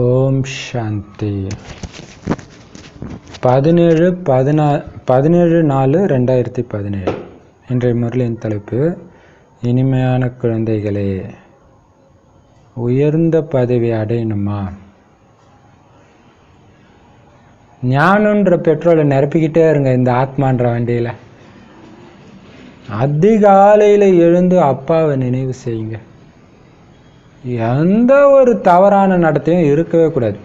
ஓம் சாந்தி. 17/4/2017 இன்றைய முரளியின் தலைப்பு, இனிமையான குழந்தைகளே, உயர்ந்த பதவி அடையணுமா? ஞானன்ற பெட்ரோலை நிரப்பிக்கிட்டே இருங்க இந்த ஆத்மான்ற வண்டியில். அதிகாலையில் எழுந்து அப்பாவை நினைவு செய்யுங்க. எந்த ஒரு தவறான நடத்தையும் இருக்கவே கூடாது.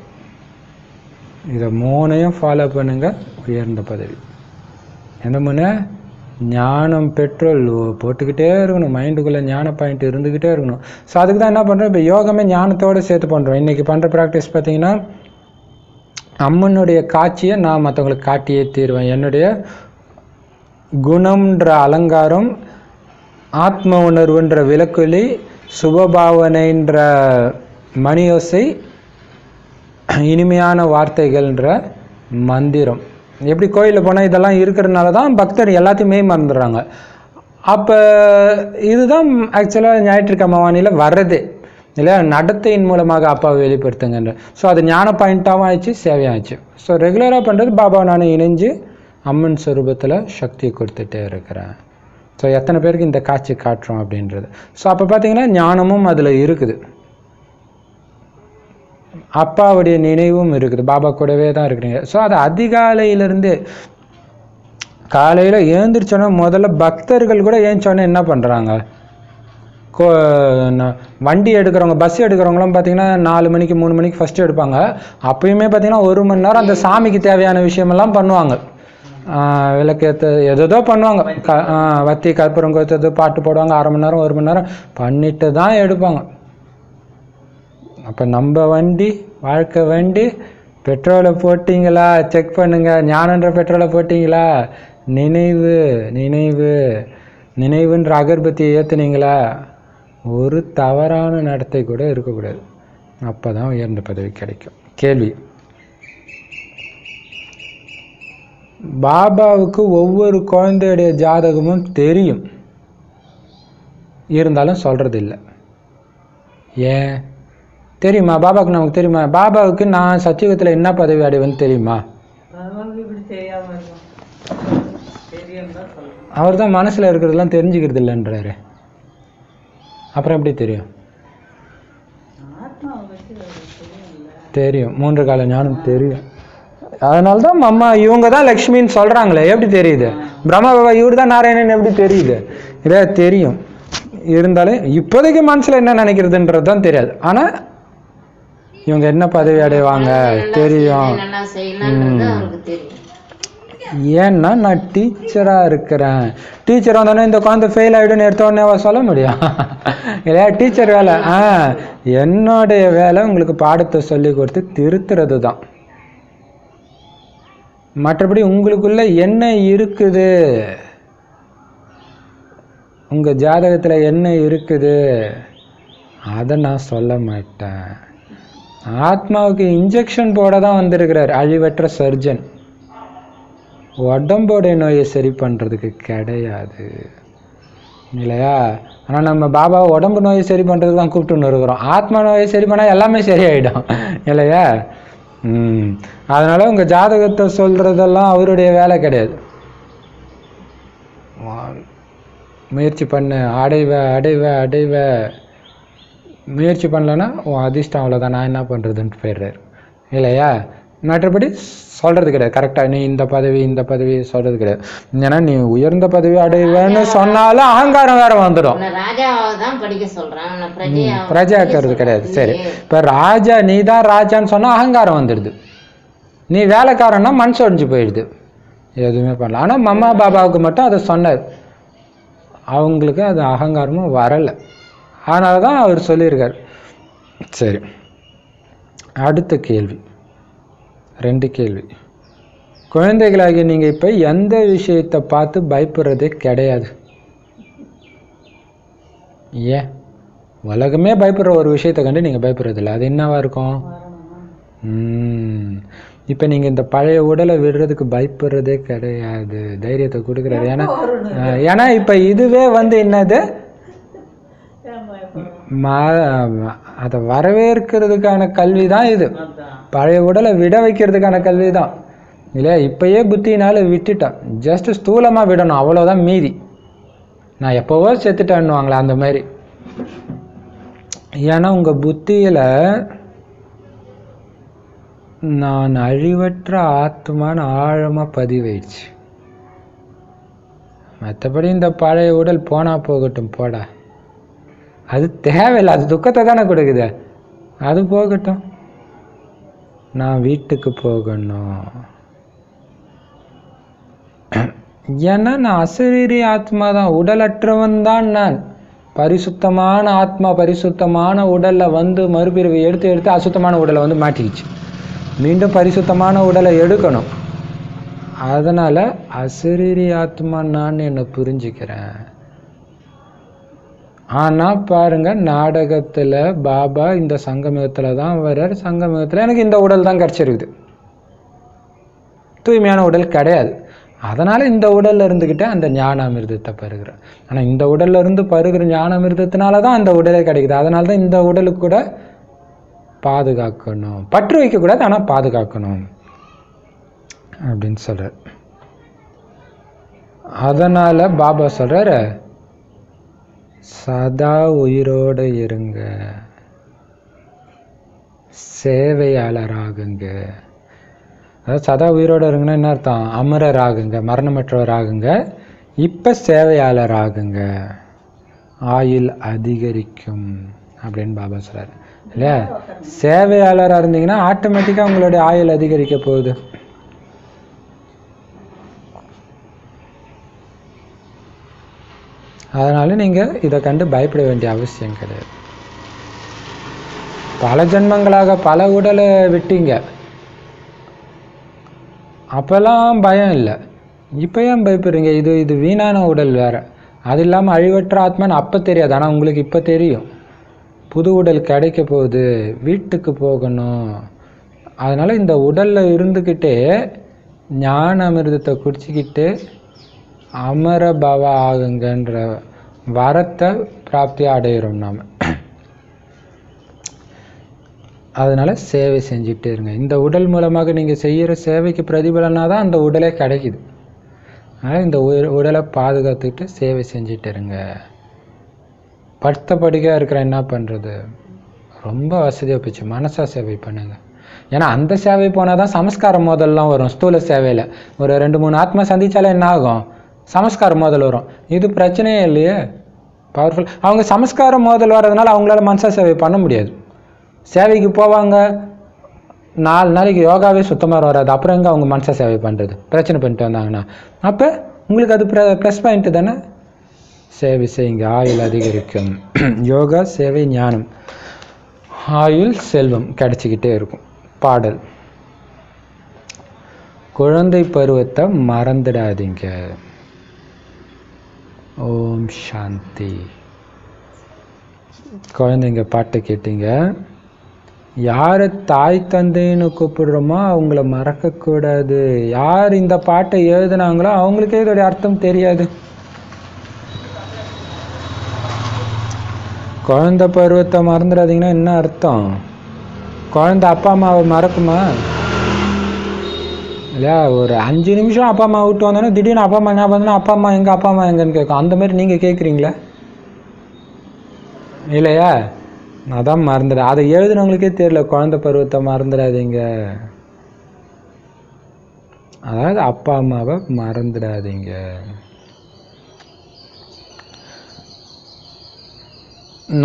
இதை 3ஐயும் ஃபாலோ பண்ணுங்க. உயர்ந்த பதவி. எந்த 3? ஞானம் பெட்ரோல் போட்டுக்கிட்டே இருக்கணும். மைண்டுக்குள்ளே ஞான பாயிண்ட் இருந்துக்கிட்டே இருக்கணும். ஸோ அதுக்கு தான் என்ன பண்ணுறோம், இப்போ யோகமே ஞானத்தோடு சேர்த்து பண்ணுறோம். இன்றைக்கி பண்ணுற ப்ராக்டிஸ் பார்த்தீங்கன்னா, அம்மனுடைய காட்சியை நான் மற்றவங்களுக்கு காட்டியே தீருவேன். என்னுடைய குணம்ன்ற அலங்காரம், ஆத்ம உணர்வுன்ற விளக்கொலி, சுபபாவனைன்ற மணியோசை, இனிமையான வார்த்தைகள்ன்ற மந்திரம். எப்படி கோயிலில் போனால் இதெல்லாம் இருக்கிறதுனால தான் பக்தர் எல்லாத்தையுமே மறந்துடுறாங்க. அப்போ இதுதான் ஆக்சுவலாக ஞாயிற்றுக்கிழமை வானியில் வர்றதே இல்லையா, நடத்தையின் மூலமாக அப்பாவை வெளிப்படுத்துங்கன்ற. ஸோ அது ஞான பாயிண்ட்டாகவும் ஆயிடுச்சு, சேவையாகிடுச்சு. ஸோ ரெகுலராக பண்ணுறது பாபா நான் இணைஞ்சு அம்மன் ஸ்வரூபத்தில் சக்தியை கொடுத்துட்டே இருக்கிறேன். ஸோ எத்தனை பேருக்கு இந்த காட்சி காட்டுறோம் அப்படின்றது. ஸோ அப்போ பார்த்தீங்கன்னா ஞானமும் அதில் இருக்குது, அப்பாவுடைய நினைவும் இருக்குது, பாபா கூடவே தான் இருக்கிறீங்க. ஸோ அது அதிகாலையிலேருந்து காலையில் எழுந்திரிச்சோன்னே முதல்ல பக்தர்கள் கூட ஏந்திச்சோன்னே என்ன பண்ணுறாங்க, வண்டி எடுக்கிறவங்க, பஸ் எடுக்கிறவங்களாம் பார்த்தீங்கன்னா 4 மணிக்கு 3 மணிக்கு ஃபஸ்ட்டு எடுப்பாங்க. அப்பயுமே பார்த்தீங்கன்னா 1 மணி நேரம் அந்த சாமிக்கு தேவையான விஷயமெல்லாம் பண்ணுவாங்க. விளக்கேற்ற எதோ பண்ணுவாங்க, வத்தி கற்பூரம் கொத்துறது, பாட்டு போடுவாங்க, 1/2 மணி நேரம் 1 மணி நேரம் பண்ணிட்டு தான் எடுப்பாங்க. அப்போ நம்ம வண்டி, வாழ்க்கை வண்டி, பெட்ரோலை போட்டிங்களா செக் பண்ணுங்க. ஞானன்ற பெட்ரோலை போட்டிங்களா? நினைவு நினைவு நினைவுன்ற அகர்பத்தியை ஏற்றுனீங்களா? ஒரு தவறான நடத்தை கூட இருக்கக்கூடாது. அப்போ தான் உயர்ந்த பதவி கிடைக்கும். கேள்வி, பாபாவுக்கு ஒவ்வொரு குழந்தையுடைய ஜாதகமும் தெரியும், இருந்தாலும் சொல்கிறது இல்லை. ஏன் தெரியுமா? பாபாவுக்கு நமக்கு தெரியுமா? பாபாவுக்கு நான் சத்தியுகத்தில் என்ன பதவி அடைவேன்னு தெரியுமா? அவர் தான் மனசில் இருக்கிறதெல்லாம் தெரிஞ்சுக்கிறது இல்லைன்றாரு. அப்புறம் எப்படி தெரியும்? தெரியும், 3 கால ஞானம் தெரியும். அதனால தான் அம்மா இவங்க தான் லக்ஷ்மின்னு சொல்கிறாங்களே. எப்படி தெரியுது? பிரம்மா பாபா இவர் தான் நாராயணன் எப்படி தெரியுது? இதே தெரியும், இருந்தாலும் இப்போதைக்கு மனசில் என்ன நினைக்கிறதுன்றது தான் தெரியாது. ஆனால் இவங்க என்ன பதவி அடைவாங்க தெரியும். ஏன்னா நான் டீச்சராக இருக்கிறேன். டீச்சர் வந்தோடனே இந்த குழந்தை ஃபெயில் ஆகிடுன்னு எடுத்தோடனே சொல்ல முடியும் இல்லையா? டீச்சர் வேலை என்னுடைய வேலை உங்களுக்கு பாடத்தை சொல்லி கொடுத்து திருத்துறது தான். மற்றபடி உங்களுக்குள்ள என்ன இருக்குது, உங்கள் ஜாதகத்தில் என்ன இருக்குது, அதை நான் சொல்ல மாட்டேன். ஆத்மாவுக்கு இன்ஜெக்ஷன் போட தான் வந்திருக்கிறார் அழிவற்ற சர்ஜன். உடம்போடைய நோயை சரி பண்ணுறதுக்கு கிடையாது இல்லையா? ஆனால் நம்ம பாபா உடம்பு நோயை சரி பண்ணுறதுக்கு தான் கூப்பிட்டுன்னு இருக்கிறோம். ஆத்மா நோயை சரி பண்ணால் எல்லாமே சரியாயிடும் இல்லையா? அதனால் உங்கள் ஜாதகத்தை சொல்கிறதெல்லாம் அவருடைய வேலை கிடையாது. முயற்சி பண்ணு, அடைவ அடைவ அடைவ. முயற்சி பண்ணலன்னா உன் அதிர்ஷ்டம் அவ்வளோதான், நான் என்ன பண்ணுறதுன்ட்டு போயிடுறாரு இல்லையா? மற்றபடி சொல்கிறது கிடையாது. கரெக்டாக நீ இந்த பதவி இந்த பதவி சொல்கிறது கிடையாது. ஏன்னா நீ உயர்ந்த பதவி அடைவேன்னு சொன்னாலும் அகங்காரம் வேற வந்துடும். பிரஜாக்கிறது கிடையாது. சரி, இப்போ ராஜா நீ தான் ராஜான்னு சொன்னால் அகங்காரம் வந்துடுது. நீ வேலைக்காரன்னா மனசு ஒடிஞ்சு போயிடுது, எதுவுமே பண்ணல. ஆனால் மம்மா பாபாவுக்கு மட்டும் அதை சொன்னார், அவங்களுக்கு அது அகங்காரமும் வரலை. அதனால தான் அவர் சொல்லியிருக்கார். சரி, அடுத்த கேள்வி, 2 கேள்வி. குழந்தைகளாகி நீங்கள் இப்போ எந்த விஷயத்தை பார்த்து பயப்படுறதே கிடையாது. ஏன்? உலகமே பயப்படுற ஒரு விஷயத்தை கண்டு நீங்கள் பயப்படுறதில்ல. அது என்னவா இருக்கும்? இப்போ நீங்கள் இந்த பழைய உடலை விடுறதுக்கு பயப்படுறதே கிடையாது. தைரியத்தை கொடுக்குறாரு. ஏன்னா இப்போ இதுவே என்னது, அதை வரவேற்கிறதுக்கான கல்வி தான் இது. பழைய உடலை விட வைக்கிறதுக்கான கல்வி தான் இல்லையா? இப்பயே புத்தினால விட்டுட்டேன், ஜஸ்ட் ஸ்தூலமாக விடணும், அவ்வளோதான். மீதி நான் எப்போவோ செத்துட்டேன்னுவாங்களே அந்த மாதிரி. ஏன்னா உங்கள் புத்தியில் நான் அழிவற்ற ஆத்மான்னு ஆழமாக பதிவாயிடுச்சு. மற்றபடி இந்த பழைய உடல் போனால் போகட்டும், போடா, அது தேவையில்லை, அது துக்கத்தை தானே கொடுக்குது, அது போகட்டும், நான் வீட்டுக்கு போகணும். ஏன்னா நான் அசரீரி ஆத்மா தான், உடலற்றவன் தான் நான். பரிசுத்தமான ஆத்மா பரிசுத்தமான உடலில் வந்து மறுபிறவி எடுத்து அசுத்தமான உடலை வந்து மாட்டிக்கிச்சு. மீண்டும் பரிசுத்தமான உடலை எடுக்கணும். அதனால் அசரீரி ஆத்மா நான் என்னை புரிஞ்சுக்கிறேன். ஆனால் பாருங்க, நாடகத்தில் பாபா இந்த சங்கமத்தில் தான் வர்றார். சங்கமத்தில் எனக்கு இந்த உடல் தான் கிடச்சிருக்குது, தூய்மையான உடல் கிடையாது. அதனால் இந்த உடலில் இருந்துக்கிட்டே அந்த ஞானாமிர்தத்தை பருகிறேன். ஆனால் இந்த உடலில் இருந்து பருகிற ஞானாமிர்தத்தினால தான் அந்த உடலே கிடைக்குது. அதனால தான் இந்த உடலுக்கு கூட பாதுகாக்கணும், பற்று வைக்கக்கூடாது, ஆனால் பாதுகாக்கணும் அப்படின்னு சொல்கிறார். அதனால் பாபா சொல்கிறார், சதா உயிரோடு இருங்க, சேவையாளராகுங்க. அதாவது சதா உயிரோடு இருங்கன்னா என்ன அர்த்தம்? அமரர் ஆகுங்க, மரணமற்றவர் ஆகுங்க. இப்போ சேவையாளர் ஆகுங்க, ஆயுள் அதிகரிக்கும் அப்படின்னு பாபா சொல்கிறார் இல்லையா? சேவையாளராக இருந்தீங்கன்னா ஆட்டோமேட்டிக்காக உங்களுடைய ஆயுள் அதிகரிக்க போகுது. அதனால நீங்கள் இதை கண்டு பயப்பட வேண்டிய அவசியம் கிடையாது. பல ஜென்மங்களாக பல உடலை விட்டீங்க, அப்போல்லாம் பயம் இல்லை. இப்போ ஏன் பயப்படுறீங்க? இது வீணான உடல் வேறு, அது இல்லாமல் அழிவற்ற ஆத்மான்னு அப்போ தெரியாது, ஆனால் உங்களுக்கு இப்போ தெரியும். புது உடல் கிடைக்க போகுது, வீட்டுக்கு போகணும். அதனால் இந்த உடலில் இருந்துக்கிட்டே ஞான அமிர்தத்தை குடிச்சிக்கிட்டு அமர பவ ஆகுங்கன்ற வரத்தை பிராப்தியாக அடைகிறோம் நாம். அதனால் சேவை செஞ்சுட்டே இருங்க. இந்த உடல் மூலமாக நீங்கள் செய்கிற சேவைக்கு பிரதிபலனாக தான் அந்த உடலே கிடைக்குது. அதனால் இந்த உடலை பாதுகாத்துக்கிட்டு சேவை செஞ்சுட்டு இருங்க. படுத்த படுக்கையாக இருக்கிற என்ன பண்ணுறது? ரொம்ப வசதியாக போச்சு, மனசா சேவை பண்ணுங்க. ஏன்னா அந்த சேவை போனால் தான் சமஸ்கார மோதல்லாம் வரும். ஸ்தூல சேவையில் ஒரு 2-3 ஆத்மா சந்தித்தாலே என்ன ஆகும்? சமஸ்கார மோதல் வரும். இது பிரச்சனையே இல்லையே, பவர்ஃபுல். அவங்க சமஸ்கார மோதல் வர்றதுனால அவங்களால மனசா சேவை பண்ண முடியாது. சேவைக்கு போவாங்க, 4 நாளைக்கு யோகாவே சுத்தமாக வராது, அப்புறம் எங்கே அவங்க மனசா சேவை பண்ணுறது? பிரச்சனை பண்ணிட்டு வந்தாங்கன்னா அப்போ உங்களுக்கு அது ப்ளஸ் பாயிண்ட்டு தானே. சேவை செய்யுங்க, ஆயுள் அதிகரிக்கும். யோகா, சேவை, ஞானம், ஆயுள், செல்வம் கிடைச்சிக்கிட்டே இருக்கும். பாடல், குழந்தை பருவத்தை மறந்துடாதீங்க. ஓம் சாந்தி. குழந்தைங்க பாட்டு கேட்டீங்க. யாரை தாய் தந்தைன்னு கூப்பிடுறோமோ அவங்கள மறக்கக்கூடாது. யார் இந்த பாட்டை எழுதுனாங்களோ அவங்களுக்கே இதோடைய அர்த்தம் தெரியாது. குழந்தை பருவத்தை மறந்துடாதீங்கன்னா என்ன அர்த்தம்? குழந்தை அப்பா அம்மாவை மறக்குமா இல்லையா? ஒரு 5 நிமிஷம் அப்பா அம்மா விட்டு வந்தோன்னா திடீர்னு அப்பா அம்மா ஞாபகம் வந்தோன்னா அப்பா அம்மா எங்கே, அப்பா அம்மா எங்கன்னு கேட்கும். அந்த மாதிரி நீங்கள் கேட்குறீங்களா இல்லையா? அதான் மறந்துட. அதை எழுதுனவங்களுக்கே தெரியல, குழந்தை பருவத்தை மறந்துடாதீங்க. அதாவது அப்பா அம்மாவை மறந்துடாதீங்க.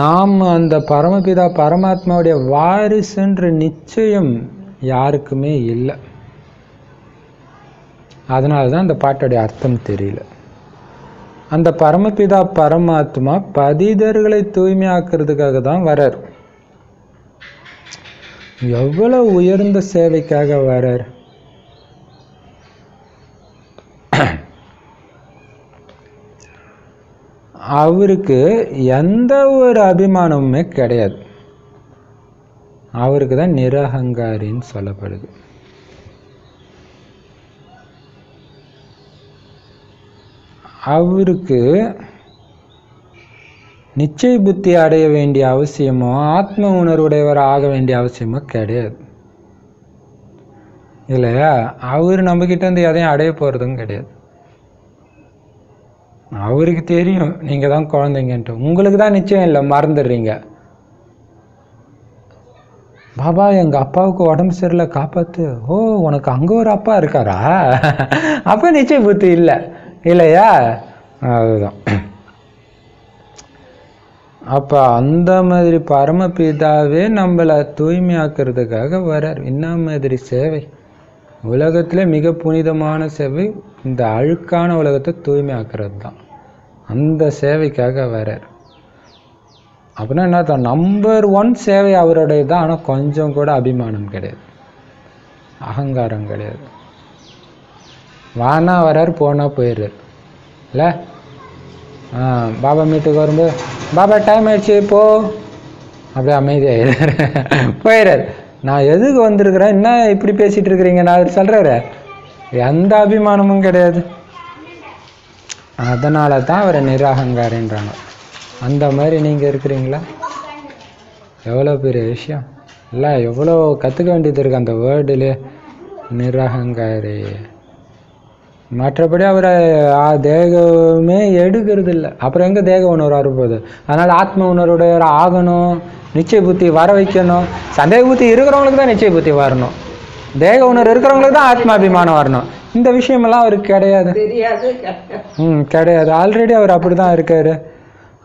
நாம் அந்த பரமபிதா பரமாத்மாவுடைய வாரிசுன்ற நிச்சயம் யாருக்குமே இல்லை. அதனால தான் அந்த பாட்டோடைய அர்த்தம் தெரியல. அந்த பரமபிதா பரமாத்மா பதிதர்களை தூய்மையாக்குறதுக்காக தான் வரார். எவ்வளவு உயர்ந்த சேவைக்காக வரார். அவருக்கு எந்த ஒரு அபிமானமுமே கிடையாது. அவருக்கு தான் நிரகங்காரின்னு சொல்லப்படுது. அவருக்கு நிச்சய புத்தி அடைய வேண்டிய அவசியமோ ஆத்ம உணர்வுடையவர் ஆக வேண்டிய அவசியமோ கிடையாது இல்லையா? அவர் நம்மக்கிட்ட இருந்து எதையும் அடைய போகிறதும் கிடையாது. அவருக்கு தெரியும் நீங்கள் தான் குழந்தைங்கன்ட்டு. உங்களுக்கு தான் நிச்சயம் இல்லை, மறந்துடுறீங்க. பாபா எங்கள் அப்பாவுக்கு உடம்பு சரியில்லை காப்பாற்று. ஓ, உனக்கு அங்கே ஒரு அப்பா இருக்காரா? அப்போ நிச்சய புத்தி இல்லை இல்லையா? அதுதான். அப்போ அந்த மாதிரி பரமபிதாவே நம்மளை தூய்மையாக்குறதுக்காக வர்றார். என்ன மாதிரி சேவை? உலகத்தில் மிக புனிதமான சேவை இந்த அழுக்கான உலகத்தை தூய்மையாக்குறது தான். அந்த சேவைக்காக வர்றார். அப்படின்னா என்ன தான்? நம்பர் 1 சேவை அவருடைய தான். ஆனால் கொஞ்சம் கூட அபிமானம் கிடையாது, அகங்காரம் கிடையாது. வானா வர்றார், போனால் போயிடுறார் இல்லை? பாபா மீட்டுக்கு வரும்போது பாபா டைம் ஆயிடுச்சு போ, அப்படியே அமைதியாகிறார், போயிடுறார். நான் எதுக்கு வந்திருக்கிறேன், என்ன இப்படி பேசிகிட்டு இருக்கிறீங்க, நான் அவர் சொல்கிறாரு. எந்த அபிமானமும் கிடையாது. அதனால தான் அவரை நிராகங்காரின்றாங்க. அந்த மாதிரி நீங்கள் இருக்கிறீங்களா? எவ்வளோ பெரிய விஷயம் இல்லை? எவ்வளோ கற்றுக்க வேண்டியது இருக்குது அந்த வேர்டிலே, நிராகங்காரி. மற்றபடி அவரை தேகமே எடுக்கிறது இல்லை. அப்புறம் எங்கே தேக உணர்வு வரப்போகுது? அதனால் ஆத்ம உணர்வுடைய ஆகணும், நிச்சய புத்தி வர வைக்கணும். சந்தேக புத்தி இருக்கிறவங்களுக்கு தான் நிச்சய புத்தி வரணும், தேக உணர்வு இருக்கிறவங்களுக்கு தான் ஆத்மாபிமானம் வரணும். இந்த விஷயமெல்லாம் அவருக்கு கிடையாது. கிடையாது. ஆல்ரெடி அவர் அப்படி தான் இருக்கார்.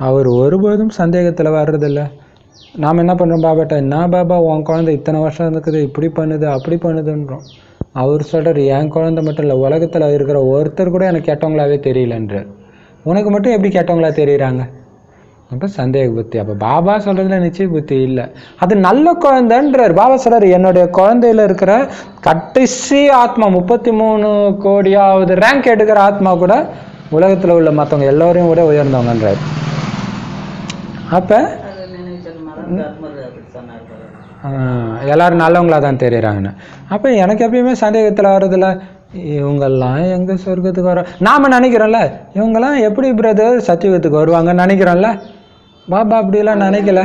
அவர் ஒருபோதும் சந்தேகத்தில் வர்றதில்லை. நாம் என்ன பண்ணுறோம்? பாபாட்ட என்ன பாபா உன் குழந்தை இத்தனை வருஷம் இருக்குது, இப்படி பண்ணுது அப்படி பண்ணுதுன்றோம். அவர் சொல்கிறார், என் குழந்தை மட்டும் இல்லை, உலகத்தில் இருக்கிற ஒருத்தர் கூட எனக்கு கெட்டவங்களாவே தெரியலன்றார். உனக்கு மட்டும் எப்படி கெட்டவங்களா தெரியுறாங்க? அப்போ சந்தேக புத்தி. அப்போ பாபா சொல்கிறதுல நிச்சய புத்தி இல்லை. அது நல்ல குழந்தைன்றார். பாபா சொல்கிறார், என்னுடைய குழந்தையில் இருக்கிற கடைசி ஆத்மா 33 கோடியாவது ரேங்க் எடுக்கிற ஆத்மா கூட உலகத்தில் உள்ள மற்றவங்க எல்லோரையும் கூட உயர்ந்தவங்கன்றார். அப்போ எல்லாரும் நல்லவங்களாக தான் தெரியுறாங்கன்னு. அப்போ எனக்கு எப்பயுமே சந்தேகத்தில் வர்றதில்ல, இவங்கெல்லாம் எங்கே சொர்க்கத்துக்கு வர நாம் நினைக்கிறோம்ல, இவங்கெல்லாம் எப்படி பிரதர் சத்தியத்துக்கு வருவாங்கன்னு நினைக்கிறோம்ல. பாபா அப்படிலாம் நினைக்கல.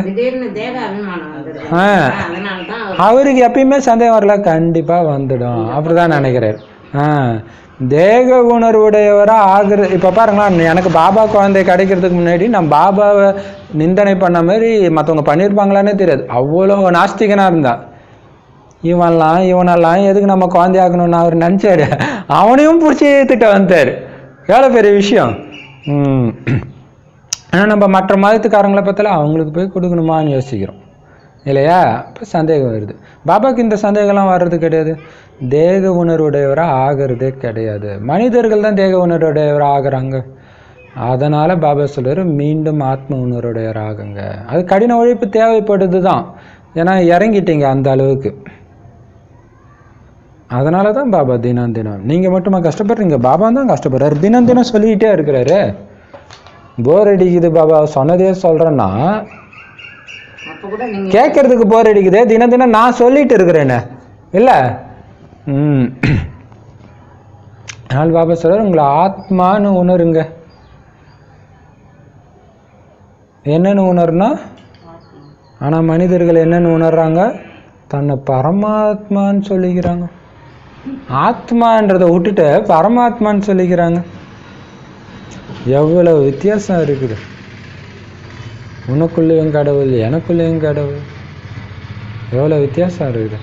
அவருக்கு எப்பயுமே சந்தேகம் வரல, கண்டிப்பாக வந்துடும், அப்படிதான் நினைக்கிறார். தேக உணர்வுடையவராக ஆகுறது. இப்போ பாருங்களேன், எனக்கு பாபா குழந்தை கிடைக்கிறதுக்கு முன்னாடி நான் பாபாவை நிந்தனை பண்ண மாதிரி மற்றவங்க பண்ணியிருப்பாங்களானே தெரியாது. அவ்வளோ நாஸ்திகனாக இருந்தா. இவனெல்லாம் எதுக்கு நம்ம குழந்தையாக்கணும்னு அவர் நினச்சாரு. அவனையும் பிடிச்சி ஏற்றுட்டு வந்தார். எவ்வளோ பெரிய விஷயம். ஆனால் நம்ம மற்ற மதத்துக்காரங்களை பார்த்தாலும் அவங்களுக்கு போய் கொடுக்கணுமான்னு யோசிக்கிறோம் இல்லையா? இப்போ சந்தேகம் வருது. பாபாவுக்கு இந்த சந்தேகம்லாம் வர்றது கிடையாது. தேக உணர்வுடையவராக ஆகிறதே கிடையாது. மனிதர்கள் தான் தேக உணர்வுடையவராக ஆகிறாங்க. அதனால் பாபா சொல்கிறார், மீண்டும் ஆத்ம உணர்வுடையவராக ஆகுங்க. அது கடின உழைப்பு தேவைப்படுது தான். ஏன்னா இறங்கிட்டீங்க அந்த அளவுக்கு. அதனால தான் பாபா தினம் தினம், நீங்கள் மட்டுமா கஷ்டப்படுறீங்க, பாபா தான் கஷ்டப்படுறாரு. தினம் தினம் சொல்லிக்கிட்டே இருக்கிறாரு. போர் அடிக்குது பாபா சொன்னதே சொல்கிறேன்னா கேட்கறதுக்கு போர் அடிக்குது. தினம் தினம் நான் சொல்லிட்டு இருக்கிறேன்னு இல்லை. அதனால் பாபா சொல்றார், உங்களை ஆத்மான்னு உணருங்க. என்னன்னு உணர்னா? ஆனால் மனிதர்கள் என்னன்னு உணர்றாங்க? தன்னை பரமாத்மான்னு சொல்லிக்கிறாங்க. ஆத்மான்றதை விட்டுட்டு பரமாத்மான்னு சொல்லிக்கிறாங்க. எவ்வளவு வித்தியாசம் இருக்குது. உனக்குள்ளேயும் கடவுள், எனக்குள்ளேயும் கடவுள், எவ்வளோ வித்தியாசம் இருக்குது.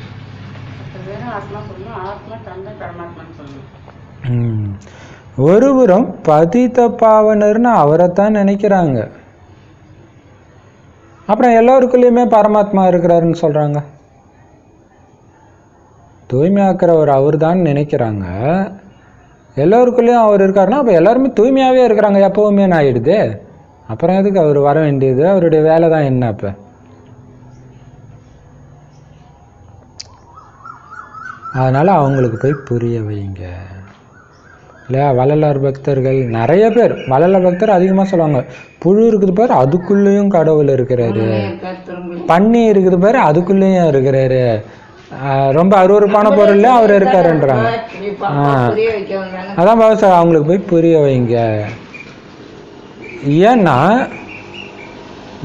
ஒருபுறம் பதித பாவனர்னு அவரைத்தான் நினைக்கிறாங்க. அப்புறம் எல்லோருக்குள்ளேயுமே பரமாத்மா இருக்கிறாருன்னு சொல்கிறாங்க. தூய்மையாக்குறவர் அவர் தான் நினைக்கிறாங்க. எல்லோருக்குள்ளேயும் அவர் இருக்காருன்னா அப்போ எல்லாருமே தூய்மையாகவே இருக்கிறாங்க எப்போவுமே ஆகிடுது. அப்புறம் எதுக்கு அவர் வர வேண்டியது? அவருடைய வேலை தான் என்ன? அப்போ அதனால் அவங்களுக்கு போய் புரிய வைங்க இல்லையா? வள்ளலார் பக்தர்கள் நிறைய பேர், வள்ளலார் பக்தர் அதிகமாக சொல்லுவாங்க, புழு இருக்குது பாரு அதுக்குள்ளேயும் கடவுள் இருக்கிறாரு, பன்னி இருக்குது பாரு அதுக்குள்ளேயும் இருக்கிறாரு, ரொம்ப அருவருப்பான பொருள் அவர் இருக்காருன்றாங்க. அதான் பாபா அவங்களுக்கு போய் புரிய வைங்க. ஏன்னா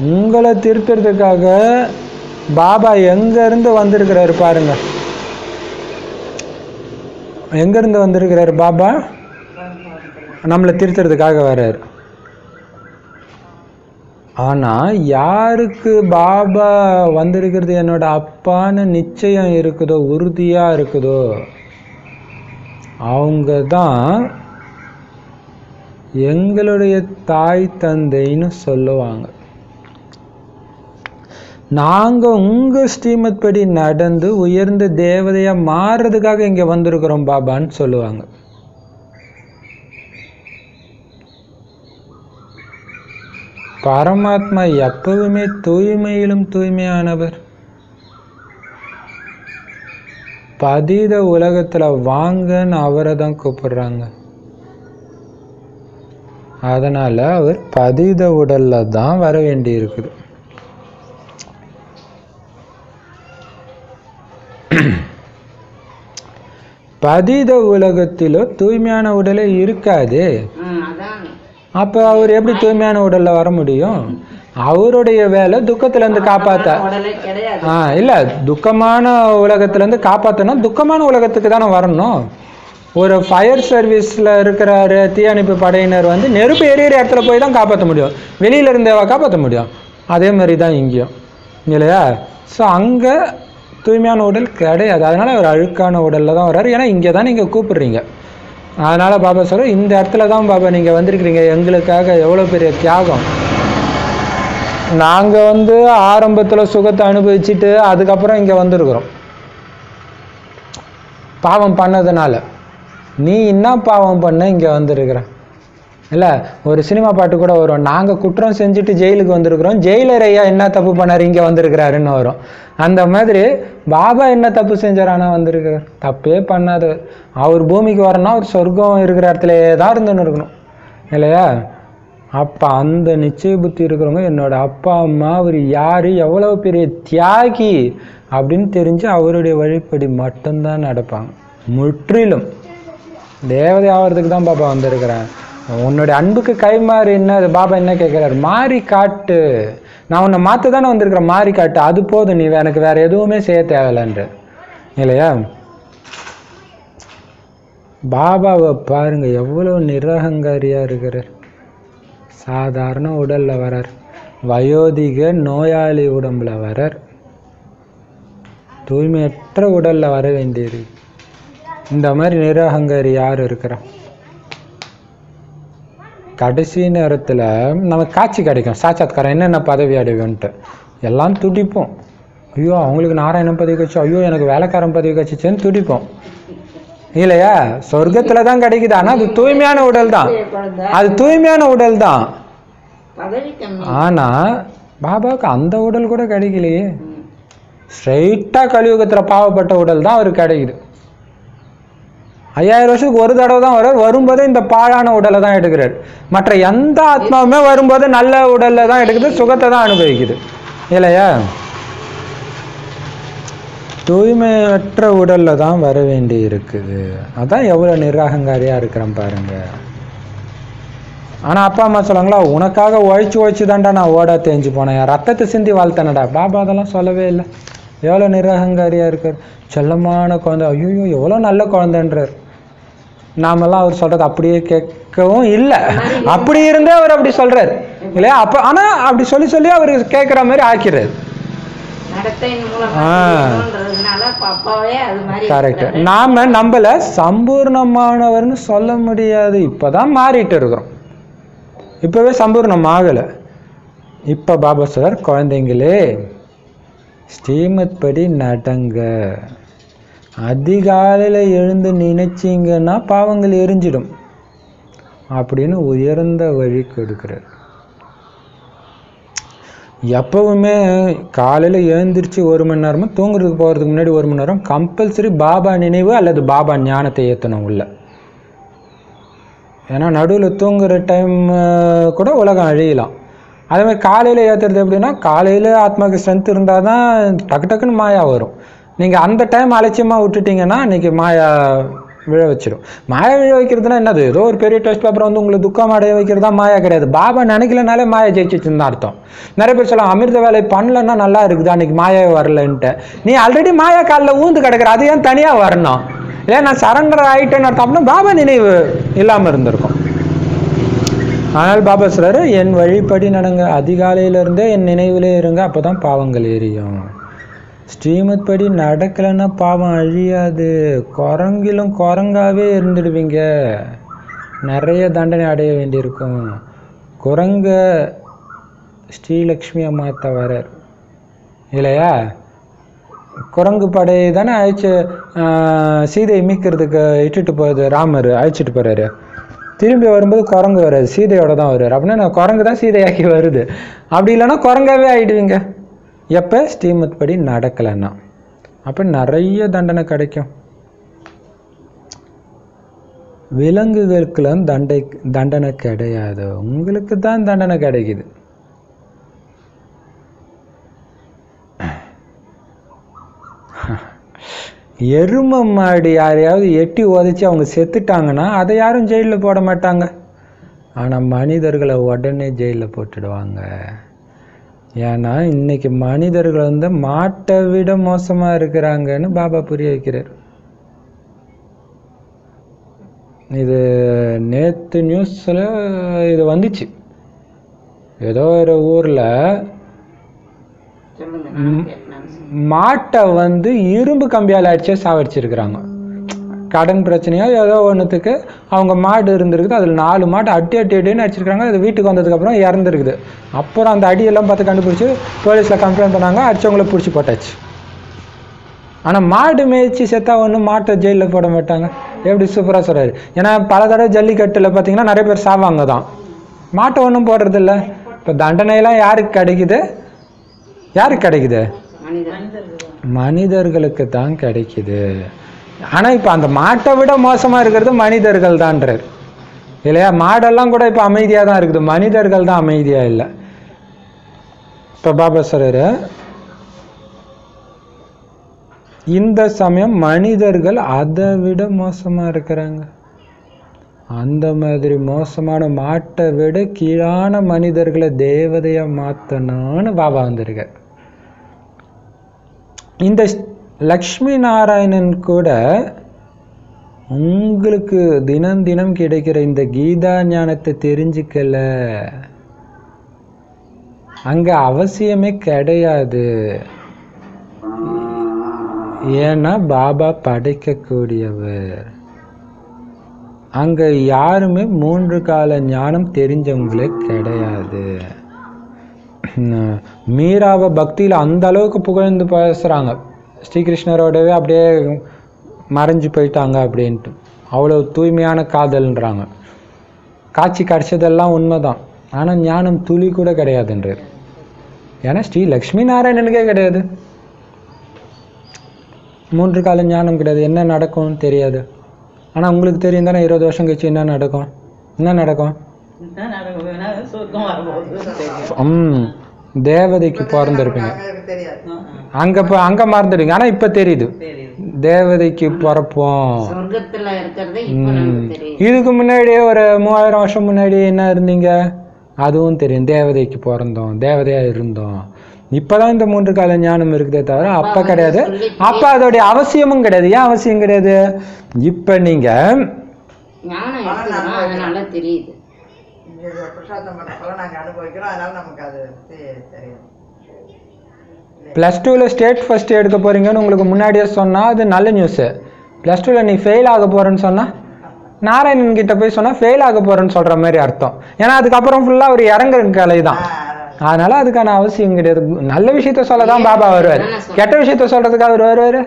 உங்களை திருத்துறதுக்காக பாபா எங்கேருந்து வந்திருக்கிறாரு பாருங்க. எங்கேருந்து வந்திருக்கிறாரு பாபா? நம்மளை திருத்துறதுக்காக வர்றாரு. ஆனால் யாருக்கு பாபா வந்திருக்கிறது என்னோட அப்பான்னு நிச்சயம் இருக்குதோ, உறுதியாக இருக்குதோ, அவங்க தான் எங்களுடைய தாய் தந்தைன்னு சொல்லுவாங்க. நாங்கள் உங்கள் ஸ்ரீமத் படி நடந்து உயர்ந்த தேவதையாக மாறுறதுக்காக இங்கே வந்திருக்கிறோம் பாபான்னு சொல்லுவாங்க. பரமாத்மா எப்பவுமே தூய்மையிலும் தூய்மையானவர். பதித உலகத்தில் வாங்கன்னு அவரை தான் கூப்பிடுறாங்க. அதனால் அவர் பதித உடலில் தான் வர வேண்டி இருக்குது. பதித உலகத்திலோ தூய்மையான உடலே இருக்காது. அப்போ அவர் எப்படி தூய்மையான உடல்ல வர முடியும்? அவருடைய வேலை துக்கத்திலேருந்து காப்பாற்ற. இல்லை, துக்கமான உலகத்திலேருந்து காப்பாற்றனா துக்கமான உலகத்துக்கு தானே வரணும். ஒரு ஃபயர் சர்வீஸில் இருக்கிறாரு, தீயணைப்பு படையினர் வந்து நெருப்பு எரியிற இடத்துல போய் தான் காப்பாற்ற முடியும், வெளியில இருந்தேவா காப்பாற்ற முடியும்? அதே மாதிரி தான் இங்கேயும், இல்லையா? ஸோ அங்கே தூய்மையான உடல் கிடையாது. அதனால் அவர் அழுக்கான உடலில் தான் வர்றாரு. ஏன்னா இங்கே தான் நீங்கள் கூப்பிடுறீங்க. அதனால் பாபா சொல்ற, இந்த இடத்துல தான் பாபா நீங்கள் வந்திருக்கிறீங்க, எங்களுக்காக எவ்வளோ பெரிய தியாகம். நாங்கள் வந்து ஆரம்பத்தில் சுகத்தை அனுபவிச்சுட்டு அதுக்கப்புறம் இங்கே வந்திருக்கிறோம் பாவம் பண்ணதுனால. நீ என்ன பாவம் பண்ண இங்கே வந்திருக்கிற? இல்லை, ஒரு சினிமா பாட்டு கூட வரும், நாங்கள் குற்றம் செஞ்சுட்டு ஜெயிலுக்கு வந்திருக்கிறோம், ஜெயிலர் ஐயா என்ன தப்பு பண்ணார் இங்கே வந்திருக்கிறாருன்னு வரும். அந்த மாதிரி பாபா என்ன தப்பு செஞ்சாரானா வந்திருக்கிறார்? தப்பே பண்ணாதவர். அவர் பூமிக்கு வரணும்னா அவர் சொர்க்கம் இருக்கிற இடத்துல தான் இருந்துன்னு இருக்கணும், இல்லையா? அப்போ அந்த நிச்சய புத்தி இருக்கிறவங்க என்னோட அப்பா அம்மா அவர் யார், எவ்வளோ பெரிய தியாகி அப்படின்னு தெரிஞ்சு அவருடைய வழிப்படி மட்டும்தான் நடப்பாங்க. முற்றிலும் தேவதை ஆகிறதுக்கு தான் பாபா வந்திருக்கிறேன். உன்னுடைய அன்புக்கு கைமாறு என்ன? பாபா என்ன கேட்குறாரு? மாறி காட்டு. நான் உன்னை மாற்ற தானே வந்திருக்கிறேன், மாறி காட்டு, அது போதும், நீ எனக்கு வேற எதுவுமே செய்ய தேவையில்லைன்ற, இல்லையா? பாபாவை பாருங்க எவ்வளோ நிரகங்காரியா இருக்கிறார். சாதாரண உடல்ல வரார், வயோதிக நோயாளி உடம்புல வரார், தூய்மையற்ற உடல்ல வர வேண்டியது. இந்த மாதிரி நிரகங்காரி யார் இருக்கிறா? கடைசி நேரத்தில் நமக்கு காட்சி கிடைக்கும், சாட்சாத்காரம் என்னென்ன பதவி அடைவோன்ட்டு எல்லாம் துடிப்போம். ஐயோ அவங்களுக்கு நாராயணன் பதவி கட்சி, ஐயோ எனக்கு வேலைக்காரன் பதவி கட்சிச்சுன்னு துடிப்போம், இல்லையா? சொர்க்கத்தில் தான் கிடைக்குது. ஆனால் அது தூய்மையான உடல் தான், அது தூய்மையான உடல் தான். ஆனால் பாபாவுக்கு அந்த உடல் கூட கிடைக்கலையே. ஸ்ட்ரைட்டாக கலியுகத்தில் பாவப்பட்ட உடல் தான் அவருக்கு கிடைக்குது. 5000 வருஷத்துக்கு ஒரு தடவை தான் வர்றார். வரும்போது இந்த பாழான உடலை தான் எடுக்கிறார். மற்ற எந்த ஆத்மாவுமே வரும்போது நல்ல உடல்ல தான் எடுக்குது, சுகத்தை தான் அனுபவிக்குது, இல்லையா? தூய்மையற்ற உடல்ல தான் வர வேண்டி இருக்குது. அதான் எவ்வளோ நிராகங்காரியா இருக்கிறேன் பாருங்க. ஆனால் அப்பா அம்மா சொல்லுவாங்களா, உனக்காக உழைச்சி தான்டா நான் ஓடா தேஞ்சு போனேன், ரத்தத்தை சிந்தி வாழ்த்தனடா. பாபா அதெல்லாம் சொல்லவே இல்லை. எவ்வளோ நிராகங்காரியா இருக்கார். செல்லமான குழந்தை, ஐயோ எவ்வளோ நல்ல குழந்தைன்றார். நாமெல்லாம் அவர் சொல்றது அப்படியே கேட்கவும் இல்லை. அப்படி இருந்தே அவர் அப்படி சொல்றாரு, இல்லையா? அப்போ ஆனால் அப்படி சொல்லி சொல்லி அவர் கேட்குற மாதிரி ஆக்கிறார். கரெக்ட். நாம நம்மள சம்பூர்ணமானவர்னு சொல்ல முடியாது. இப்பதான் மாறிட்டு இருக்கிறோம், இப்பவே சம்பூர்ணம் ஆகலை. இப்ப பாபா சார், குழந்தைங்களே ஸ்ரீமத் படி நடங்க, அதிகாலையில் எழுந்து நினைச்சிங்கன்னா பாவங்கள் எரிஞ்சிடும் அப்படின்னு உயர்ந்த வழி கொடுக்கிறார். எப்பவுமே காலையில் எழுந்திரிச்சு 1 மணி நேரமும் தூங்குறதுக்கு போகிறதுக்கு முன்னாடி 1 மணி நேரம் கம்பல்சரி பாபா நினைவு அல்லது பாபா ஞானத்தை ஏற்றணும் உள்ள. ஏன்னா நடுவில் தூங்குற டைம் கூட உலகம் அழியலாம். அதே மாதிரி காலையில் ஏற்றுறது எப்படின்னா, காலையில் ஆத்மாவுக்கு ஸ்ட்ரென்த் இருந்தால் தான் டக்கு டக்குன்னு மாயா வரும். நீங்கள் அந்த டைம் அலட்சியமாக விட்டுட்டிங்கன்னா இன்றைக்கி மாயா விழ வச்சிடும். மாயா விழ வைக்கிறதுனா என்னது? ஏதோ ஒரு பெரிய டெஸ்ட் பேப்பர் வந்து உங்களுக்கு துக்கம் அடைய வைக்கிறதா மாயா கிடையாது. பாபா நினைக்கலனாலே மாயா ஜெயிச்சிச்சுன்னு தான் அர்த்தம். நிறைய பேர் சொல்லலாம் அமிர்த வேலை பண்ணலன்னா நல்லா இருக்குது, அன்னைக்கு மாயா வரலன்ட்டு. நீ ஆல்ரெடி மாயா காலில் ஊந்து கிடக்குற, அது ஏன் தனியாக வரணும்? இல்லை நான் சரண்டர் ஆகிட்டேன்னு அர்த்தம் அப்படின்னா பாபா நினைவு இல்லாமல் இருந்திருக்கும். ஆனால் பாபா சொல்றாரு, என் வழிப்படி நடங்க, அதிகாலையிலிருந்தே என் நினைவிலே இருங்க, அப்போதான் பாவங்கள் எரியும். ஸ்ரீமத் படி நடக்கலைன்னா பாவம் அழியாது, குரங்கிலும் குரங்காவே இருந்துடுவீங்க, நிறைய தண்டனை அடைய வேண்டியிருக்கும். குரங்க ஸ்ரீலக்ஷ்மி அம்மாத்த வரார் இல்லையா? குரங்கு படை தானே அழைச்சி சீதையை மீட்கிறதுக்கு இட்டுட்டு போகுது, ராமர் அழைச்சிட்டு போகிறாரு. திரும்பி வரும்போது குரங்கு வராது, சீதையோட தான் வருவார். அப்படின்னா நான் குரங்கு தான் சீதையாக்கி வருது. அப்படி இல்லைன்னா குரங்காவே ஆகிடுவீங்க எப்போ ஸ்ரீமத் படி நடக்கலைன்னா. அப்போ நிறைய தண்டனை கிடைக்கும். விலங்குகளுக்கெல்லாம் தண்டனை கிடையாது, உங்களுக்கு தான் தண்டனை கிடைக்குது. எருமை மாடி யாரையாவது எட்டி உதைச்சி அவங்க செத்துட்டாங்கன்னா அதை யாரும் ஜெயிலில் போட மாட்டாங்க. ஆனால் மனிதர்களை உடனே ஜெயிலில் போட்டுடுவாங்க. ஏன்னா இன்னைக்கு மனிதர்கள் வந்து மாட்டை விட மோசமாக இருக்கிறாங்கன்னு பாபா புரிய வைக்கிறார். இது நேற்று நியூஸில் இது வந்துச்சு. ஏதோ ஒரு ஊரில் மாட்டை வந்து இரும்பு கம்பியால் அடிச்சே சாவடிச்சிருக்கிறாங்க. கடன் பிரச்சனையோ ஏதோ ஒன்றுத்துக்கு அவங்க மாடு இருந்திருக்குது, அதில் 4 மாட்டை அட்டின்னு அடிச்சிருக்காங்க. அது வீட்டுக்கு வந்ததுக்கப்புறம் இறந்துருக்குது. அப்புறம் அந்த அடியெல்லாம் பார்த்து கண்டுபிடிச்சி போலீஸில் கம்ப்ளைண்ட் பண்ணாங்க, அடிச்சவங்கள பிடிச்சி போட்டாச்சு. ஆனால் மாடு மேய்ச்சி செத்தா ஒன்றும் மாட்டை ஜெயிலில் போட மாட்டாங்க. எப்படி சூப்பராக சொல்கிறாரு. ஏன்னா பல தடவை ஜல்லிக்கட்டில் பார்த்தீங்கன்னா நிறைய பேர் சாவாங்க தான், மாட்டை ஒன்றும் போடுறதில்ல. இப்போ தண்டனையெல்லாம் யாருக்கு கிடைக்குது? யாருக்கு கிடைக்குது? மனிதர்களுக்கு தான் கிடைக்குது. ஆனால் இப்போ அந்த மாட்டை விட மோசமாக இருக்கிறது மனிதர்கள் தான்றார் இல்லையா? மாடெல்லாம் கூட இப்போ அமைதியாக தான் இருக்குது, மனிதர்கள் தான் அமைதியாக இல்லை. இப்போ பாபா சொல்றாரு, இந்த சமயம் மனிதர்கள் அதை விட மோசமாக இருக்கிறாங்க. அந்த மாதிரி மோசமான மாட்டை விட கீழான மனிதர்களை தேவதையாக மாற்றணும்னு பாபா வந்திருக்கார். இந்த லக்ஷ்மி நாராயணன் கூட உங்களுக்கு தினம் தினம் கிடைக்கிற இந்த கீதா ஞானத்தை தெரிஞ்சுக்கல, அங்க அவசியமே கிடையாது. ஏன்னா பாபா படைக்கக்கூடியவர். அங்க யாருமே 3 கால ஞானம் தெரிஞ்சவங்களே கிடையாது. மீராவை பக்தியில் அந்த அளவுக்கு புகழ்ந்து பேசுகிறாங்க, ஸ்ரீகிருஷ்ணரோடவே அப்படியே மறைஞ்சு போயிட்டாங்க அப்படின்ட்டு. அவ்வளோ தூய்மையான காதல்ன்றாங்க. காட்சி கிடைச்சதெல்லாம் உண்மைதான், ஆனால் ஞானம் துளி கூட கிடையாதுன்றார். ஏன்னா ஸ்ரீ லக்ஷ்மி நாராயணனுக்கே கிடையாது, 3 கால ஞானம் கிடையாது. என்ன நடக்கும்னு தெரியாது. ஆனால் உங்களுக்கு தெரியும் தானே 20 வருஷம் கழிச்சு என்ன நடக்கும்? என்ன நடக்கும்? தேவதைக்கு பிறந்திருப்பீங்க, அங்க மறந்துடுங்க. ஆனா இப்ப தெரியுது தேவதைக்கு பிறப்போம். இதுக்கு முன்னாடியே ஒரு 3000 வருஷம் முன்னாடி என்ன இருந்தீங்க அதுவும் தெரியும். தேவதைக்கு பிறந்தோம், தேவதையா இருந்தோம். இப்பதான் இந்த 3 கால ஞானம் இருக்குதே தவிர அப்ப கிடையாது. அப்ப அதோடைய அவசியமும் கிடையாது. ஏன் அவசியம் கிடையாது? இப்ப நீங்க +2 ஸ்டேட் ஃபர்ஸ்ட் எடுக்க போறீங்கன்னு உங்களுக்கு முன்னாடியே சொன்னா அது நல்ல நியூஸ். +2 நீ ஃபெயில் ஆக போறேன்னு சொன்னா, நாராயணன் கிட்ட போய் சொன்னா ஃபெயில் ஆக போறேன்னு சொல்ற மாதிரி அர்த்தம். ஏன்னா அதுக்கப்புறம் ஃபுல்லா ஒரு இறங்குற கலை தான். அதனால அதுக்கான அவசியம் கிடையாது. நல்ல விஷயத்த சொல்லதான் பாபா வருவார், கெட்ட விஷயத்த சொல்றதுக்காக அவர் வருவாரு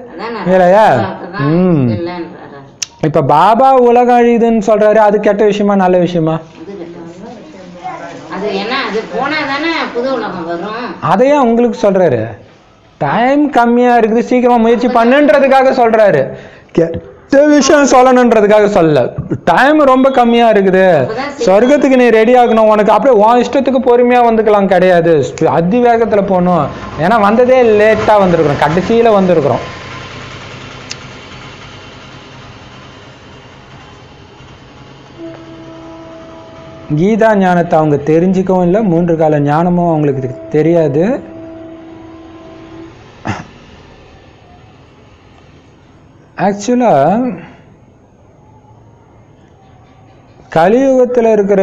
இல்லையா? இப்ப பாபா உலகம் அழியுதுன்னு சொல்றாரு, அது கெட்ட விஷயமா நல்ல விஷயமா? அதையே உங்களுக்கு சொல்றாரு. டைம் கம்மியா இருக்குது, சீக்கிரமா முயற்சி பண்ணுன்றதுக்காக சொல்றாரு. கெட்ட விஷயம் சொல்லணுன்றதுக்காக சொல்ல. டைம் ரொம்ப கம்மியா இருக்குது, சொர்க்கத்துக்கு நீ ரெடி ஆகணும், உனக்கு அப்படியே உன் இஷ்டத்துக்கு பொறுமையா வந்துக்கலாம் கிடையாது, அதிவேகத்துல போகணும். ஏன்னா வந்ததே லேட்டா வந்திருக்கிறோம், கடைசியில வந்திருக்கிறோம். கீதா ஞானத்தை அவங்க தெரிஞ்சிக்கவும் இல்லை, 3 கால ஞானமும் அவங்களுக்கு தெரியாது. ஆக்சுவலாக கலியுகத்தில் இருக்கிற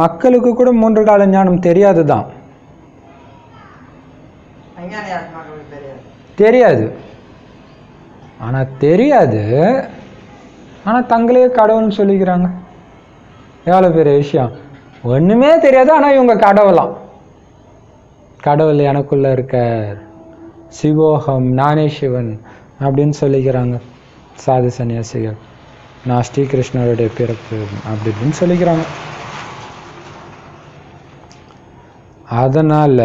மக்களுக்கு கூட 3 கால ஞானம் தெரியாது தான், தெரியாது. ஆனால் தெரியாது, ஆனால் தங்களையே கடவுள்னு சொல்லிக்கிறாங்க. எவ்வளோ பெரிய விஷயம். ஒன்றுமே தெரியாது, ஆனால் இவங்க கடவுளாம். கடவுள் எனக்குள்ள இருக்க, சிவோகம், நானே சிவன் அப்படின்னு சொல்லிக்கிறாங்க சாது சன்னியாசிகள். நான் ஸ்ரீகிருஷ்ணருடைய பிறப்பு அப்படி இப்படின்னு சொல்லிக்கிறாங்க. அதனால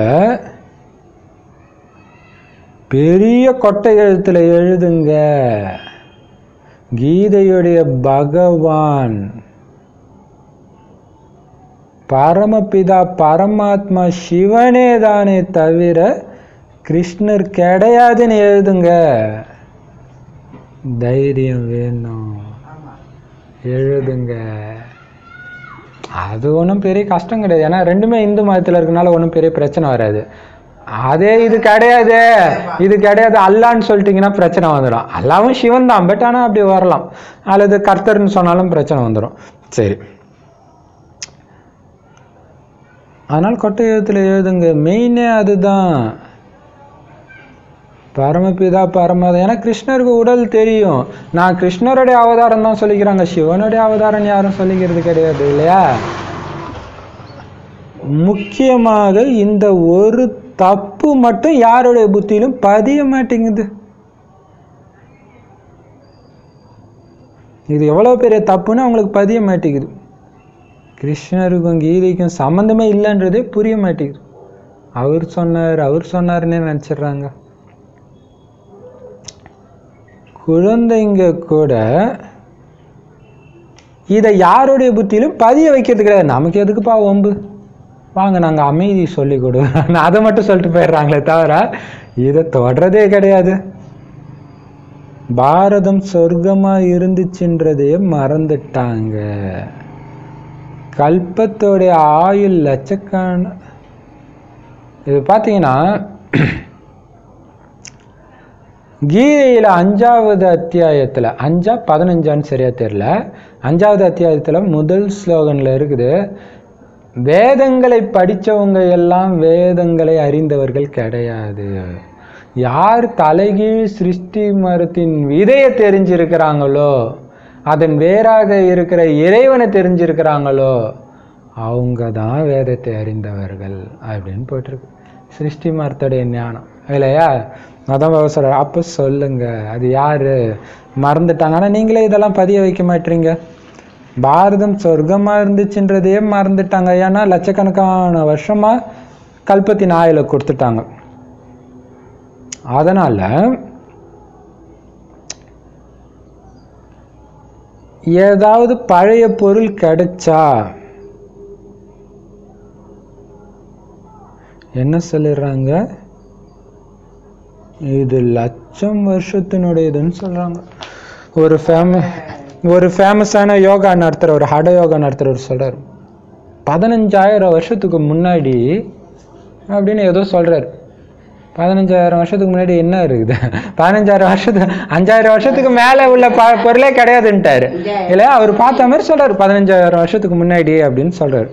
பெரிய கொட்டை எழுத்துல எழுதுங்க, கீதையுடைய பகவான் பரமபிதா பரமாத்மா சிவனே தானே தவிர கிருஷ்ணர் கிடையாதுன்னு எழுதுங்க. தைரியம் வேணும், எழுதுங்க. அது ஒன்றும் பெரிய கஷ்டம் கிடையாது. ஏன்னா ரெண்டுமே இந்து மதத்தில் இருக்கனால ஒன்றும் பெரிய பிரச்சனை வராது. அதே இது கிடையாது, இது கிடையாது அல்லான்னு சொல்லிட்டீங்கன்னா பிரச்சனை வந்துடும். அல்லாவும் சிவன் தான், பட் ஆனால் அப்படி வரலாம். அல்லது கர்த்தர்னு சொன்னாலும் பிரச்சனை வந்துடும். சரி, அதனால் கொட்டை எழுத்துல எழுதுங்க. மெயினே அதுதான், பரமபிதா பரமாதா. ஏன்னா கிருஷ்ணருக்கு உடல் தெரியும். நான் கிருஷ்ணருடைய அவதாரம் தான் சொல்லிக்கிறாங்க, சிவனுடைய அவதாரம் யாரும் சொல்லிக்கிறது கிடையாது இல்லையா. முக்கியமாக இந்த ஒரு தப்பு மட்டும் யாருடைய புத்தியிலும் பதிய மாட்டேங்குது. இது எவ்வளவு பெரிய தப்புன்னு அவங்களுக்கு பதிய மாட்டேங்குது. கிருஷ்ணருக்கும் கீதைக்கும் சம்பந்தமே இல்லைன்றதே புரிய மாட்டேங்குது. அவர் சொன்னாருன்னே நினைச்சிடுறாங்க. குழந்தைங்க கூட இதை யாருடைய புத்தியிலும் பதிய வைக்கிறது கிடையாது. நமக்கு எதுக்குப்பா வம்பு, வாங்க நாங்கள் அமைதி சொல்லி கொடுக்குறோம், அதை மட்டும் சொல்லிட்டு போயிடுறாங்களே தவிர இதை தொடரதே கிடையாது. பாரதம் சொர்க்கமா இருந்துச்சுன்றதையே மறந்துட்டாங்க. கல்பத்தோடைய ஆயுள் லட்சக்கான. இது பார்த்தீங்கன்னா கீதையில் 5வது அத்தியாயத்தில், 5ஆ 15ஆன்னு சரியா தெரியல, 5வது அத்தியாயத்தில் முதல் ஸ்லோகனில் இருக்குது, வேதங்களை படித்தவங்க எல்லாம் வேதங்களை அறிந்தவர்கள் கிடையாது. யார் தலைகீழ் சிருஷ்டி மரத்தின் விதையை தெரிஞ்சிருக்கிறாங்களோ, அதன் வேறாக இருக்கிற இறைவனை தெரிஞ்சிருக்கிறாங்களோ, அவங்க தான் வேதத்தை அறிந்தவர்கள் அப்படின்னு போயிட்டுருக்கு. சிருஷ்டி மரத்துடைய ஞானம் இல்லையா. அதான் சொல்கிறார். அப்போ சொல்லுங்க, அது யாரு மறந்துட்டாங்க. ஆனால் நீங்களே இதெல்லாம் பதிய வைக்க மாட்டீங்க. பாரதம் சொர்க்கமாக இருந்துச்சுன்றதையே மறந்துட்டாங்க. ஏன்னா லட்சக்கணக்கான வருஷமாக கல்பத்தின் ஆயுளை கொடுத்துட்டாங்க. அதனால் ஏதாவது பழைய பொருள் கிடைச்சா என்ன சொல்லிடுறாங்க, இது 1,00,000 வருஷத்தினுடையதுன்னு சொல்கிறாங்க. ஒரு ஃபேமஸான யோகா நடத்துகிற, ஒரு ஹட யோகா நடத்துகிறவர் சொல்கிறார், 15,000 வருஷத்துக்கு முன்னாடி அப்படின்னு ஏதோ சொல்கிறார். 15,000 வருஷத்துக்கு முன்னாடி என்ன இருக்குது? 15,000 வருஷத்துக்கு 5,000 வருஷத்துக்கு மேலே உள்ள பொருளே கிடையாதுன்ட்டார் இல்லையா. அவர் பார்த்த மாதிரி சொல்கிறார், 15,000 வருஷத்துக்கு முன்னாடி அப்படின்னு சொல்கிறார்.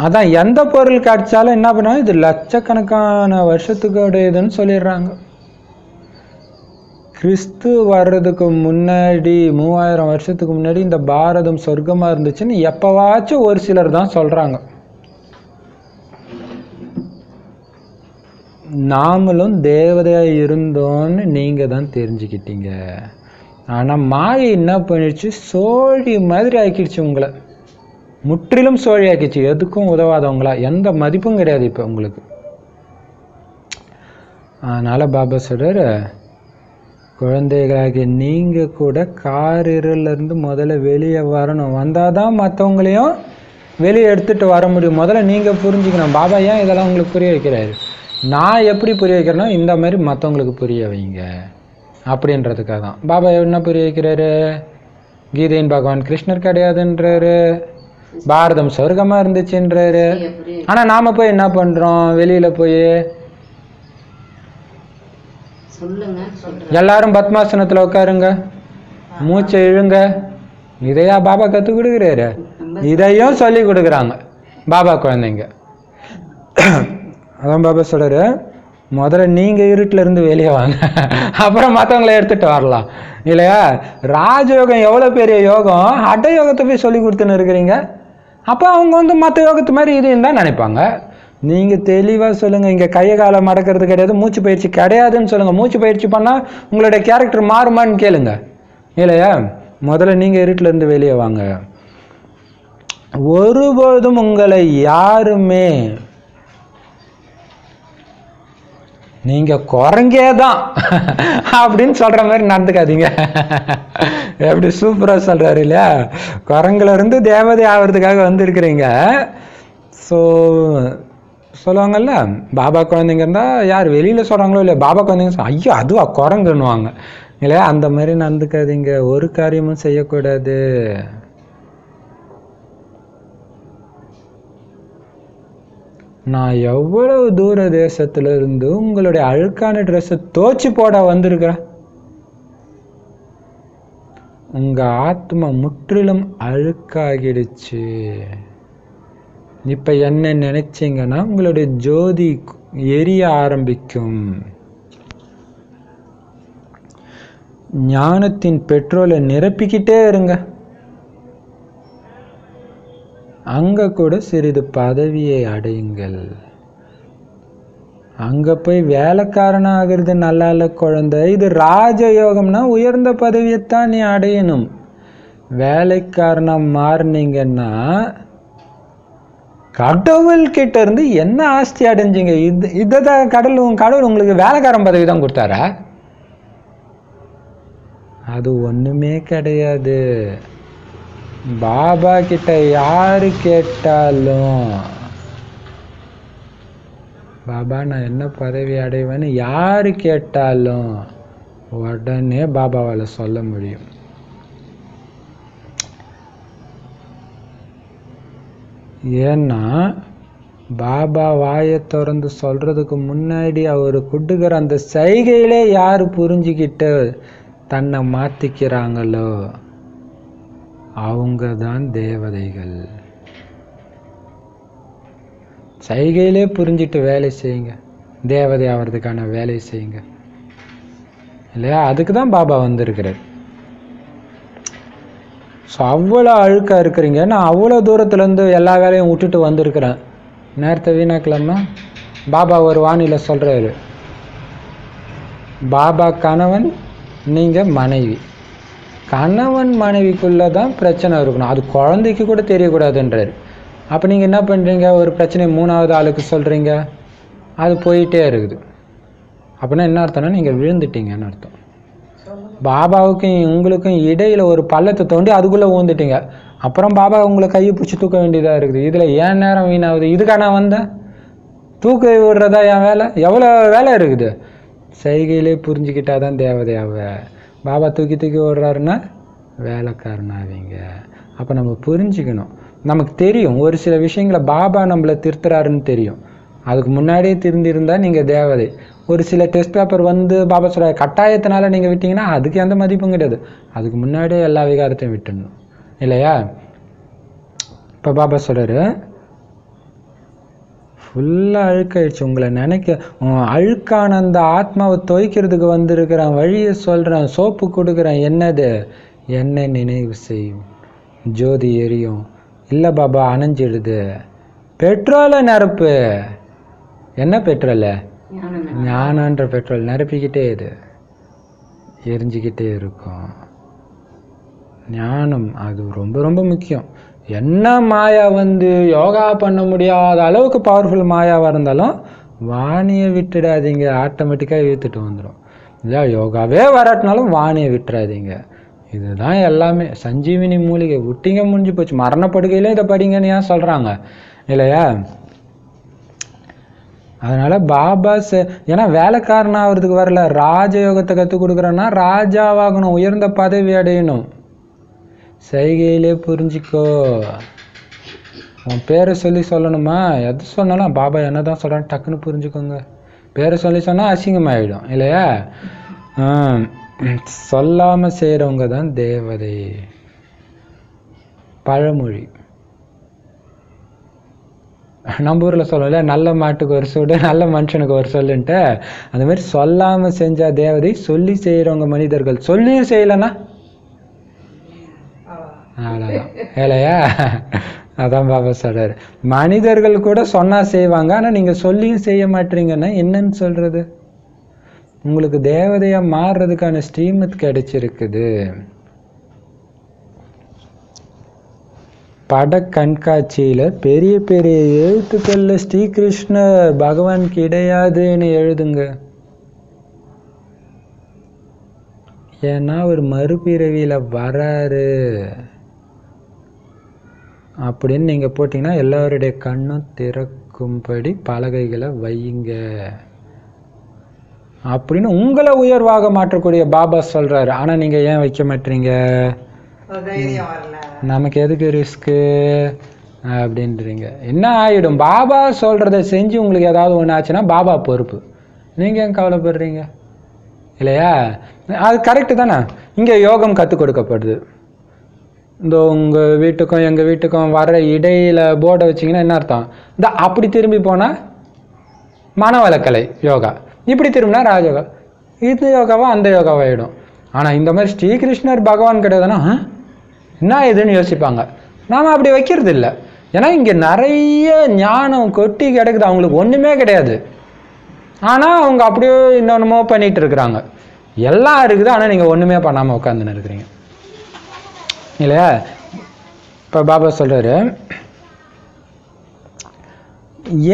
அதான் எந்த பொருள் கிடைச்சாலும் என்ன பண்ணாலும் இது லட்சக்கணக்கான வருஷத்துக்குடையதுன்னு சொல்லிடுறாங்க. கிறிஸ்து வர்றதுக்கு முன்னாடி 3000 வருஷத்துக்கு முன்னாடி இந்த பாரதம் சொர்க்கமா இருந்துச்சுன்னு எப்பவாச்சும் ஒரு சிலர் தான் சொல்றாங்க. நாமளும் தேவதையா இருந்தோன்னு நீங்க தான் தெரிஞ்சுக்கிட்டீங்க. ஆனா மாயை என்ன பண்ணிடுச்சு, சோழி மாதிரி ஆக்கிடுச்சு உங்களை, முற்றிலும் சோழி ஆக்கிடுச்சு. எதுக்கும் உதவாதவங்களா, எந்த மதிப்பும் கிடையாது இப்போ உங்களுக்கு. அதனால பாபா சொல்றாரு, குழந்தைகளாகிய நீங்க கூட காரிலிருந்து முதல்ல வெளியே வரணும். வந்தாதான் மற்றவங்களையும் வெளியே எடுத்துட்டு வர முடியும். முதல்ல நீங்க புரிஞ்சுக்கணும். பாபா ஏன் இதெல்லாம் உங்களுக்கு புரிய வைக்கிறாரு, நான் எப்படி புரிய வைக்கிறேன்னா இந்த மாதிரி மற்றவங்களுக்கு புரிய வைங்க. அப்படின்றதுக்காக தான் பாபா என்ன புரிய வைக்கிறாரு, கீதையின் பகவான் கிருஷ்ணர் கிடையாதுன்றாரு, பாரதம் சொர்க்கமா இருந்துச்சுன்றாரு. ஆனா நாம போய் என்ன பண்றோம், வெளியில போய் எல்லாரும் பத்மாசனத்துல உட்காருங்க, மூச்சை இழுங்க, இதையா பாபா கத்து கொடுக்குறாரு? இதையும் சொல்லி கொடுக்குறாங்க பாபா குழந்தைங்க. அதான் பாபா சொல்றாரு, முதல்ல நீங்க இருட்டுல இருந்து வெளியே வாங்க, அப்புறம் மற்றவங்களை எடுத்துட்டு வரலாம் இல்லையா? ராஜயோகம் எவ்வளவு பெரிய யோகம், அட யோகத்தை போய் சொல்லி கொடுத்துன்னு இருக்கிறீங்க. அப்போ அவங்க வந்து மற்ற யோகத்து மாதிரி இதுன்னு தான் நினைப்பாங்க. நீங்க தெளிவா சொல்லுங்க, இங்க கையை காலை மடக்கிறது கிடையாது, மூச்சு பயிற்சி கிடையாதுன்னு சொல்லுங்க. மூச்சு பயிற்சி பண்ணா உங்களுடைய கேரக்டர் மாறுமான்னு கேளுங்க இல்லையா? முதல்ல நீங்க இருட்டுல இருந்து வெளியே வாங்க. ஒருபோதும் உங்களை யாருமே, நீங்க குரங்கே தான் அப்படின்னு சொல்ற மாதிரி நடந்துக்காதீங்க. எப்படி சூப்பரா சொல்றாரு இல்லையா? குரங்குல இருந்து தேவதை ஆகிறதுக்காக வந்திருக்கிறீங்க. ஸோ சொல்லுவாங்கல்ல, பாபா குழந்தைங்க இருந்தா யார் வெளியில சொல்றாங்களோ இல்லையா, பாபா குழந்தைங்க ஐயோ அதுவா குரங்குன்னுவாங்க இல்லையா? அந்த மாதிரி நடந்துக்காதீங்க, ஒரு காரியமும் செய்யக்கூடாது. நான் எவ்வளவு தூர தேசத்துல இருந்து உங்களுடைய அழுக்கான ட்ரெஸ்ஸை தோச்சு போட வந்திருக்கிறேன். உங்க ஆத்மா முற்றிலும் அழுக்காகிடுச்சு. இப்ப என்ன நினைச்சீங்கன்னா உங்களுடைய ஜோதி எரிய ஆரம்பிக்கும். ஞானத்தின் பெட்ரோலை நிரப்பிக்கிட்டே இருங்க. அங்க கூட சிறிது பதவியை அடையுங்கள். அங்க போய் வேலைக்காரனா ஆகிறது நல்லா இல்ல குழந்தை. இது ராஜயோகம்னா உயர்ந்த பதவியைத்தான் நீ அடையணும். வேலைக்காரனா மாறினீங்கன்னா கடவுள் கிட்ட இருந்து என்ன ஆஸ்தி அடைஞ்சிங்க? இதான் கடவுள் உங்களுக்கு வேலைக்காரன் பதவி தான் கொடுத்தாரா? அது ஒண்ணுமே கிடையாது. பாபா கிட்ட யாரு கேட்டாலும், பாபா நான் என்ன பதவி அடைவேன்னு யாரு கேட்டாலும் உடனே பாபாவால சொல்ல முடியும். ஏன்னா பாபா வாயை திறந்து சொல்றதுக்கு முன்னாடி அவர் கொடுக்குற அந்த சைகையிலே யாரு புரிஞ்சுக்கிட்டு தன்னை மாத்திக்கிறாங்களோ அவங்க தான் தேவதைகள். சைகையிலே புரிஞ்சிட்டு வேலை செய்யுங்க, தேவதை ஆகிறதுக்கான வேலை செய்யுங்க இல்லையா? அதுக்கு தான் பாபா வந்திருக்கிறார். ஸோ அவ்வளோ அழுக்கா இருக்கிறீங்க. நான் அவ்வளோ தூரத்துலேருந்து எல்லா வேலையும் விட்டுட்டு வந்திருக்கிறேன். நேரத்தை வீணாக்கலாமா? பாபா ஒரு வானிலை சொல்கிறாரு, பாபா கணவன், நீங்கள் மனைவி. கணவன் மனைவிக்குள்ளே தான் பிரச்சனை இருக்கணும், அது குழந்தைக்கு கூட தெரியக்கூடாதுன்றாரு. அப்போ நீங்கள் என்ன பண்ணுறீங்க, ஒரு பிரச்சனை மூணாவது ஆளுக்கு சொல்கிறீங்க, அது போயிட்டே இருக்குது. அப்படின்னா என்ன அர்த்தம்னா நீங்கள் விழுந்துட்டீங்கன்னு அர்த்தம். பாபாவுக்கும் உங்களுக்கும் இடையில் ஒரு பள்ளத்தை தோண்டி அதுக்குள்ளே ஊந்துட்டீங்க. அப்புறம் பாபா உங்களை கையை பிடிச்சி தூக்க வேண்டியதாக இருக்குது. இதில் ஏன் நேரம் வீணாகுது? இதுக்காக நான் வந்தேன், தூக்க விடுறதா என் வேலை? எவ்வளோ வேலை இருக்குது. செய்கையிலே புரிஞ்சுக்கிட்டாதான் தேவதையாவ. பாபா தூக்கி தூக்கி விடுறாருன்னா வேலைக்காரனாவீங்க. அப்போ நம்ம புரிஞ்சுக்கணும். நமக்கு தெரியும் ஒரு சில விஷயங்களை பாபா நம்மளை திருத்துறாருன்னு தெரியும். அதுக்கு முன்னாடியே திருந்திருந்தா நீங்கள் தேவதை. ஒரு சில டெஸ்ட் பேப்பர் வந்து பாபா சொல்ற கட்டாயத்தினால நீங்கள் விட்டீங்கன்னா அதுக்கு எந்த மதிப்பும் கிடையாது. அதுக்கு முன்னாடியே எல்லா விகாரத்தையும் விட்டுடணும் இல்லையா? இப்போ பாபா சொல்றாரு, ஃபுல்லாக அழுக்காயிடுச்சு. உங்களை அழுக்கான அந்த ஆத்மாவை துவைக்கிறதுக்கு வந்திருக்கிறேன், வழியை சொல்கிறேன், சோப்பு கொடுக்குறேன். என்னது? என்ன நினைவு செய்யும், ஜோதி எரியும். இல்லை பாபா அணைஞ்சிடுது. பெட்ரோலை நிரப்பு. என்ன பெட்ரோலு? ஞானன்ற பெட்ரோல். நிரப்பிக்கிட்டே இது எரிஞ்சிக்கிட்டே இருக்கும். ஞானம் அது ரொம்ப ரொம்ப முக்கியம். என்ன மாயா வந்து யோகா பண்ண முடியாத அளவுக்கு பவர்ஃபுல் மாயாவாக இருந்தாலும் வாணியை விட்டுடாதீங்க, ஆட்டோமேட்டிக்காக இழுத்துட்டு வந்துடும். இல்லையா? யோகாவே வராட்டினாலும் வாணியை விட்டுறாதீங்க. இதுதான் எல்லாமே. சஞ்சீவினி மூலிகை விட்டீங்க, முடிஞ்சு போச்சு. மரணப்படுகையில இதை படிங்கன்னு ஏன் சொல்கிறாங்க இல்லையா? அதனால பாபா ஏன்னா வேலைக்காரன் ஆகிறதுக்கு வரல, ராஜயோகத்தை கற்றுக் கொடுக்குறேன்னா ராஜாவாகணும், உயர்ந்த பதவி அடையணும். செய்கையிலே புரிஞ்சிக்கோ. உன் பேரை சொல்லி சொல்லணுமா? எது சொன்னாலும் பாபா என்ன தான் சொல்கிறான்னு டக்குன்னு புரிஞ்சுக்கோங்க. பேரை சொல்லி சொன்னால் அசிங்கமாயிடும் இல்லையா? சொல்லாமல் செய்கிறவங்க தான் தேவதை. பழமொழி நம்ம ஊரில் சொல்லல, நல்ல மாட்டுக்கு ஒரு சூடு நல்ல மனுஷனுக்கு ஒரு சொல்லுன்ட்டு. அந்த மாதிரி சொல்லாமல் செஞ்சா தேவதை, சொல்லி செய்கிறவங்க மனிதர்கள். சொல்லியும் செய்யலைன்னா அவ்வளோதான் இல்லையா? அதான் பாபா சொல்றாரு, மனிதர்கள் கூட சொன்னா செய்வாங்க, ஆனால் நீங்கள் சொல்லியும் செய்ய மாட்டீங்கன்னா என்னன்னு சொல்றது? உங்களுக்கு தேவதையா மாறுறதுக்கான ஸ்ரீமத் கிடைச்சிருக்குது. பட கண்காட்சியில் பெரிய பெரிய எழுத்துக்கள்ல ஸ்ரீகிருஷ்ணர் பகவான் கிடையாதுன்னு எழுதுங்க. ஏன்னா ஒரு மறுபிறவியில் வராரு அப்படின்னு நீங்கள் போட்டிங்கன்னா எல்லாருடைய கண்ணும் திறக்கும்படி பலகைகளை வையுங்க அப்படின்னு உங்களை உயர்வாக மாற்றக்கூடிய பாபா சொல்கிறாரு. ஆனால் நீங்கள் ஏன் வைக்க மாட்டீங்க? நமக்கு எதுக்கு ரிஸ்க்கு அப்படின்றீங்க. என்ன ஆகிடும்? பாபா சொல்கிறத செஞ்சு உங்களுக்கு ஏதாவது ஒன்று ஆச்சுன்னா பாபா பொறுப்பு. நீங்கள் ஏன் கவலைப்படுறீங்க இல்லையா? அது கரெக்டு தானே. இங்கே யோகம் கற்றுக் கொடுக்கப்படுது. இந்த உங்கள் வீட்டுக்கும் எங்கள் வீட்டுக்கும் வர இடையில் போர்டை வச்சிங்கன்னா என்ன அர்த்தம்? இந்த அப்படி திரும்பி போனால் மனவளக்கலை யோகா, இப்படி திரும்பினா ராஜயோகா. இது யோகாவா அந்த யோகாவாயிடும். ஆனால் இந்த மாதிரி ஸ்ரீகிருஷ்ணர் பகவான் கிடையாதுன்னா என்ன இதுன்னு யோசிப்பாங்க. நாம் அப்படி வைக்கிறது இல்லை. ஏன்னா இங்கே நிறைய ஞானம் கொட்டி கிடக்குது, அவங்களுக்கு ஒன்றுமே கிடையாது. ஆனால் அவங்க அப்படியே இன்னொன்றுமோ பண்ணிகிட்டு இருக்கிறாங்க. எல்லாம் இருக்குது, ஆனால் நீங்கள் ஒன்றுமே பண்ணாமல் உட்காந்துன்னு இருக்கிறீங்க இல்லையா? இப்போ பாபா சொல்கிறாரு,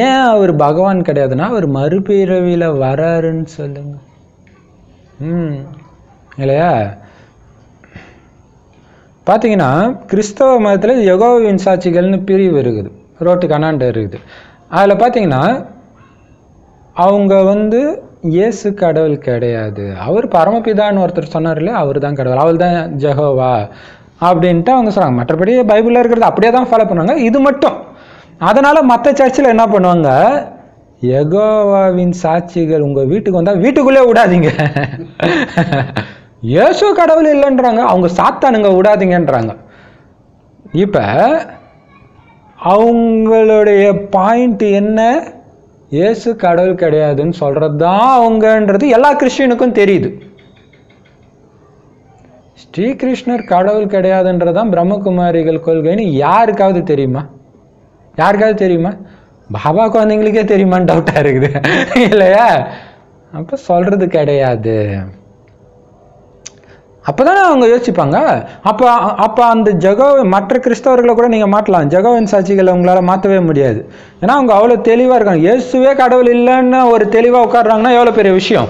ஏன் அவர் பகவான் கிடையாதுன்னா அவர் மறுபிறவியில் வராருன்னு சொல்லுங்க. இல்லையா? பார்த்தீங்கன்னா கிறிஸ்தவ மதத்தில் யெகோவாவின் சாட்சிகள்னு பிரிவு இருக்குது, ரோட்டுக்கு அண்ணாண்ட இருக்குது. அதில் பார்த்தீங்கன்னா அவங்க இயேசு கடவுள் கிடையாது, அவர் பரமபிதான்னு ஒருத்தர் சொன்னார் இல்லையா, அவர் தான் கடவுள், அவள் தான் ஜெகோவா அப்படின்ட்டு அவங்க சொல்கிறாங்க. மற்றபடி பைபிளில் இருக்கிறது அப்படியே தான் ஃபாலோ பண்ணுவாங்க, இது மட்டும். அதனால் மற்ற சர்ச்சில் என்ன பண்ணுவாங்க, யெகோவாவின் சாட்சிகள் உங்கள் வீட்டுக்கு வந்தால் வீட்டுக்குள்ளே விடாதீங்க, இயேசு கடவுள் இல்லைன்றாங்க, அவங்க சாத்தானுங்க விடாதீங்கன்றாங்க. இப்போ அவங்களுடைய பாயிண்ட் என்ன? இயேசு கடவுள் கிடையாதுன்னு சொல்கிறது தான் அவங்கன்றது எல்லா கிறிஸ்டியனுக்கும் தெரியுது. ஸ்ரீகிருஷ்ணர் கடவுள் கிடையாதுன்றதான் பிரம்மகுமாரிகள் கொள்கைன்னு யாருக்காவது தெரியுமா? யாருக்காவது தெரியுமா? பாபா குழந்தைங்களுக்கே தெரியுமான்னு டவுட்டாக இருக்குது இல்லையா? அப்போ சொல்கிறது கிடையாது. அப்போ தானே அவங்க யோசிப்பாங்க. அப்போ அந்த மற்ற கிறிஸ்தவர்களை கூட நீங்கள் மாற்றலாம், ஜெகோவின் சாட்சிகளை உங்களால் மாற்றவே முடியாது. ஏன்னா அவங்க அவ்வளோ தெளிவாக இருக்காங்க. இயேசுவே கடவுள் இல்லைன்னு ஒரு தெளிவாக உட்காடுறாங்கன்னா எவ்வளோ பெரிய விஷயம்.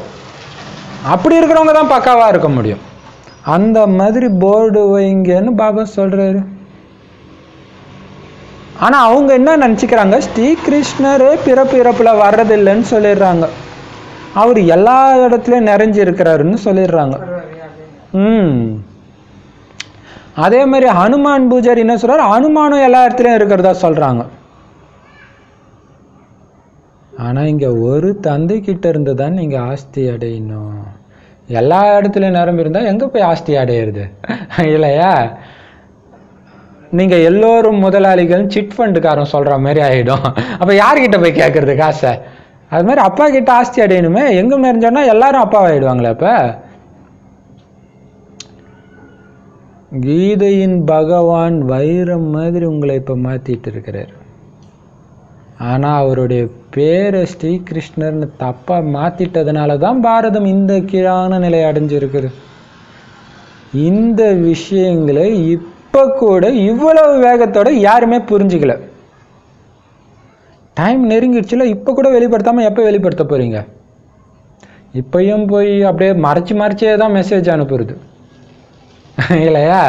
அப்படி இருக்கிறவங்க தான் பக்காவாக இருக்க முடியும். அந்த மாதிரி போர்டு வைங்கன்னு பாபா சொல்கிறாரு. ஆனால் அவங்க என்ன நினச்சிக்கிறாங்க, ஸ்ரீகிருஷ்ணரே பிறப்பு இறப்பில் வர்றதில்லைன்னு சொல்லிடுறாங்க, அவர் எல்லா இடத்துலையும் நிறைஞ்சு இருக்கிறாருன்னு சொல்லிடுறாங்க. அதே மாதிரி ஹனுமான் பூஜாரி என்ன சொல்றாரு, ஹனுமானும் எல்லா இடத்துலையும் இருக்கிறதா சொல்றாங்க. ஆனா இங்க ஒரு தந்தை கிட்ட இருந்து தான் நீங்க ஆஸ்தி அடையணும். எல்லா இடத்துலையும் நிரம்பி இருந்தா எங்க போய் ஆஸ்தி அடையிறது இல்லையா? நீங்க எல்லோரும் முதலாளிகள் சிட் ஃபண்டுக்காரன் சொல்ற மாதிரி ஆயிடும். அப்ப யார்கிட்ட போய் கேட்கறது காசை? அது மாதிரி அப்பா கிட்ட ஆஸ்தி அடையணுமே, எங்க நிறைஞ்சோன்னா எல்லாரும் அப்பாவாயிடுவாங்களே. அப்ப கீதையின் பகவான் வைரம் மாதிரி உங்களை இப்ப மாத்திட்டு இருக்கிறார். ஆனா அவருடைய பேரை ஸ்ரீகிருஷ்ணர்னு தப்பா மாத்திட்டதுனால தான் பாரதம் இந்த கீழான நிலை அடைஞ்சிருக்குது. இந்த விஷயங்களை இப்ப கூட இவ்வளவு வேகத்தோட யாருமே புரிஞ்சுக்கல. டைம் நெருங்கிடுச்சுல, இப்ப கூட வெளிப்படுத்தாம எப்ப வெளிப்படுத்த போறீங்க? இப்பயும் போய் அப்படியே மறைச்சே தான் மெசேஜ் அனுப்புறது இல்லையா?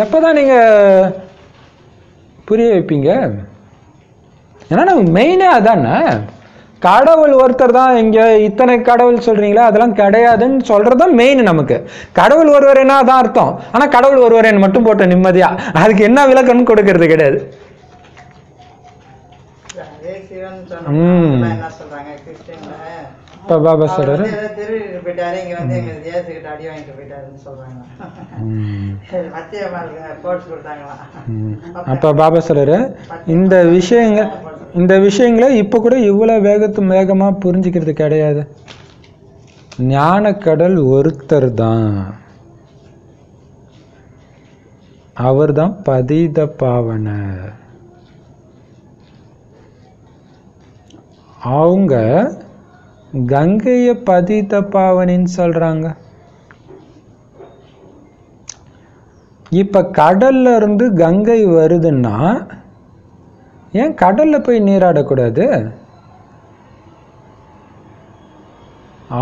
எப்பதான் நீங்க புரிய வைப்பீங்க? ஏன்னா நம்ம மெயினே அதானே. கடவுள் ஒருத்தர் தான். இங்க இத்தனை கடவுள் சொல்றீங்களா, அதெல்லாம் கிடையாதுன்னு சொல்றதும் மெயின். நமக்கு கடவுள் ஒருவரேனா தான் அர்த்தம். ஆனா கடவுள் ஒருவரேன்னு மட்டும் போட்ட நிம்மதியா அதுக்கு என்ன விளக்கம்னு கொடுக்கறது கிடையாது. பாபா சொல்றாரு அப்ப பாபா சொல்றாரு இந்த விஷயங்களை இப்ப கூட இவ்வளவு வேகமா புரிஞ்சுக்கிறது கிடையாது. ஞான கடல் ஒருத்தர் தான், அவர் தான் பதீத பாவனர். அவங்க கங்கைய பதீத பாவனின்னு சொல்றாங்க. இப்ப கடல்ல இருந்து கங்கை வருதுன்னா ஏன் கடல்ல போய் நீராடக்கூடாது?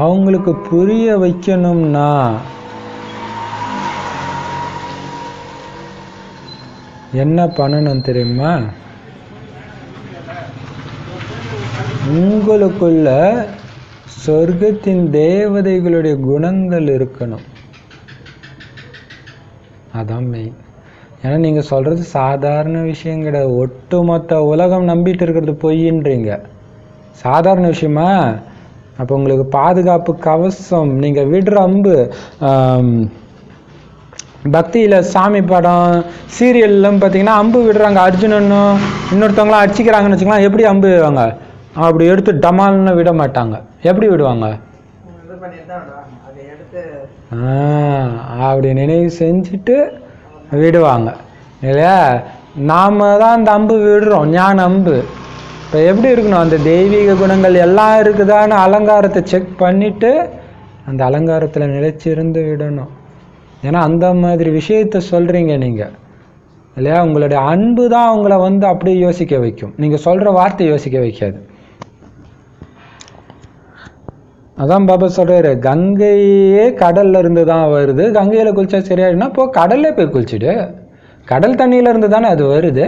அவங்களுக்கு புரிய வைக்கணும்னா என்ன பண்ணணும் தெரியுமா? உங்களுக்குள்ள சொர்க்கத்தின் தேவதைகளுடைய குணங்கள் இருக்கணும். அதான் மெயின். ஏன்னா நீங்க சொல்றது சாதாரண விஷயம் கிடையாது. ஒட்டுமொத்த உலகம் நம்பிட்டு இருக்கிறது பொய்ன்றீங்க. சாதாரண விஷயமா? அப்ப உங்களுக்கு பாதுகாப்பு கவசம், நீங்க விடுற அம்பு, பக்தியில சாமி படம் சீரியல்லாம் பார்த்தீங்கன்னா அம்பு விடுறாங்க. அர்ஜுனனும் இன்னொருத்தவங்களாம் அடிச்சுக்கிறாங்கன்னு வச்சுக்கலாம். எப்படி அம்பு விடுவாங்க? அப்படி எடுத்து டமால்னு விட மாட்டாங்க. எப்படி விடுவாங்க? அப்படி நினைவு செஞ்சுட்டு விடுவாங்க இல்லையா? நாம தான் அந்த அம்பு விடுறோம், ஞான அம்பு. இப்போ எப்படி இருக்கணும்? அந்த தெய்வீக குணங்கள் எல்லாம் இருக்குதான்னு அலங்காரத்தை செக் பண்ணிட்டு அந்த அலங்காரத்தில் நிலைச்சிருந்து விடணும். ஏன்னா அந்த மாதிரி விஷயத்த சொல்றீங்க நீங்க இல்லையா? உங்களுடைய அன்பு தான் அவங்கள அப்படியே யோசிக்க வைக்கும். நீங்க சொல்ற வார்த்தை யோசிக்க வைக்காது. அதான் பாபா சொல்றாரு, கங்கையே கடல்ல இருந்து தான் வருது. கங்கையில குளிச்சா சரியாயிடுனா போ கடல்ல போய் குளிச்சுடு. கடல் தண்ணியில இருந்து தானே அது வருது,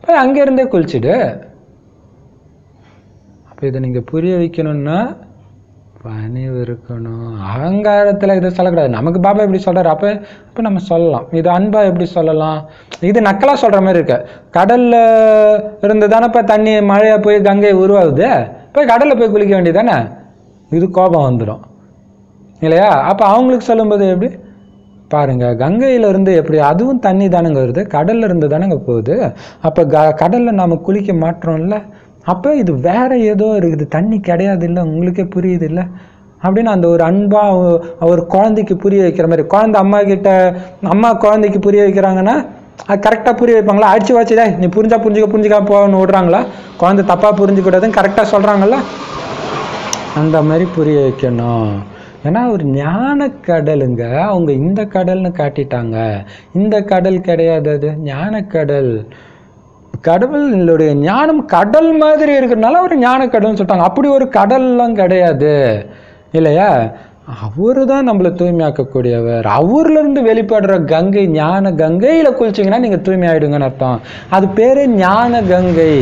போய் அங்க இருந்தே குளிச்சுடு. அப்ப இதை நீங்க புரிய வைக்கணும்னா பணிவு இருக்கணும். அகங்காரத்துல இதை சொல்லக்கூடாது. நமக்கு பாபா எப்படி சொல்றாரு, அப்ப நம்ம சொல்லலாம். இது அன்பா எப்படி சொல்லலாம்? இது நக்கலா சொல்ற மாதிரி இருக்கு. கடல்ல இருந்து தானேப்பா தண்ணி மழையா போய் கங்கை உருவாகுது, போய் கடல்ல போய் குளிக்க வேண்டியதானே? இது கோபம் வந்துடும் இல்லையா? அப்ப அவங்களுக்கு சொல்லும்போது எப்படி பாருங்க, கங்கையில இருந்து எப்படி அதுவும் தண்ணி தானங்க வருது, கடல்ல இருந்து தானங்க போகுது. அப்ப கடல்ல நாம குளிக்க மாட்டோம்ல, அப்ப இது வேற ஏதோ இருக்குது, தண்ணி கிடையாது இல்லை, உங்களுக்கே புரியுது இல்லை அப்படின்னு அந்த ஒரு அன்பா ஒரு குழந்தைக்கு புரிய வைக்கிற மாதிரி. குழந்தை அம்மா குழந்தைக்கு புரிய வைக்கிறாங்கன்னா அது கரெக்டாக புரிய வைப்பாங்களா? அடிச்சு வச்சுதே நீ புரிஞ்சுக்க போகணும்னு விடுறாங்களா? குழந்தை தப்பா புரிஞ்சுக்கூடாதுன்னு கரெக்டாக சொல்றாங்கல்ல, அந்த மாதிரி புரிய வைக்கணும். ஏன்னா ஒரு ஞான கடலுங்க. அவங்க இந்த கடல்னு காட்டிட்டாங்க, இந்த கடல் கிடையாது, அது ஞான கடல். கடவுளுடைய ஞானம் கடல் மாதிரி இருக்கிறதுனால ஒரு ஞான கடல்னு சொல்லிட்டாங்க. அப்படி ஒரு கடல்லாம் கிடையாது இல்லையா? அவரு தான் நம்மளை தூய்மையாக்கக்கூடியவர். அவர்ல இருந்து வெளிப்படுற கங்கை ஞான கங்கையில குளிச்சிங்கன்னா நீங்க தூய்மை ஆயிடுங்கன்னு அர்த்தம். அது பேரு ஞான கங்கை.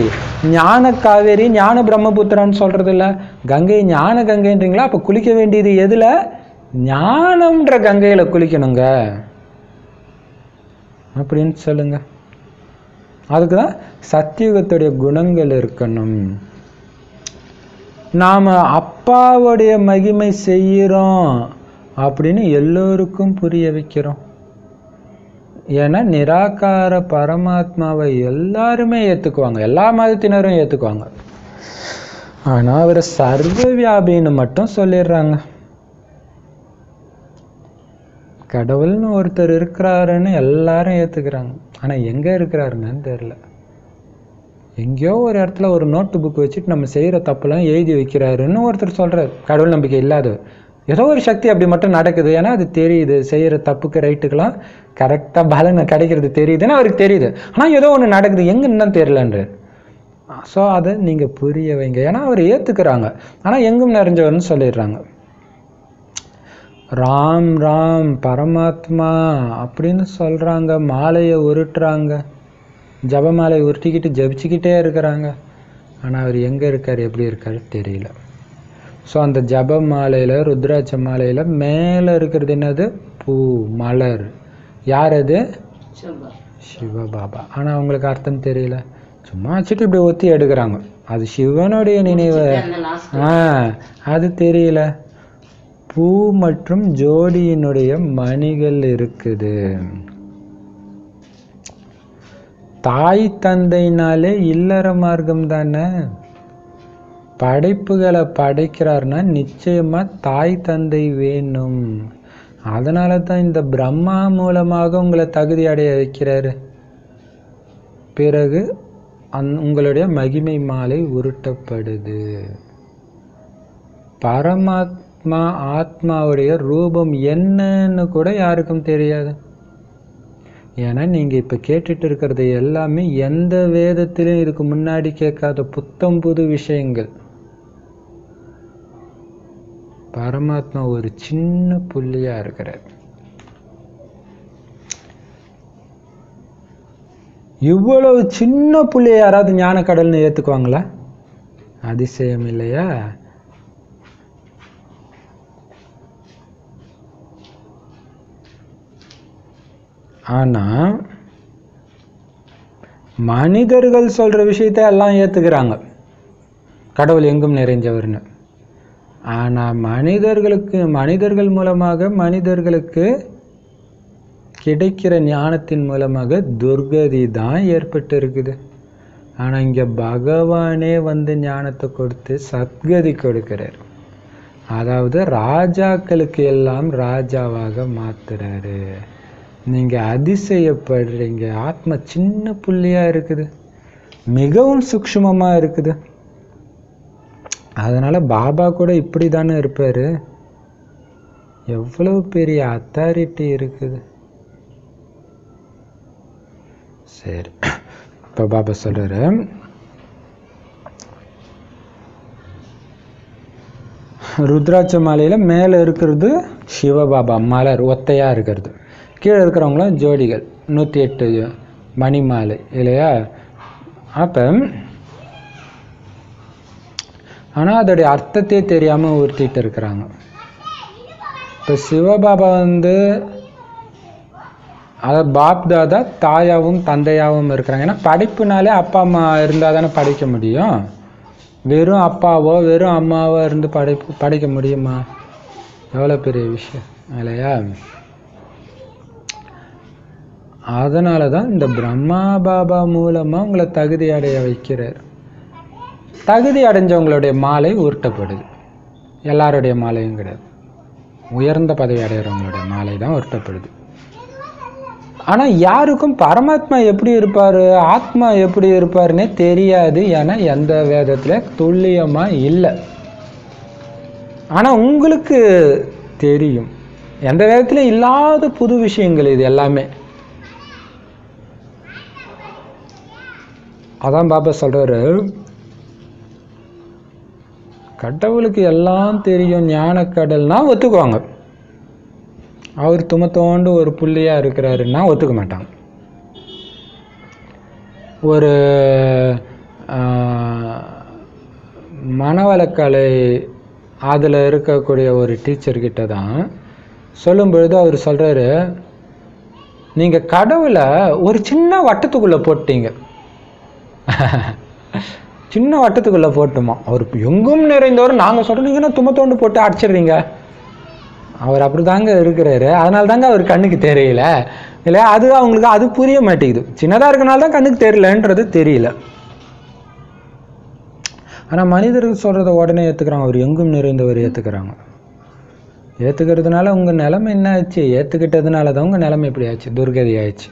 ஞான காவேரி, ஞான பிரம்மபுத்திரான்னு சொல்றது இல்ல, கங்கை ஞான கங்கைன்றீங்களா? அப்ப குளிக்க வேண்டியது எதுல? ஞானம்ன்ற கங்கையில குளிக்கணுங்க அப்படின்னு சொல்லுங்க. அதுக்குதான் சத்தியுகத்துடைய குணங்கள் இருக்கணும். நாம அப்பாவுடைய மகிமை செய்யறோம் அப்படின்னு எல்லோருக்கும் புரிய வைக்கிறோம். ஏன்னா நிராகார பரமாத்மாவை எல்லாருமே ஏத்துக்குவாங்க, எல்லா மதத்தினரும் ஏத்துக்குவாங்க. ஆனா அவரை சர்வ வியாபின்னு மட்டும் சொல்லிடுறாங்க. கடவுள்னு ஒருத்தர் இருக்கிறாருன்னு எல்லாரும் ஏத்துக்கிறாங்க, ஆனா எங்க இருக்கிறாருன்னு தெரியல. எங்கேயோ ஒரு இடத்துல ஒரு நோட்டு புக் வச்சுட்டு நம்ம செய்யற தப்புலாம் எழுதி வைக்கிறாருன்னு ஒருத்தர் சொல்றாரு. கடவுள் நம்பிக்கை இல்லாத ஏதோ ஒரு சக்தி அப்படி மட்டும் நடக்குது. ஏன்னா அது தெரியுது, செய்யற தப்புக்கு ரைட்டுக்கெல்லாம் கரெக்டா பலன் கிடைக்கிறது தெரியுதுன்னு அவருக்கு தெரியுது. ஆனா ஏதோ ஒண்ணு நடக்குது, எங்கன்னு தெரியலன்ற. ஸோ அதை நீங்க புரிய வைங்க. ஏன்னா அவர் ஏத்துக்கிறாங்க, ஆனா எங்கும் நிறைஞ்சவர்னு சொல்லிடுறாங்க. ராம் ராம் பரமாத்மா அப்படின்னு சொல்றாங்க, மாலையை உருட்டுறாங்க, ஜபமாலை உருட்டிக்கிட்டு ஜபிச்சுக்கிட்டே இருக்கிறாங்க. ஆனால் அவர் எங்கே இருக்கார், எப்படி இருக்காரு தெரியல. ஸோ அந்த ஜப மாலையில், ருத்ராட்ச மாலையில் மேலே இருக்கிறது என்னது, பூ, மலர். யார் அது, சிவபாபா. ஆனால் அவங்களுக்கு அர்த்தம் தெரியல, சும்மா வச்சுட்டு இப்படி ஒத்தி எடுக்கிறாங்க. அது சிவனுடைய நினைவு, அது தெரியல. பூ மற்றும் ஜோடியினுடைய மணிகள் இருக்குது. தாய் தந்தைனாலே இல்லற மார்க்கம் தானே. படைப்புகளை படைக்கிறார்னா நிச்சயமா தாய் தந்தை வேணும். அதனால தான் இந்த பிரம்மா மூலமாக உங்களை தகுதி அடைய வைக்கிறாரு. பிறகு உங்களுடைய மகிமை மாலை உருட்டப்படுது. பரமாத்மா ஆத்மாவுடைய ரூபம் என்னன்னு கூட யாருக்கும் தெரியாது. ஏன்னா நீங்கள் இப்போ கேட்டுட்டு இருக்கிறது எல்லாமே எந்த வேதத்திலும் இதுக்கு முன்னாடி கேட்காத புத்தம் புது விஷயங்கள். பரமாத்மா ஒரு சின்ன புள்ளியா இருக்கிறார். இவ்வளவு சின்ன புள்ளிய யாராவது ஞான கடல்னு ஏத்துக்குவாங்களா? அதிசயம் இல்லையா? ஆனா மனிதர்கள் சொல்ற விஷயத்தை எல்லாம் ஏத்துக்கிறாங்க, கடவுள் எங்கும் நிறைஞ்சவர்னு. ஆனா மனிதர்கள் மூலமாக மனிதர்களுக்கு கிடைக்கிற ஞானத்தின் மூலமாக துர்கதி தான் ஏற்பட்டு இருக்குது. ஆனா இங்க பகவானே வந்து ஞானத்தை கொடுத்து சத்கதி கொடுக்கிறார். அதாவது ராஜாக்களுக்கு எல்லாம் ராஜாவாக மாத்துறாரு. நீங்க அதிசயப்படுறீங்க. ஆத்மா சின்ன புள்ளியா இருக்குது, மிகவும் சூக்ஷ்மமா இருக்குது. அதனால பாபா கூட இப்படி தானே இருப்பாரு. எவ்வளவு பெரிய அத்தாரிட்டி இருக்குது. சரி, இப்ப பாபா சொல்றாரு, ருத்ராட்ச மாலையில மேல இருக்கிறது சிவபாபா மலர் ஒத்தையா இருக்கிறது, கீழே இருக்கிறவங்களும் ஜோடிகள் 108 மணி மாலை இல்லையா? அப்ப ஆனா அதோடைய அர்த்தத்தையே தெரியாம உறுத்திட்டு இருக்கிறாங்க. இப்ப சிவபாபா வந்து பாப் தாதா தாயாவும் தந்தையாவும் இருக்கிறாங்க. ஏன்னா படைப்புனாலே அப்பா அம்மா இருந்தா தானே படைக்க முடியும். வெறும் அப்பாவோ வெறும் அம்மாவோ இருந்து படைக்க முடியுமா? எவ்வளவு பெரிய விஷயம் இல்லையா? அதனாலதான் இந்த பிரம்மா பாபா மூலமா உங்களை தகுதி அடைய வைக்கிறார். தகுதி அடைஞ்சவங்களுடைய மாலை உருட்டப்படுது. எல்லாருடைய மாலையும் கிடையாது, உயர்ந்த பதவி அடைகிறவங்களுடைய மாலை தான் உருட்டப்படுது. ஆனா யாருக்கும் பரமாத்மா எப்படி இருப்பாரு, ஆத்மா எப்படி இருப்பாருன்னே தெரியாது. ஏன்னா எந்த வேதத்துல துல்லியமா இல்லை. ஆனா உங்களுக்கு தெரியும். எந்த வேதத்துல இல்லாத புது விஷயங்கள் இது எல்லாமே. அதான் பாபா சொல்றாரு, கடவுளுக்கு எல்லாம் தெரியும், ஞானக்கடல்னா ஒத்துக்குவாங்க. அவர் துமத்தோண்டு ஒரு புள்ளியா இருக்கிறாருன்னா ஒத்துக்க மாட்டாங்க. ஒரு மனவளக்கலை அதில் இருக்கக்கூடிய ஒரு டீச்சர்கிட்ட தான் சொல்லும் பொழுது அவர் சொல்றாரு, நீங்க கடவுளை ஒரு சின்ன வட்டத்துக்குள்ள போட்டீங்க. சின்ன வட்டத்துக்குள்ள போட்டுமா, அவர் எங்கும் நிறைந்தவர். நாங்க சொல்றீங்கன்னா துமத்தோண்டு போட்டு அடிச்சிடுறீங்க. அவர் அப்படிதாங்க இருக்கிறாரு. அதனால தாங்க அவர் கண்ணுக்கு தெரியல இல்லையா? அது அவங்களுக்கு அது புரிய மாட்டேங்குது. சின்னதா இருக்கனால தான் கண்ணுக்கு தெரியலன்றது தெரியல. ஆனா மனிதர்கள் சொல்றதை உடனே ஏத்துக்கிறாங்க. அவர் எங்கும் நிறைந்தவர் ஏத்துக்கிறாங்க. ஏத்துக்கிறதுனால உங்க நிலைமை என்ன ஆச்சு? ஏத்துக்கிட்டதுனால தான் உங்க நிலைமை எப்படி ஆச்சு? துர்கதி ஆயிடுச்சு.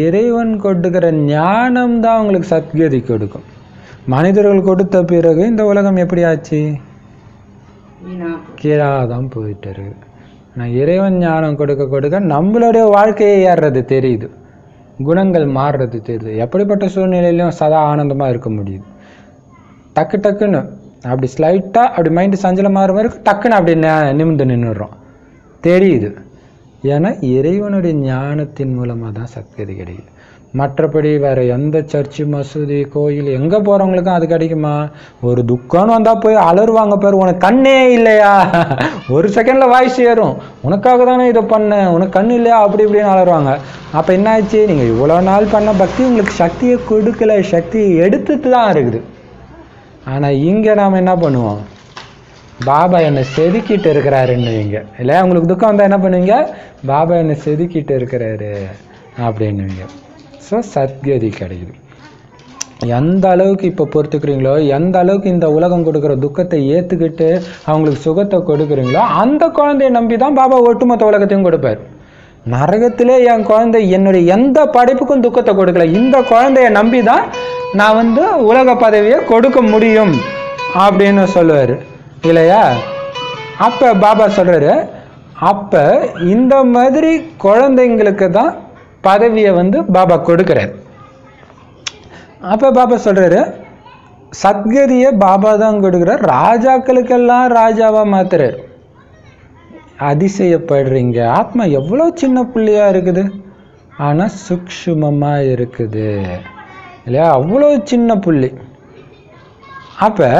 இறைவன் கொடுக்கிற ஞானம் தான் உங்களுக்கு சத்கதி கொடுக்கும். மனிதர்கள் கொடுத்த பிறகு இந்த உலகம் எப்படி ஆச்சு? கீழாதான் போயிட்டு இருக்கு. ஆனால் இறைவன் ஞானம் கொடுக்க கொடுக்க நம்மளுடைய வாழ்க்கையை ஏறுறது தெரியுது, குணங்கள் மாறுறது தெரியுது. எப்படிப்பட்ட சூழ்நிலையிலும் சதா ஆனந்தமா இருக்க முடியுது. டக்கு டக்குன்னு அப்படி ஸ்லைட்டா அப்படி மைண்டு சஞ்சலம் மாற மாதிரி டக்குன்னு அப்படி நிமிர்ந்து நின்றுடுறோம், தெரியுது. ஏன்னா இறைவனுடைய ஞானத்தின் மூலமாக தான் சத்கதி கிடைக்குது. மற்றபடி வேறு எந்த சர்ச்சு மசூதி கோயில் எங்கே போகிறவங்களுக்கும் அது கிடைக்குமா? ஒரு துக்கம்னு வந்தால் போய் அலறுவாங்க பேர், உனக்கு கண்ணே இல்லையா? ஒரு செகண்டில் வாய்ஸ் ஏறும், உனக்காக தானே இதை பண்ணேன், உனக்கு கண் இல்லையா, அப்படி இப்படின்னு அலறுவாங்க. அப்போ என்னாச்சு, நீங்கள் இவ்வளோ நாள் பண்ண பக்தி உங்களுக்கு சக்தியை கொடுக்கல, சக்தியை எடுத்துட்டு தான் இருக்குது. ஆனால் இங்கே நாம் என்ன பண்ணுவோம், பாபா என்னை செதுக்கிட்டு இருக்கிறாருன்னுவீங்க இல்லையா? உங்களுக்கு துக்கம் வந்தால் என்ன பண்ணுவீங்க, பாபா என்னை செதுக்கிட்டு இருக்கிறாரு அப்படின்னுவீங்க. ஸோ சத்கதி கிடைக்குது. எந்த அளவுக்கு இப்போ பொறுத்துக்கிறீங்களோ, எந்த அளவுக்கு இந்த உலகம் கொடுக்குற துக்கத்தை ஏற்றுக்கிட்டு அவங்களுக்கு சுகத்தை கொடுக்குறீங்களோ, அந்த குழந்தைய நம்பி தான் பாபா ஒட்டுமொத்த உலகத்தையும் கொடுப்பார். நரகத்திலே என் குழந்தை என்னுடைய எந்த படைப்புக்கும் துக்கத்தை கொடுக்கல, இந்த குழந்தைய நம்பி தான் நான் உலக பதவியை கொடுக்க முடியும் அப்படின்னு சொல்லுவார் இல்லையா? அப்போ பாபா சொல்கிறாரு, அப்போ இந்த மாதிரி குழந்தைங்களுக்கு தான் பதவியை பாபா கொடுக்குறார். அப்போ பாபா சொல்கிறாரு, சத்கதியை பாபா தான் கொடுக்குறார், ராஜாக்களுக்கெல்லாம் ராஜாவாக மாத்துறார். அதிசயப்படுறீங்க, ஆத்மா எவ்வளோ சின்ன புள்ளியாக இருக்குது, ஆனால் சூக்ஷ்மமாக இருக்குது இல்லையா? அவ்வளோ சின்ன புள்ளி. அப்போ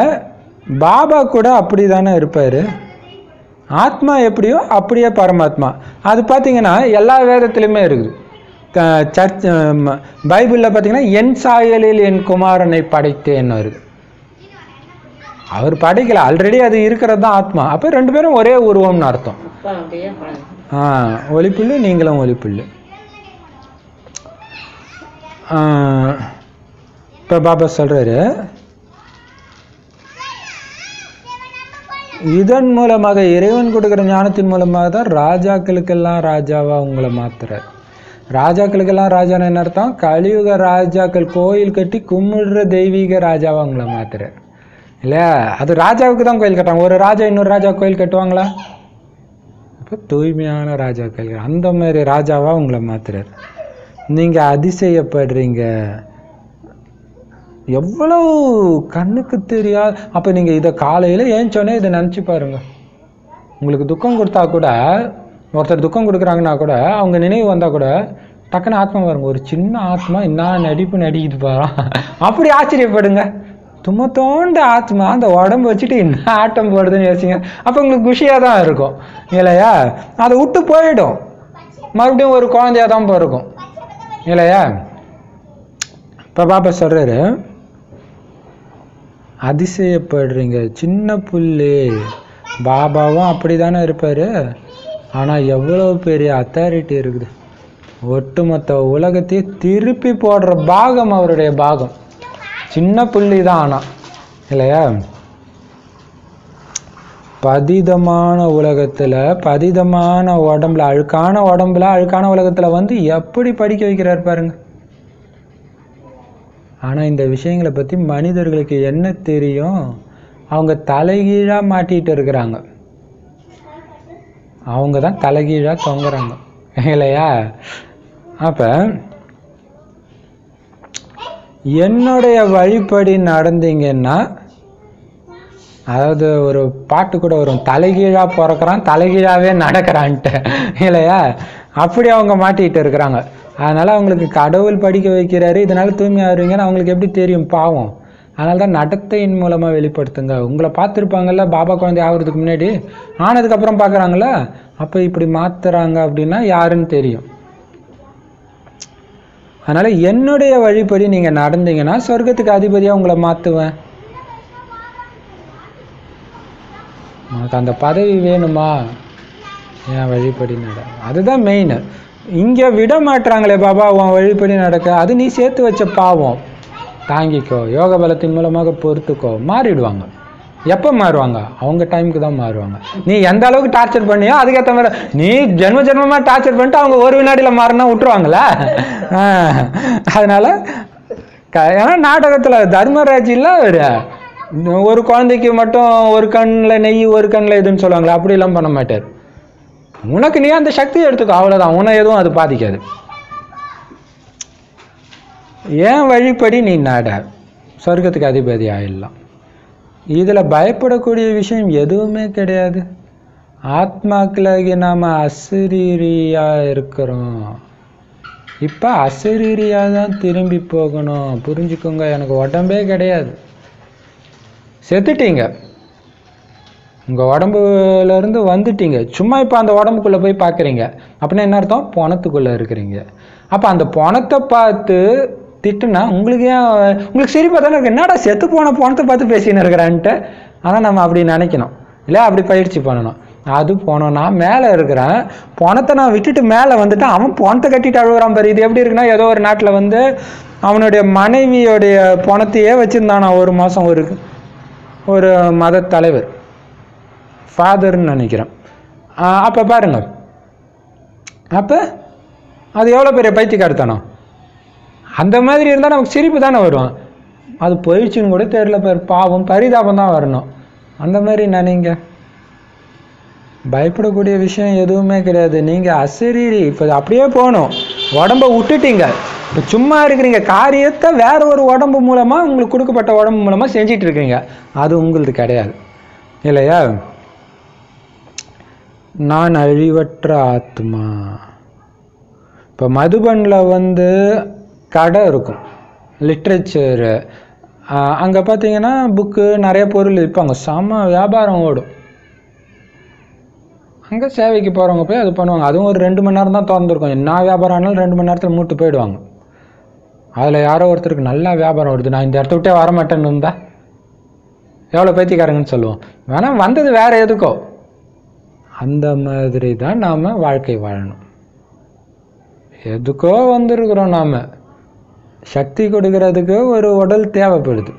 பாபா கூட அப்படி தானே இருப்பார். ஆத்மா எப்படியோ அப்படியே பரமாத்மா. அது பார்த்தீங்கன்னா எல்லா வேதத்துலையுமே இருக்குது. சர்ச் பைபிளில் பார்த்தீங்கன்னா என் சாயலில் என் குமாரனை படைத்தேன்னு வருது. அவர் படைக்கல, ஆல்ரெடி அது இருக்கிறது தான் ஆத்மா. அப்போ ரெண்டு பேரும் ஒரே உருவம்னு அர்த்தம். ஒளிப்புள்ளு, நீங்களும் ஒளிப்புள்ளு. இப்போ பாபா சொல்கிறாரு, இதன் மூலமாக இறைவன் கொடுக்குற ஞானத்தின் மூலமாக தான் ராஜாக்களுக்கெல்லாம் ராஜாவாக உங்களை மாத்துறார். ராஜாக்களுக்கெல்லாம் ராஜான்னு என்ன அர்த்தம், கலியுக ராஜாக்கள் கோயில் கட்டி கும்பிடுற தெய்வீக ராஜாவாக உங்களை மாத்துறார் இல்லையா? அது ராஜாவுக்கு தான் கோயில் கட்டுறாங்க. ஒரு ராஜா இன்னொரு ராஜா கோயில் கட்டுவாங்களா? இப்போ தூய்மையான ராஜாக்கள் அந்த மாதிரி ராஜாவாக உங்களை மாத்துறார். நீங்கள் அதிசயப்படுறீங்க, எவ்வளோ கண்ணுக்கு தெரியாது. அப்போ நீங்கள் இதை காலையில் ஏஞ்சோடனே இதை நினச்சி பாருங்க. உங்களுக்கு துக்கம் கொடுத்தா கூட, ஒருத்தர் துக்கம் கொடுக்குறாங்கன்னா கூட, அவங்க நினைவு வந்தால் கூட டக்குன்னு ஆத்மா பாருங்க, ஒரு சின்ன ஆத்மா என்ன நடிப்பு நடிக்குது பாரு, அப்படி ஆச்சரியப்படுங்க. தும்மத்தோண்ட ஆத்மா அந்த உடம்பு வச்சுட்டு என்ன ஆட்டம் போடுதுன்னு யோசிங்க. அப்போ உங்களுக்கு குஷியாக தான் இருக்கும் இல்லையா? அதை விட்டு போயிடும், மறுபடியும் ஒரு குழந்தையாக தான் போயிருக்கும் இல்லையா? இப்போ பாப்பா சொல்கிறாரு, அதிசயப்படுறீங்க, சின்ன புள்ளி. பாபாவும் அப்படி தானே இருப்பார், ஆனால் எவ்வளோ பெரிய அத்தாரிட்டி இருக்குது. ஒட்டுமொத்த உலகத்தையே திருப்பி போடுற பாகம் அவருடைய பாகம். சின்ன புள்ளி தான் ஆனால் இல்லையா? பதிதமான உலகத்தில், பதிதமான உடம்புல, அழுக்கான உடம்புல, அழுக்கான உலகத்தில் எப்படி படிக்க வைக்கிறார் பாருங்க. ஆனால் இந்த விஷயங்களை பற்றி மனிதர்களுக்கு என்ன தெரியும்? அவங்க தலைகீழாக மாட்டிகிட்டு இருக்கிறாங்க, அவங்க தான் தலைகீழாக தொங்குறாங்க இல்லையா? அப்போ என்னுடைய வழிபடி நடந்தீங்கன்னா, அதாவது ஒரு பாட்டு கூட வரும், தலைகீழாக பிறக்கிறான் தலைகீழாகவே நடக்கிறான்ட்டு இல்லையா? அப்படி அவங்க மாட்டிகிட்டு இருக்கிறாங்க. அதனால் அவங்களுக்கு கடவுள் படிக்க வைக்கிறாரு, இதனால் தூய்மையாகிறீங்கன்னு அவங்களுக்கு எப்படி தெரியும்? பாவம். அதனால தான் நடத்தையின் மூலமாக வெளிப்படுத்துங்க. உங்களை பார்த்துருப்பாங்கல்ல பாபா குழந்தை ஆகிறதுக்கு முன்னாடி, ஆனதுக்கப்புறம் பார்க்குறாங்கள, அப்போ இப்படி மாற்றுறாங்க அப்படின்னா யாருன்னு தெரியும். அதனால் என்னுடைய வழிபடி நீங்கள் நடந்தீங்கன்னா சொர்க்கத்துக்கு அதிபதியாக உங்களை மாற்றுவேன். உனக்கு அந்த பதவி வேணுமா? என் வழிபடி நட, அதுதான் மெயின். இங்கே விட மாட்டுறாங்களே பாபா உன் வழிபடி நடக்க, அது நீ சேர்த்து வச்ச பாவம். தாங்கிக்கோ, யோக பலத்தின் மூலமாக பொறுத்துக்கோ. மாறிடுவாங்க. எப்போ மாறுவாங்க? அவங்க டைமுக்கு தான் மாறுவாங்க. நீ எந்த அளவுக்கு டார்ச்சர் பண்ணியோ அதுக்கேற்ற மாதிரி. நீ ஜென்ம ஜென்மமாக டார்ச்சர் பண்ணிட்டு அவங்க ஒரு வினாடியில் மாறினா விட்டுருவாங்களா? அதனால் ஏன்னா நாடகத்தில் தர்மராஜில் ஒரு குழந்தைக்கு மட்டும் ஒரு கண்ணில் நெய் ஒரு கண்ணில் எதுன்னு சொல்லுவாங்களா? அப்படிலாம் பண்ண மாட்டார். உனக்கு நீ அந்த சக்தியை எடுத்துக்கோ, அவ்வளோதான். உன்னை எதுவும் அது பாதிக்காது. ஏன் வழிபடி நீ நட, சொர்க்கத்துக்கு அதிபதி ஆயிடலாம். இதில் பயப்படக்கூடிய விஷயம் எதுவுமே கிடையாது. ஆத்மாக்களாகி நாம் அசரீரியாக இருக்கிறோம். இப்போ அசரீரியாக தான் திரும்பி போகணும். புரிஞ்சுக்கோங்க, எனக்கு உடம்பே கிடையாது, செத்துட்டீங்க, உங்கள் உடம்புலேருந்து வந்துட்டீங்க, சும்மா இப்போ அந்த உடம்புக்குள்ளே போய் பார்க்குறீங்க அப்படின்னா என்ன அர்த்தம்? பணத்துக்குள்ளே இருக்கிறீங்க. அப்போ அந்த பணத்தை பார்த்து திட்டுனா உங்களுக்கு ஏன் உங்களுக்கு சிரிப்பாக தானே இருக்கு, என்னடா செத்து போன பணத்தை பார்த்து பேசின்னு இருக்கிறான்ட்டு. ஆனால் நம்ம அப்படி நினைக்கணும் இல்லை, அப்படி பயிற்சி பண்ணணும். அது போனோன்னா மேலே இருக்கிறேன், பணத்தை நான் விட்டுட்டு மேலே வந்துட்டு அவன் பணத்தை கட்டிட்டு அழுகுறான் பாரு. இது எப்படி இருக்குன்னா, ஏதோ ஒரு நாட்டில் வந்து அவனுடைய மனைவியோடைய பணத்தையே வச்சுருந்தானா ஒரு மாதம் ஒரு மத தலைவர், ஃபாதர்ன்னு நினைக்கிறேன். அப்போ பாருங்க, அப்போ அது எவ்வளோ பெரிய பைத்தியக்காரத்தனம். அந்த மாதிரி இருந்தால் நமக்கு சிரிப்பு தானே வரும். அது போயிடுச்சுன்னு கூட தெரியல பேர், பாவம் பரிதாபம் தான் வரணும். அந்த மாதிரி நினைங்க, பயப்படக்கூடிய விஷயம் எதுவுமே கிடையாது. நீங்கள் அசரீரி இப்போ அப்படியே போகணும், உடம்பை விட்டுட்டீங்க, இப்போ சும்மா இருக்கிறீங்க, காரியத்தை வேற ஒரு உடம்பு மூலமாக உங்களுக்கு கொடுக்கப்பட்ட உடம்பு மூலமாக செஞ்சிட்டு இருக்கீங்க, அது உங்களுக்கு கிடையாது இல்லையா? நான் அழிவற்ற ஆத்மா. இப்போ மதுபனில் வந்து கடை இருக்கும், லிட்ரேச்சரு, அங்கே பார்த்தீங்கன்னா புக்கு நிறைய பொருள் விற்பாங்க, செம்ம வியாபாரம் ஓடும். அங்கே சேவைக்கு போகிறவங்க போய் அது பண்ணுவாங்க. அதுவும் ஒரு 2 மணி நேரம் தான் திறந்துருக்கும். என்ன வியாபாரம் ஆனாலும் 2 மணி நேரத்தில் மூட்டு போயிடுவாங்க. அதில் யாரோ ஒருத்தருக்கு நல்லா வியாபாரம் வருது, நான் இந்த இடத்த விட்டே வரமாட்டேன்னு இருந்தா எவ்வளோ பைத்தியக்காரங்கன்னு சொல்லுவோம். வேணால் வந்தது வேற எதுக்கோ. அந்த மாதிரி தான் நாம் வாழ்க்கை வாழணும். எதுக்கோ வந்திருக்கிறோம், நாம் சக்தி கொடுக்கறதுக்கு ஒரு உடல் தேவைப்படுது,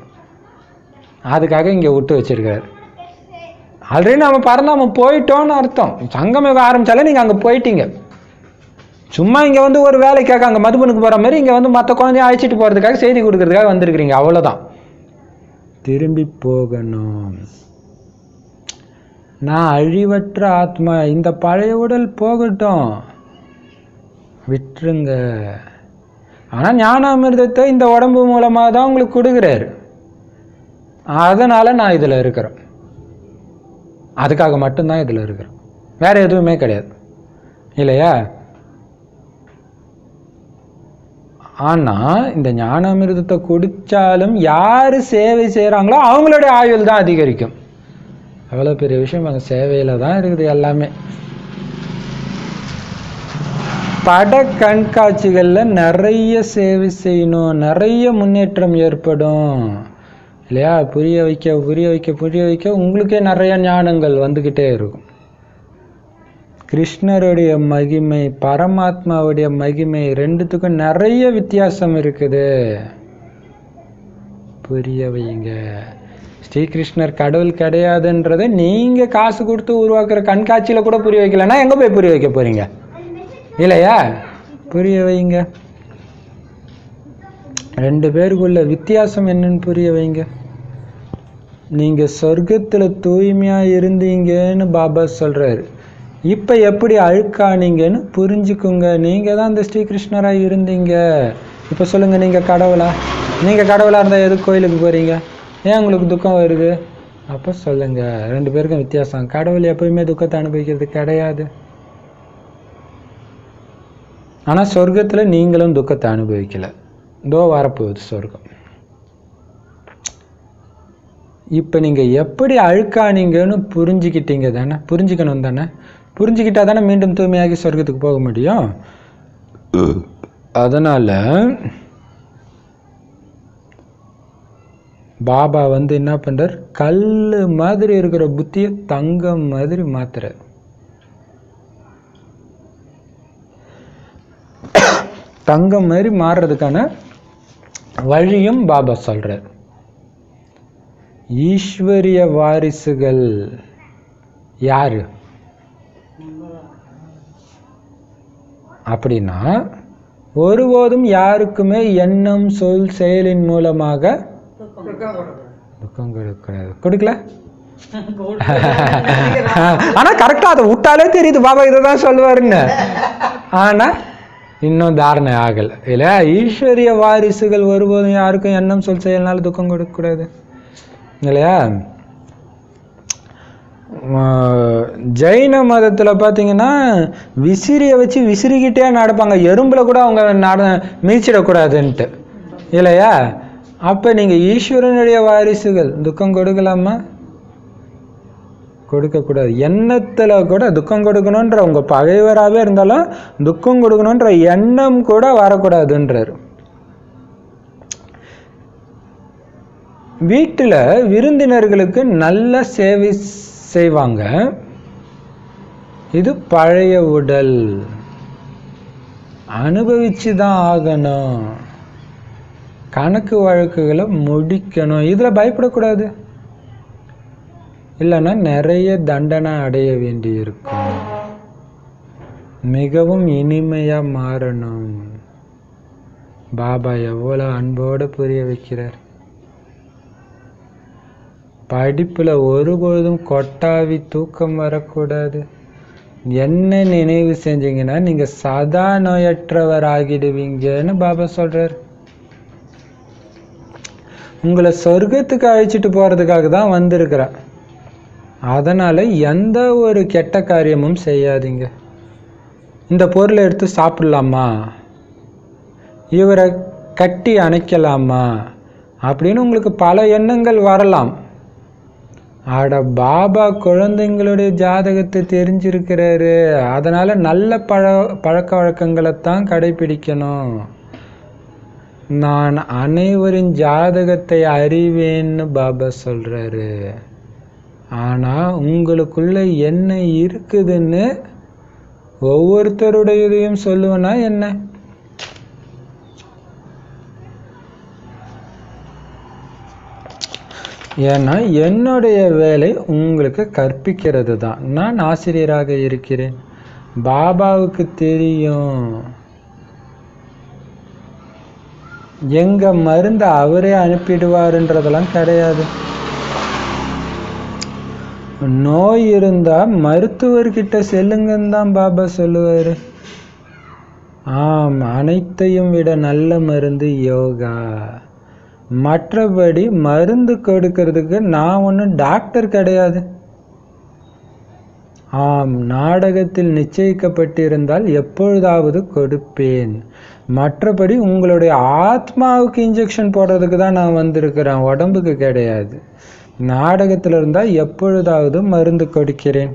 அதுக்காக இங்கே விட்டு வச்சிருக்காரு. ஆல்ரெடி நாம் பறந்தாமல் போயிட்டோன்னு அர்த்தம். சங்கம ஆரம்பித்தாலே நீங்கள் அங்கே போயிட்டீங்க. சும்மா இங்கே வந்து ஒரு வேலைக்காக அங்கே மதுபனுக்கு போகிற மாதிரி இங்கே வந்து மற்ற குழந்தைய அழைச்சிட்டு போகிறதுக்காக செய்தி கொடுக்கறதுக்காக வந்திருக்கிறீங்க, அவ்வளோதான். திரும்பி போகணும். நான் அழிவற்ற ஆத்மா, இந்த பழைய உடல் போகட்டும், விட்டுருங்க. ஆனால் ஞானாமிர்தத்தை இந்த உடம்பு மூலமாக தான் உங்களுக்கு கொடுக்குறாரு, அதனால் நான் இதில் இருக்கிறேன், அதுக்காக மட்டும்தான் இதில் இருக்கிறேன், வேற எதுவுமே கிடையாது இல்லையா? ஆனால் இந்த ஞானாமிர்தத்தை குடித்தாலும் யார் சேவை செய்கிறாங்களோ அவங்களுடைய ஆயுள் தான் அதிகரிக்கும். அவ்வளோ பெரிய விஷயம் அங்கே சேவையில் தான் இருக்குது எல்லாமே. பட கண்காட்சிகளில் நிறைய சேவை செய்யணும், நிறைய முன்னேற்றம் ஏற்படும் இல்லையா? புரிய வைக்க உங்களுக்கே நிறைய ஞானங்கள் வந்துக்கிட்டே இருக்கும். கிருஷ்ணருடைய மகிமை, பரமாத்மாவுடைய மகிமை, ரெண்டுத்துக்கும் நிறைய வித்தியாசம் இருக்குது. புரிய வைங்க. ஸ்ரீகிருஷ்ணர் கடவுள் கிடையாதுன்றதை நீங்கள் காசு கொடுத்து உருவாக்குற கண்காட்சியில் கூட புரிய வைக்கலன்னா எங்கே போய் புரிய வைக்க போகிறீங்க இல்லையா? புரிய வைங்க. 2 பேருக்குள்ள வித்தியாசம் என்னன்னு புரிய வைங்க. நீங்கள் சொர்க்கத்தில் தூய்மையாக இருந்தீங்கன்னு பாபா சொல்கிறாரு. இப்போ எப்படி அழுக்கானீங்கன்னு புரிஞ்சுக்குங்க. நீங்கள் தான் இந்த ஸ்ரீகிருஷ்ணராக இருந்தீங்க. இப்போ சொல்லுங்கள், நீங்கள் கடவுளா? நீங்கள் கடவுளாக இருந்தால் எதுக்கு கோயிலுக்கு போகிறீங்க? ஏன் உங்களுக்கு துக்கம் வருது? அப்போ சொல்லுங்கள், 2 பேருக்கும் வித்தியாசம். கடவுள் எப்பயுமே துக்கத்தை அனுபவிக்கிறது கிடையாது. ஆனால் சொர்க்கத்தில் நீங்களும் துக்கத்தை அனுபவிக்கலை. இதோ வரப்போகுது சொர்க்கம். இப்போ நீங்கள் எப்படி அழுக்கானீங்கன்னு புரிஞ்சுக்கிட்டீங்க தானே? புரிஞ்சுக்கணும் தானே? புரிஞ்சுக்கிட்டா தானே மீண்டும் தூய்மையாகி சொர்க்கத்துக்கு போக முடியும். அதனால் பாபா வந்து என்ன பண்ணுறார்? கல் மாதிரி இருக்கிற புத்தியை தங்கம் மாதிரி மாத்துறார். தங்கம் மாதிரி மாறுறதுக்கான வழியும் பாபா சொல்றார். ஈஸ்வரிய வாரிசுகள் யாரு அப்படின்னா, ஒருபோதும் யாருக்குமே எண்ணம் சொல் செயலின் மூலமாக துக்கம் கொடுக்கல. ஆனா கரெக்டா அதை விட்டாலே தெரியுது பாபா இதைதான் சொல்லுவாருன்னு. ஆனா இன்னும் தாரணை ஆகல இல்லையா? ஈஸ்வரிய வாரிசுகள் ஒருபோதும் யாருக்கும் எண்ணம் சொல் செயல்னால துக்கம் கொடுக்க கூடாது இல்லையா? ஜெயின மதத்தில் பார்த்தீங்கன்னா விசிறியை வச்சு விசிறிக்கிட்டே நடப்பாங்க, எறும்பில் கூட அவங்க மீச்சிடக்கூடாதுன்ட்டு இல்லையா? அப்போ நீங்கள் ஈஸ்வரனுடைய வாரிசுகள் துக்கம் கொடுக்கலாமா? கொடுக்கக்கூடாது. எண்ணத்தில் கூட துக்கம் கொடுக்கணுன்ற, உங்கள் பகைவராகவே இருந்தாலும் துக்கம் கொடுக்கணுன்ற எண்ணம் கூட வரக்கூடாதுன்றார். வீட்டில் விருந்தினர்களுக்கு நல்ல சேவை செய்வாங்க. இது பழைய உடல், அனுபவிச்சு தான் ஆகணும். கணக்கு வழக்குகளை முடிக்கணும். இதில் பயப்படக்கூடாது, இல்லைன்னா நிறைய தண்டனை அடைய வேண்டி இருக்கும். மிகவும் இனிமையாக மாறணும். பாபா எவ்வளோ அன்போடு புரிய வைக்கிறார். படிப்பில் ஒருபொழுதும் கொட்டாவி தூக்கம் வரக்கூடாது. என்ன நினைவு செஞ்சீங்கன்னா நீங்கள் சதா நோயற்றவர் ஆகிடுவீங்கன்னு பாபா சொல்கிறார். உங்களை சொர்க்கத்துக்கு அழைச்சிட்டு போகிறதுக்காக தான் வந்திருக்கிறேன். அதனால் எந்த ஒரு கெட்ட காரியமும் செய்யாதீங்க. இந்த பொருளை எடுத்து சாப்பிடலாமா, இவரை கட்டி அணைக்கலாமா அப்படின்னு உங்களுக்கு பல எண்ணங்கள் வரலாம். ஆட பாபா குழந்தைங்களுடைய ஜாதகத்தை தெரிஞ்சிருக்கிறாரு. அதனால் நல்ல பழக்க வழக்கங்களைத்தான் கடைபிடிக்கணும். நான் அனைவரின் ஜாதகத்தை அறிவேன்னு பாபா சொல்கிறாரு. ஆனால் உங்களுக்குள்ள என்ன இருக்குதுன்னு ஒவ்வொருத்தருடையதையும் சொல்லுவேன்னா என்ன? ஏன்னா என்னுடைய வேலை உங்களுக்கு கற்பிக்கிறது தான். நான் ஆசிரியராக இருக்கிறேன். பாபாவுக்கு தெரியும் எங்க மருந்து அவரே அனுப்பிடுவாருன்றதெல்லாம் கிடையாது. நோய் இருந்தா மருத்துவர்கிட்ட செல்லுங்கன்னு தான் பாபா சொல்லுவாரு. அனைத்தையும் விட நல்ல மருந்து யோகா. மற்றபடி மருந்து கொடுக்கறதுக்கு நான் ஒன்றும் டாக்டர் கிடையாது. நாடகத்தில் நிச்சயிக்கப்பட்டிருந்தால் எப்பொழுதாவது கொடுப்பேன். மற்றபடி உங்களுடைய ஆத்மாவுக்கு இன்ஜெக்ஷன் போடுறதுக்கு தான் நான் வந்திருக்கிறேன், உடம்புக்கு கிடையாது. நாடகத்தில் இருந்தால் எப்பொழுதாவது மருந்து கொடுக்கிறேன்.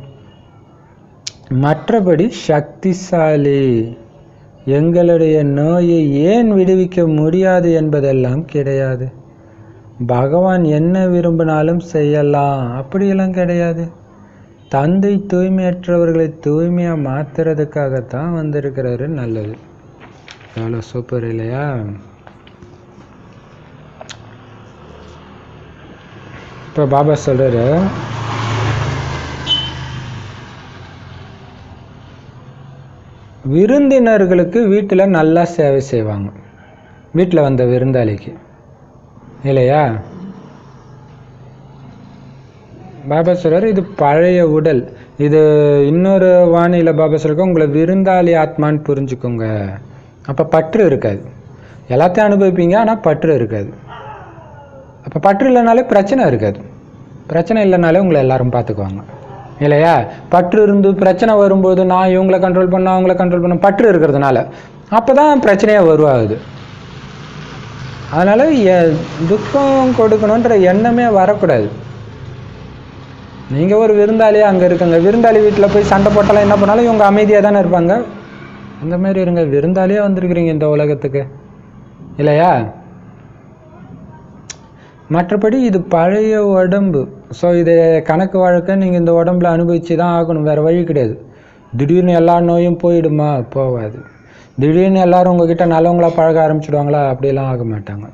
மற்றபடி சக்திசாலி, எங்களுடைய நோயை ஏன் விடுவிக்க முடியாது என்பதெல்லாம் கிடையாது. பகவான் என்ன விரும்பினாலும் செய்யலாம், அப்படியெல்லாம் கிடையாது. தந்தை தூய்மையற்றவர்களை தூய்மையாக மாற்றுறதுக்காகத்தான் வந்திருக்கிறாரு. நல்லது, எவ்வளோ சூப்பர் இல்லையா? இப்போ பாபா சொல்கிறாரு, விருந்தினர்களுக்கு வீட்டில் நல்லா சேவை செய்வாங்க. வீட்டில் வந்த விருந்தாளிக்கு இல்லையா? பாபா சொல்கிறார் இது பழைய உடல். இது இன்னொரு வாணியில் பாபா சொல்லிருக்க, உங்களை விருந்தாளி ஆத்மான்னு புரிஞ்சுக்கோங்க. அப்போ பற்று இருக்காது. எல்லாத்தையும் அனுபவிப்பீங்க, ஆனால் பற்று இருக்காது. அப்போ பற்று இல்லைனாலே பிரச்சனை இருக்காது. பிரச்சனை இல்லைனாலே உங்களை எல்லாரும் பார்த்துக்குவாங்க இல்லையா? பற்று இருந்து பிரச்சனை வரும்போது நான் இவங்களை கண்ட்ரோல் பண்ண அவங்கள கண்ட்ரோல் பண்ண பற்று இருக்கிறதுனால அப்போ தான் பிரச்சனையாக உருவாகுது. அதனால் துக்கம் கொடுக்கணுன்ற எண்ணமே வரக்கூடாது. நீங்கள் ஒரு விருந்தாளியாக அங்கே இருக்குங்க, விருந்தாளி வீட்டில் போய் சண்டை போட்டாலும் என்ன பண்ணாலும் இவங்க அமைதியாக தானே இருப்பாங்க. அந்த மாதிரி இருங்க, விருந்தாளியாக வந்திருக்கிறீங்க இந்த உலகத்துக்கு இல்லையா? மற்றபடி இது பழைய உடம்பு. ஸோ இது கணக்கு வழக்க நீங்கள் இந்த உடம்புல அனுபவிச்சு தான் ஆகணும், வேறு வழி கிடையாது. திடீர்னு எல்லா நோயும் போயிடுமா? போகாது. திடீர்னு எல்லோரும் உங்ககிட்ட நல்லவங்களா பழக ஆரம்பிச்சிடுவாங்களா? அப்படிலாம் ஆக மாட்டாங்க.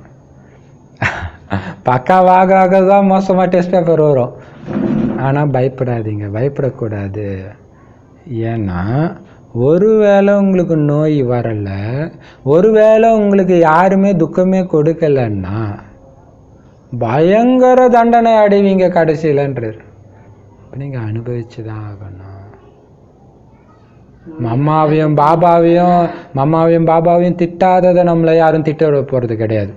பக்காவாக ஆக தான் மோசமாக டெஸ்ட் பேப்பர் வரும். ஆனால் பயப்படாதீங்க, பயப்படக்கூடாது. ஏன்னா ஒருவேளை உங்களுக்கு நோய் வரலை, ஒருவேளை உங்களுக்கு யாருமே துக்கமே கொடுக்கலன்னா பயங்கர தண்டனை அடைவீங்க கடைசியிலன்றார். இப்போ நீங்கள் அனுபவிச்சு தான் ஆகணும். மம்மாவையும் பாபாவையும் திட்டாததை நம்மளை யாரும் திட்ட போகிறது கிடையாது.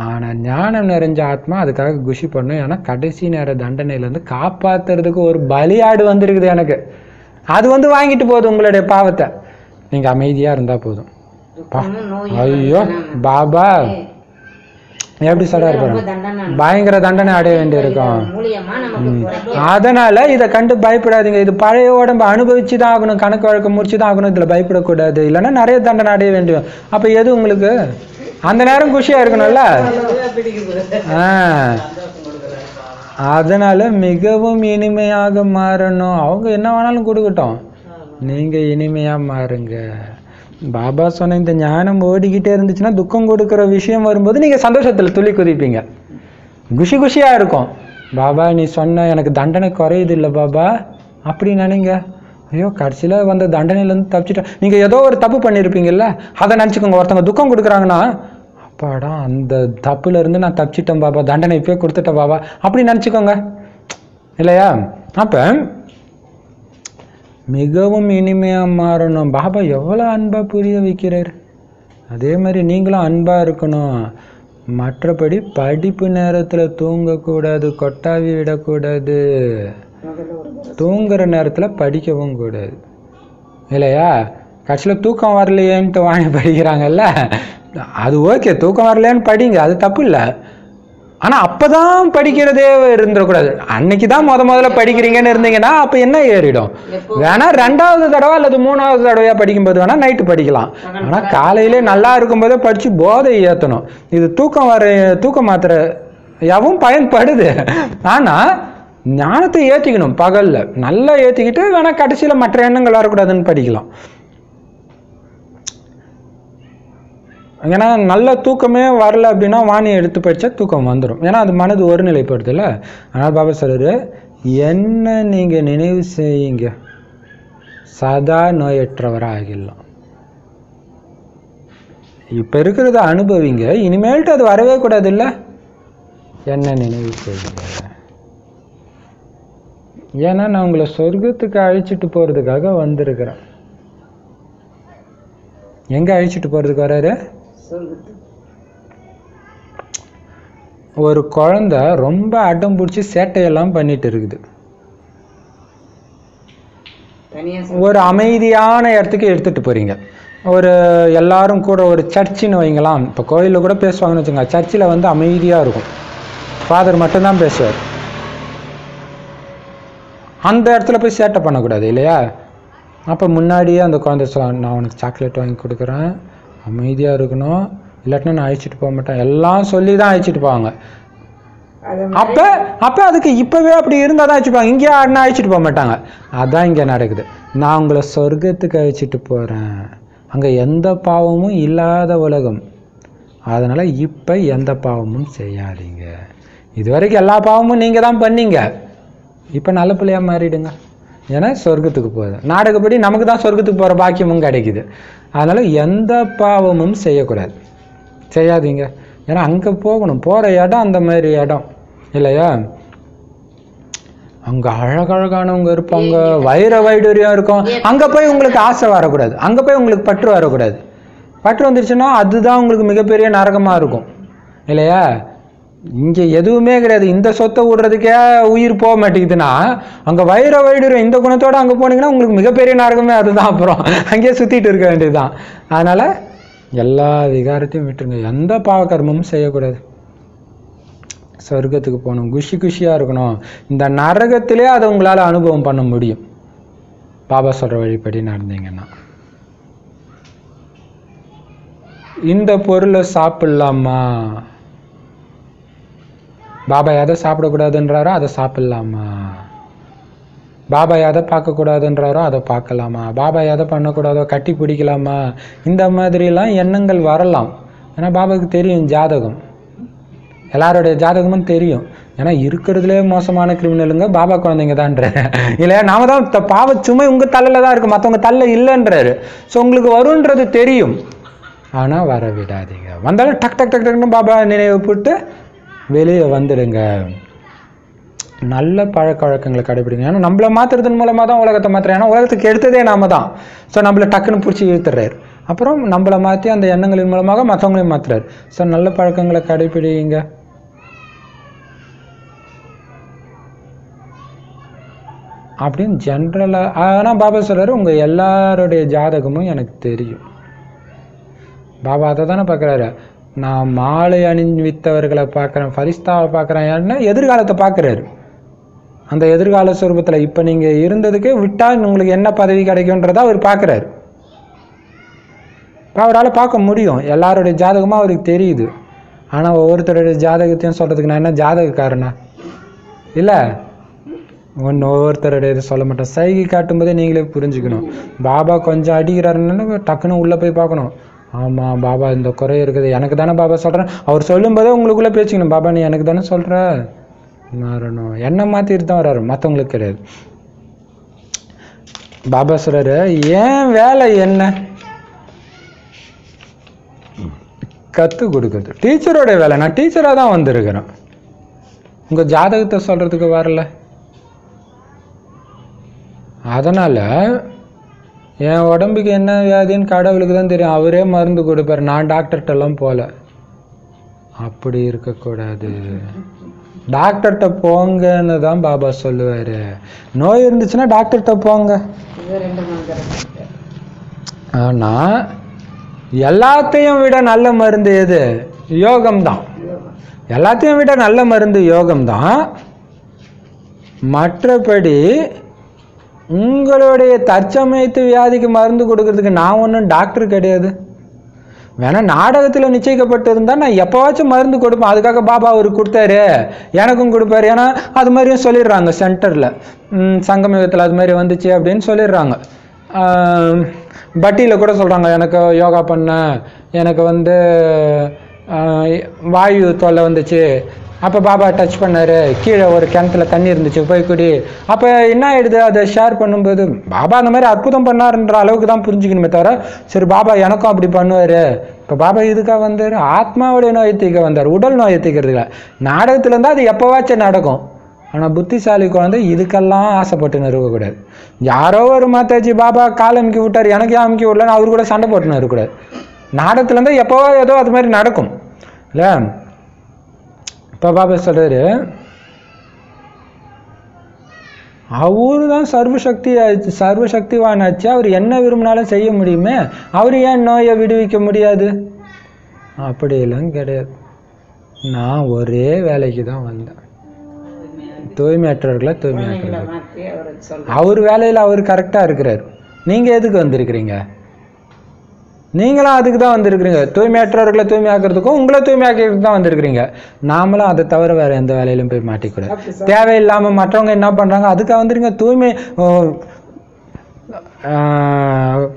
ஆனால் ஞானம் நிறைஞ்ச ஆத்மா அதுக்காக குஷி பண்ணும். ஏன்னா கடைசி நேர தண்டனையிலேருந்து காப்பாற்றுறதுக்கு ஒரு பலியாடு வந்திருக்குது எனக்கு. அது வந்து வாங்கிட்டு போகுது உங்களுடைய பாவத்தை. நீங்கள் அமைதியாக இருந்தால் போதும். ஐயோ பாபா எப்படி சொல்றாரு பாருங்க, பயங்கர தண்டனை அடைய வேண்டியிருக்கும். அதனால இதை கண்டு பயப்படாதீங்க. இது பழைய உடம்பு அனுபவிச்சு தான் ஆகணும், கணக்கு வழக்கம் முடிச்சு தான் ஆகணும். இதில் பயப்படக்கூடாது, இல்லைன்னா நிறைய தண்டனை அடைய வேண்டியும். அப்போ எது உங்களுக்கு அந்த நேரம் குஷியா இருக்கணும்ல. அதனால மிகவும் இனிமையாக மாறணும். அவங்க என்ன வேணாலும் கொடுக்கட்டும், நீங்க இனிமையா மாறுங்க. பாபா சொன்ன இந்த ஞானம் ஓடிக்கிட்டே இருந்துச்சுன்னா துக்கம் கொடுக்குற விஷயம் வரும்போது நீங்க சந்தோஷத்துல துள்ளி குதிப்பீங்க, குஷி குஷியா இருக்கும். பாபா நீ சொன்ன எனக்கு தண்டனை குறையுது இல்லை பாபா அப்படி நினைங்க. ஐயோ கடைசியில் வந்த தண்டனையிலேருந்து தப்பிச்சிட்டேன். நீங்கள் ஏதோ ஒரு தப்பு பண்ணியிருப்பீங்கல்ல, அதை நினச்சிக்கோங்க. ஒருத்தவங்க துக்கம் கொடுக்குறாங்கன்னா அப்பாடா அந்த தப்புலேருந்து நான் தப்பிச்சிட்டேன் பாபா, தண்டனை இப்போயே கொடுத்துட்டேன் பாபா அப்படி நினச்சிக்கோங்க இல்லையா. அப்போ மிகவும் இனிமையாக மாறணும். பாபா எவ்வளோ அன்பாக புரிய வைக்கிறார். அதே மாதிரி நீங்களும் அன்பாக இருக்கணும். மற்றபடி படிப்பு நேரத்தில் தூங்கக்கூடாது, கொட்டாவி விடக்கூடாது, தூங்குற நேரத்தில் படிக்கவும் கூடாது இல்லையா. கடைசியில் தூக்கம் வரலையேன்ட்டு வாங்கி படிக்கிறாங்கல்ல, அது ஓகே, தூக்கம் வரலையேன்னு படிங்க, அது தப்பு இல்லை. ஆனால் அப்போ தான் படிக்கிறதே இருந்துடக்கூடாது. அன்னைக்கு தான் முதல்ல படிக்கிறீங்கன்னு இருந்தீங்கன்னா அப்போ என்ன ஏறிடும். வேணா 2வது தடவை அல்லது 3வது தடவையாக படிக்கும்போது வேணால் நைட்டு படிக்கலாம். ஆனால் காலையிலே நல்லா இருக்கும்போதே படித்து போதை ஏற்றணும். இது தூக்கம் மாத்திரை எவும் பயன்படுது. ஆனால் ஞானத்தை ஏற்றிக்கணும். பகலில் நல்லா ஏற்றிக்கிட்டு வேணால் கடைசியில் மற்ற எண்ணங்கள் வரக்கூடாதுன்னு படிக்கலாம். ஏன்னா நல்ல தூக்கமே வரல அப்படின்னா வாணியை எடுத்து படித்தா தூக்கம் வந்துடும். ஏன்னா அது மனது ஒரு நிலைப்படுது இல்லை. ஆனால் பாபா சொல்றாரு, என்ன நீங்கள் நினைவு செய்யுங்க, சதா நோயற்றவராக ஆகிடலாம். இப்போ இருக்கிறத அனுபவிங்க, இனிமேல்ட்டு அது வரவே கூடாது இல்லை. என்ன நினைவு செய்யுங்க. ஏன்னா நான் உங்களை சொர்க்கத்துக்கு அழைச்சிட்டு போகிறதுக்காக வந்திருக்கிறேன். எங்கே அழைச்சிட்டு போகிறதுக்கு வராரு? ஒரு குழந்தை ரொம்ப அடம் பிடிச்சி சேட்டையெல்லாம் பண்ணிட்டு இருக்குது. ஒரு அமைதியான இடத்துக்கு எடுத்துகிட்டு போகிறீங்க. ஒரு எல்லாரும் கூட ஒரு சர்ச்சின்னு வைங்களாம். இப்போ கோயிலில் கூட பேசுவாங்கன்னு வச்சுங்க. சர்ச்சில் வந்து அமைதியாக இருக்கும், ஃபாதர் மட்டும்தான் பேசுவார். அந்த இடத்துல போய் சேட்டை பண்ணக்கூடாது இல்லையா. அப்போ முன்னாடியே அந்த குழந்தை நான் உனக்கு சாக்லேட் வாங்கி கொடுக்குறேன், அமைதியாக இருக்கணும், இல்லாட்டினா நான் அழைச்சிட்டு போக மாட்டேன், எல்லாம் சொல்லி தான் அழைச்சிட்டு போவாங்க. அப்போ அதுக்கு இப்போவே அப்படி இருந்தால் தான் அழைச்சிப்பாங்க. இங்கேயே ஆடினா அழைச்சிட்டு போக மாட்டாங்க. அதான் இங்கே நடக்குது. நான் உங்களை சொர்க்கத்துக்கு அழைச்சிட்டு போகிறேன், அங்கே எந்த பாவமும் இல்லாத உலகம். அதனால் இப்போ எந்த பாவமும் செய்யாதீங்க. இது வரைக்கும் எல்லா பாவமும் நீங்கள் தான் பண்ணீங்க, இப்போ நல்ல பிள்ளையாக மாறிடுங்க. ஏன்னா சொர்க்கத்துக்கு போகுது. நாடகப்படி நமக்கு தான் சொர்க்கத்துக்கு போகிற பாக்கியமும் கிடைக்குது. அதனால் எந்த பாவமும் செய்யக்கூடாது, செய்யாதீங்க. ஏன்னா அங்கே போகணும், போகிற இடம் அந்த மாதிரி இடம் இல்லையா. அங்கே அழகழகானவங்க இருப்பாங்க, வைர வைடூரியம் இருக்கும். அங்கே போய் உங்களுக்கு ஆசை வரக்கூடாது, அங்கே போய் உங்களுக்கு பற்று வரக்கூடாது. பற்று வந்துருச்சுன்னா அதுதான் உங்களுக்கு மிகப்பெரிய நரகமாக இருக்கும் இல்லையா. இங்கே எதுவுமே கிடையாது. இந்த சொத்தை விடுறதுக்கே உயிர் போக மாட்டேங்குதுன்னா அங்கே வைர வைடூரியம் இந்த குணத்தோடு அங்கே போனீங்கன்னா உங்களுக்கு மிகப்பெரிய நரகமே அதுதான். அப்புறம் அங்கேயே சுற்றிட்டு இருக்க வேண்டியதுதான். அதனால் எல்லா விகாரத்தையும் விட்டுருங்க, எந்த பாவகர்மமும் செய்யக்கூடாது. சொர்க்கத்துக்கு போகணும், குஷி குஷியாக இருக்கணும். இந்த நரகத்திலே அதை உங்களால் அனுபவம் பண்ண முடியும் பாபா சொல்கிற வழிபடி நடந்தீங்கன்னா. இந்த பொருளை சாப்பிடலாமா, பாபா எதை சாப்பிடக்கூடாதுன்றாரோ அதை சாப்பிடலாமா, பாபா எதை பார்க்கக்கூடாதுன்றாரோ அதை பார்க்கலாமா, பாபா எதை பண்ணக்கூடாதோ கட்டி பிடிக்கலாமா, இந்த மாதிரிலாம் எண்ணங்கள் வரலாம். ஏன்னா பாபாவுக்கு தெரியும் ஜாதகம், எல்லாருடைய ஜாதகமும் தெரியும். ஏன்னா இருக்கிறதுலே மோசமான கிரிமினலுங்க பாபா குழந்தைங்க தான்ன்ற இல்லையா. நாம தான் பாவ சுமை உங்கள் தலையில் தான் இருக்குது, மற்றவங்க தள்ள இல்லைன்றாரு. ஸோ உங்களுக்கு வருன்றது தெரியும், ஆனால் வர விடாதீங்க. வந்தாலும் டக் டக் டக் டக்னு பாபா நினைவு போட்டு வெளியே வந்துடுங்க. நல்ல பழக்க வழக்கங்களை கடைபிடிங்க. ஏன்னா நம்மளை மாற்றுறதன் மூலமாக தான் உலகத்தை மாற்றுறேன். ஏன்னா உலகத்துக்கு எடுத்ததே நாம தான். ஸோ நம்மளை டக்குன்னு பிடிச்சி இழுத்துறாரு. அப்புறம் நம்மளை மாற்றி அந்த எண்ணங்களின் மூலமாக மற்றவங்களையும் மாற்றுறாரு. ஸோ நல்ல பழக்கங்களை கடைப்பிடிங்க. அப்படின்னு ஜென்ரலாக. ஆனால் பாபா சொல்கிறாரு, உங்கள் எல்லாருடைய ஜாதகமும் எனக்கு தெரியும். பாபா அதை தானே பார்க்குறாரு. நான் மாலை அணிவித்தவர்களை பார்க்குறேன், ஃபரிஸ்தாவை பார்க்குறேன், ஏன்னா எதிர்காலத்தை பார்க்குறாரு. அந்த எதிர்கால சுரூபத்தில் இப்போ நீங்கள் இருந்ததுக்கு விட்டால் உங்களுக்கு என்ன பதவி கிடைக்கும்ன்றதை அவர் பார்க்குறாரு. அவரால் பார்க்க முடியும், எல்லாருடைய ஜாதகமும் அவருக்கு தெரியுது. ஆனால் ஒவ்வொருத்தருடைய ஜாதகத்தையும் சொல்கிறதுக்கு நான் என்ன ஜாதகக்காரனா இல்லை, ஒவ்வொருத்தருடைய இது சொல்ல மாட்டேன். சைகை காட்டும்போதே நீங்களே புரிஞ்சுக்கணும். பாபா கொஞ்சம் அடிக்கிறாருன்னு டக்குன்னு உள்ளே போய் பார்க்கணும். ஆமாம் பாபா இந்த குறை இருக்குது, எனக்கு தானே பாபா சொல்கிறேன். அவர் சொல்லும்போதே உங்களுக்குள்ளே பேசிக்கணும், பாபா நீ எனக்கு தானே சொல்கிற, மாறணும். என்ன மாற்றிட்டு தான் வர்றாரு, மற்றவங்களுக்கு கிடையாது. பாபா சொல்கிறாரு, ஏன் வேலை என்ன? கற்றுக் கொடுக்குறது டீச்சரோடைய வேலை. நான் டீச்சராக தான் வந்திருக்கிறேன், உங்கள் ஜாதகத்தை சொல்கிறதுக்கு வரல. அதனால் என் உடம்புக்கு என்ன வியாதின்னு கடவுளுக்கு தான் தெரியும், அவரே மருந்து கொடுப்பார். நான் டாக்டர்கிட்டலாம் போகல. அப்படி இருக்கக்கூடாது. டாக்டர்கிட்ட போங்கன்னு தான் பாபா சொல்லுவார். நோய் இருந்துச்சுன்னா டாக்டர்கிட்ட போங்க. ஆனால் எல்லாத்தையும் விட நல்ல மருந்து எது? யோகம்தான். எல்லாத்தையும் விட நல்ல மருந்து யோகம்தான். மற்றபடி உங்களுடைய தற்சமயத்து வியாதிக்கு மருந்து கொடுக்கறதுக்கு நான் ஒன்றும் டாக்டர் கிடையாது. வேணா நாடகத்தில் நிச்சயிக்கப்பட்டிருந்தால் நான் எப்போவாச்சும் மருந்து கொடுப்பேன். அதுக்காக பாபா அவருக்கு கொடுத்தாரு, எனக்கும் கொடுப்பாரு. ஏன்னா அது மாதிரியும் சொல்லிடுறாங்க சென்டரில், சங்கமயுகத்தில் அது மாதிரி வந்துச்சு அப்படின்னு சொல்லிடுறாங்க. பட்டியில் கூட சொல்கிறாங்க, எனக்கு யோகா பண்ண, எனக்கு வாயு தொல்லை வந்துச்சு, அப்போ பாபா டச் பண்ணார், கீழே ஒரு கிணத்துல தண்ணி இருந்துச்சு போய் குடி. அப்போ என்ன ஆகிடுது, அதை ஷேர் பண்ணும்போது பாபா அந்த மாதிரி அற்புதம் பண்ணாருன்ற அளவுக்கு தான் புரிஞ்சுக்கணுமே தவிர, சரி பாபா எனக்கும் அப்படி பண்ணுவார். இப்போ பாபா இதுக்காக வந்தார், ஆத்மாவுடைய நோயை தீர்க்க வந்தார், உடல் நோயை தீர்க்கறதுல. நாடகத்தில் இருந்தால் அது எப்போவாச்சும் நடக்கும். ஆனால் புத்திசாலி குழந்தை இதுக்கெல்லாம் ஆசைப்பட்டுன்னு இருக்கக்கூடாது. யாரோ ஒரு மாதாஜி பாபா கால் அமுக்கி விட்டார், எனக்கு ஏன் அமுக்கி விடலன்னு அவரு கூட சண்டை போட்டுன்னு இருக்கக்கூடாது. நாடகத்தில் இருந்தால் எப்போவோ ஏதோ அது மாதிரி நடக்கும் இல்லை. இப்போ பாபா சொல்கிறாரு, அவரு தான் சர்வசக்திவான் ஆச்சு, அவர் என்ன விரும்பினாலும் செய்ய முடியுமே, அவர் ஏன் நோயை விடுவிக்க முடியாது? அப்படியெல்லாம் கிடையாது. நான் ஒரே வேலைக்கு தான் வந்தேன், தூய்மையற்றவர்களை தூய்மையாக்குறது. அவர் வேலையில் அவர் கரெக்டாக இருக்கிறார். நீங்கள் எதுக்கு வந்திருக்கிறீங்க? நீங்களும் அதுக்கு தான் வந்திருக்கிறீங்க, தூய்மையற்றவர்களை தூய்மையாக்குறதுக்கும் உங்களை தூய்மையாக்கிறதுக்கு தான் வந்திருக்கிறீங்க. நாமளும் அதை தவிர வேறு எந்த வேலையிலும் போய் மாட்டிக்கூடாது. தேவையில்லாமல் மற்றவங்க என்ன பண்ணுறாங்க அதுக்காக வந்துருங்க. தூய்மை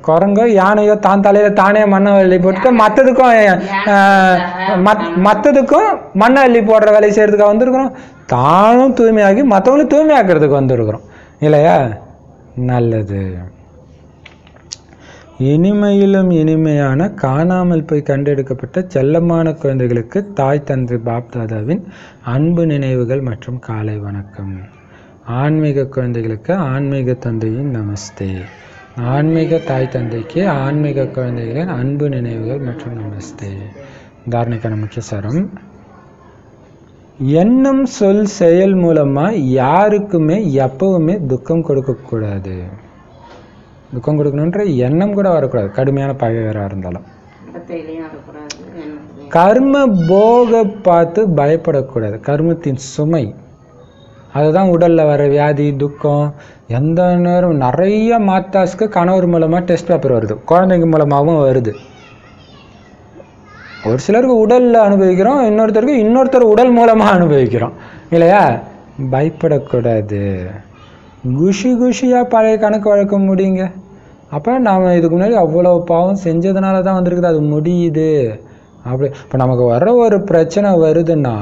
குரங்கோ யானையோ தான் தலையில் தானே மண்ணை அள்ளி போட்டு மற்றதுக்கும் மண்ணை அள்ளி போடுற வேலையை செய்கிறதுக்காக வந்திருக்கிறோம். தானும் தூய்மையாகி மற்றவங்களும் தூய்மையாக்குறதுக்கு வந்திருக்கிறோம் இல்லையா? நல்லது. இனிமையிலும் இனிமையான காணாமல் போய் கண்டெடுக்கப்பட்ட செல்லமான குழந்தைகளுக்கு தாய் தந்தை பாப்தாதாவின் அன்பு நினைவுகள் மற்றும் காலை வணக்கம். ஆன்மீக குழந்தைகளுக்கு ஆன்மீக தந்தையின் நமஸ்தே. ஆன்மீக தாய் தந்தைக்கு ஆன்மீக குழந்தைகளின் அன்பு நினைவுகள் மற்றும் நமஸ்தே. தாரணைக்கான முக்கிய சாரம், எண்ணம் சொல் செயல் மூலமாக யாருக்குமே எப்பவுமே துக்கம் கொடுக்கக்கூடாது. துக்கம் கொடுக்கணுன்ற எண்ணம் கூட வரக்கூடாது, கடுமையான பகைவராக இருந்தாலும். கர்ம போக பார்த்து பயப்படக்கூடாது, கர்மத்தின் சுமை. அதுதான் உடலில் வர வியாதி துக்கம். எந்த நேரம் நிறைய மாத்தாஸ்க்கு கணவர் மூலமாக டெஸ்ட் பேப்பர் வருது, குழந்தைங்க மூலமாகவும் வருது. ஒரு சிலருக்கு உடலில் அனுபவிக்கிறோம், இன்னொருத்தருக்கு உடல் மூலமாக அனுபவிக்கிறோம் இல்லையா? பயப்படக்கூடாது. குஷியாக பழைய கணக்கு வழக்க முடியுங்க. அப்போ நாம் இதுக்கு முன்னாடி அவ்வளோ பாவம் செஞ்சதுனால தான் வந்திருக்குது, அது முடியுது. அப்படி இப்போ நமக்கு வர்ற ஒரு பிரச்சனை வருதுன்னா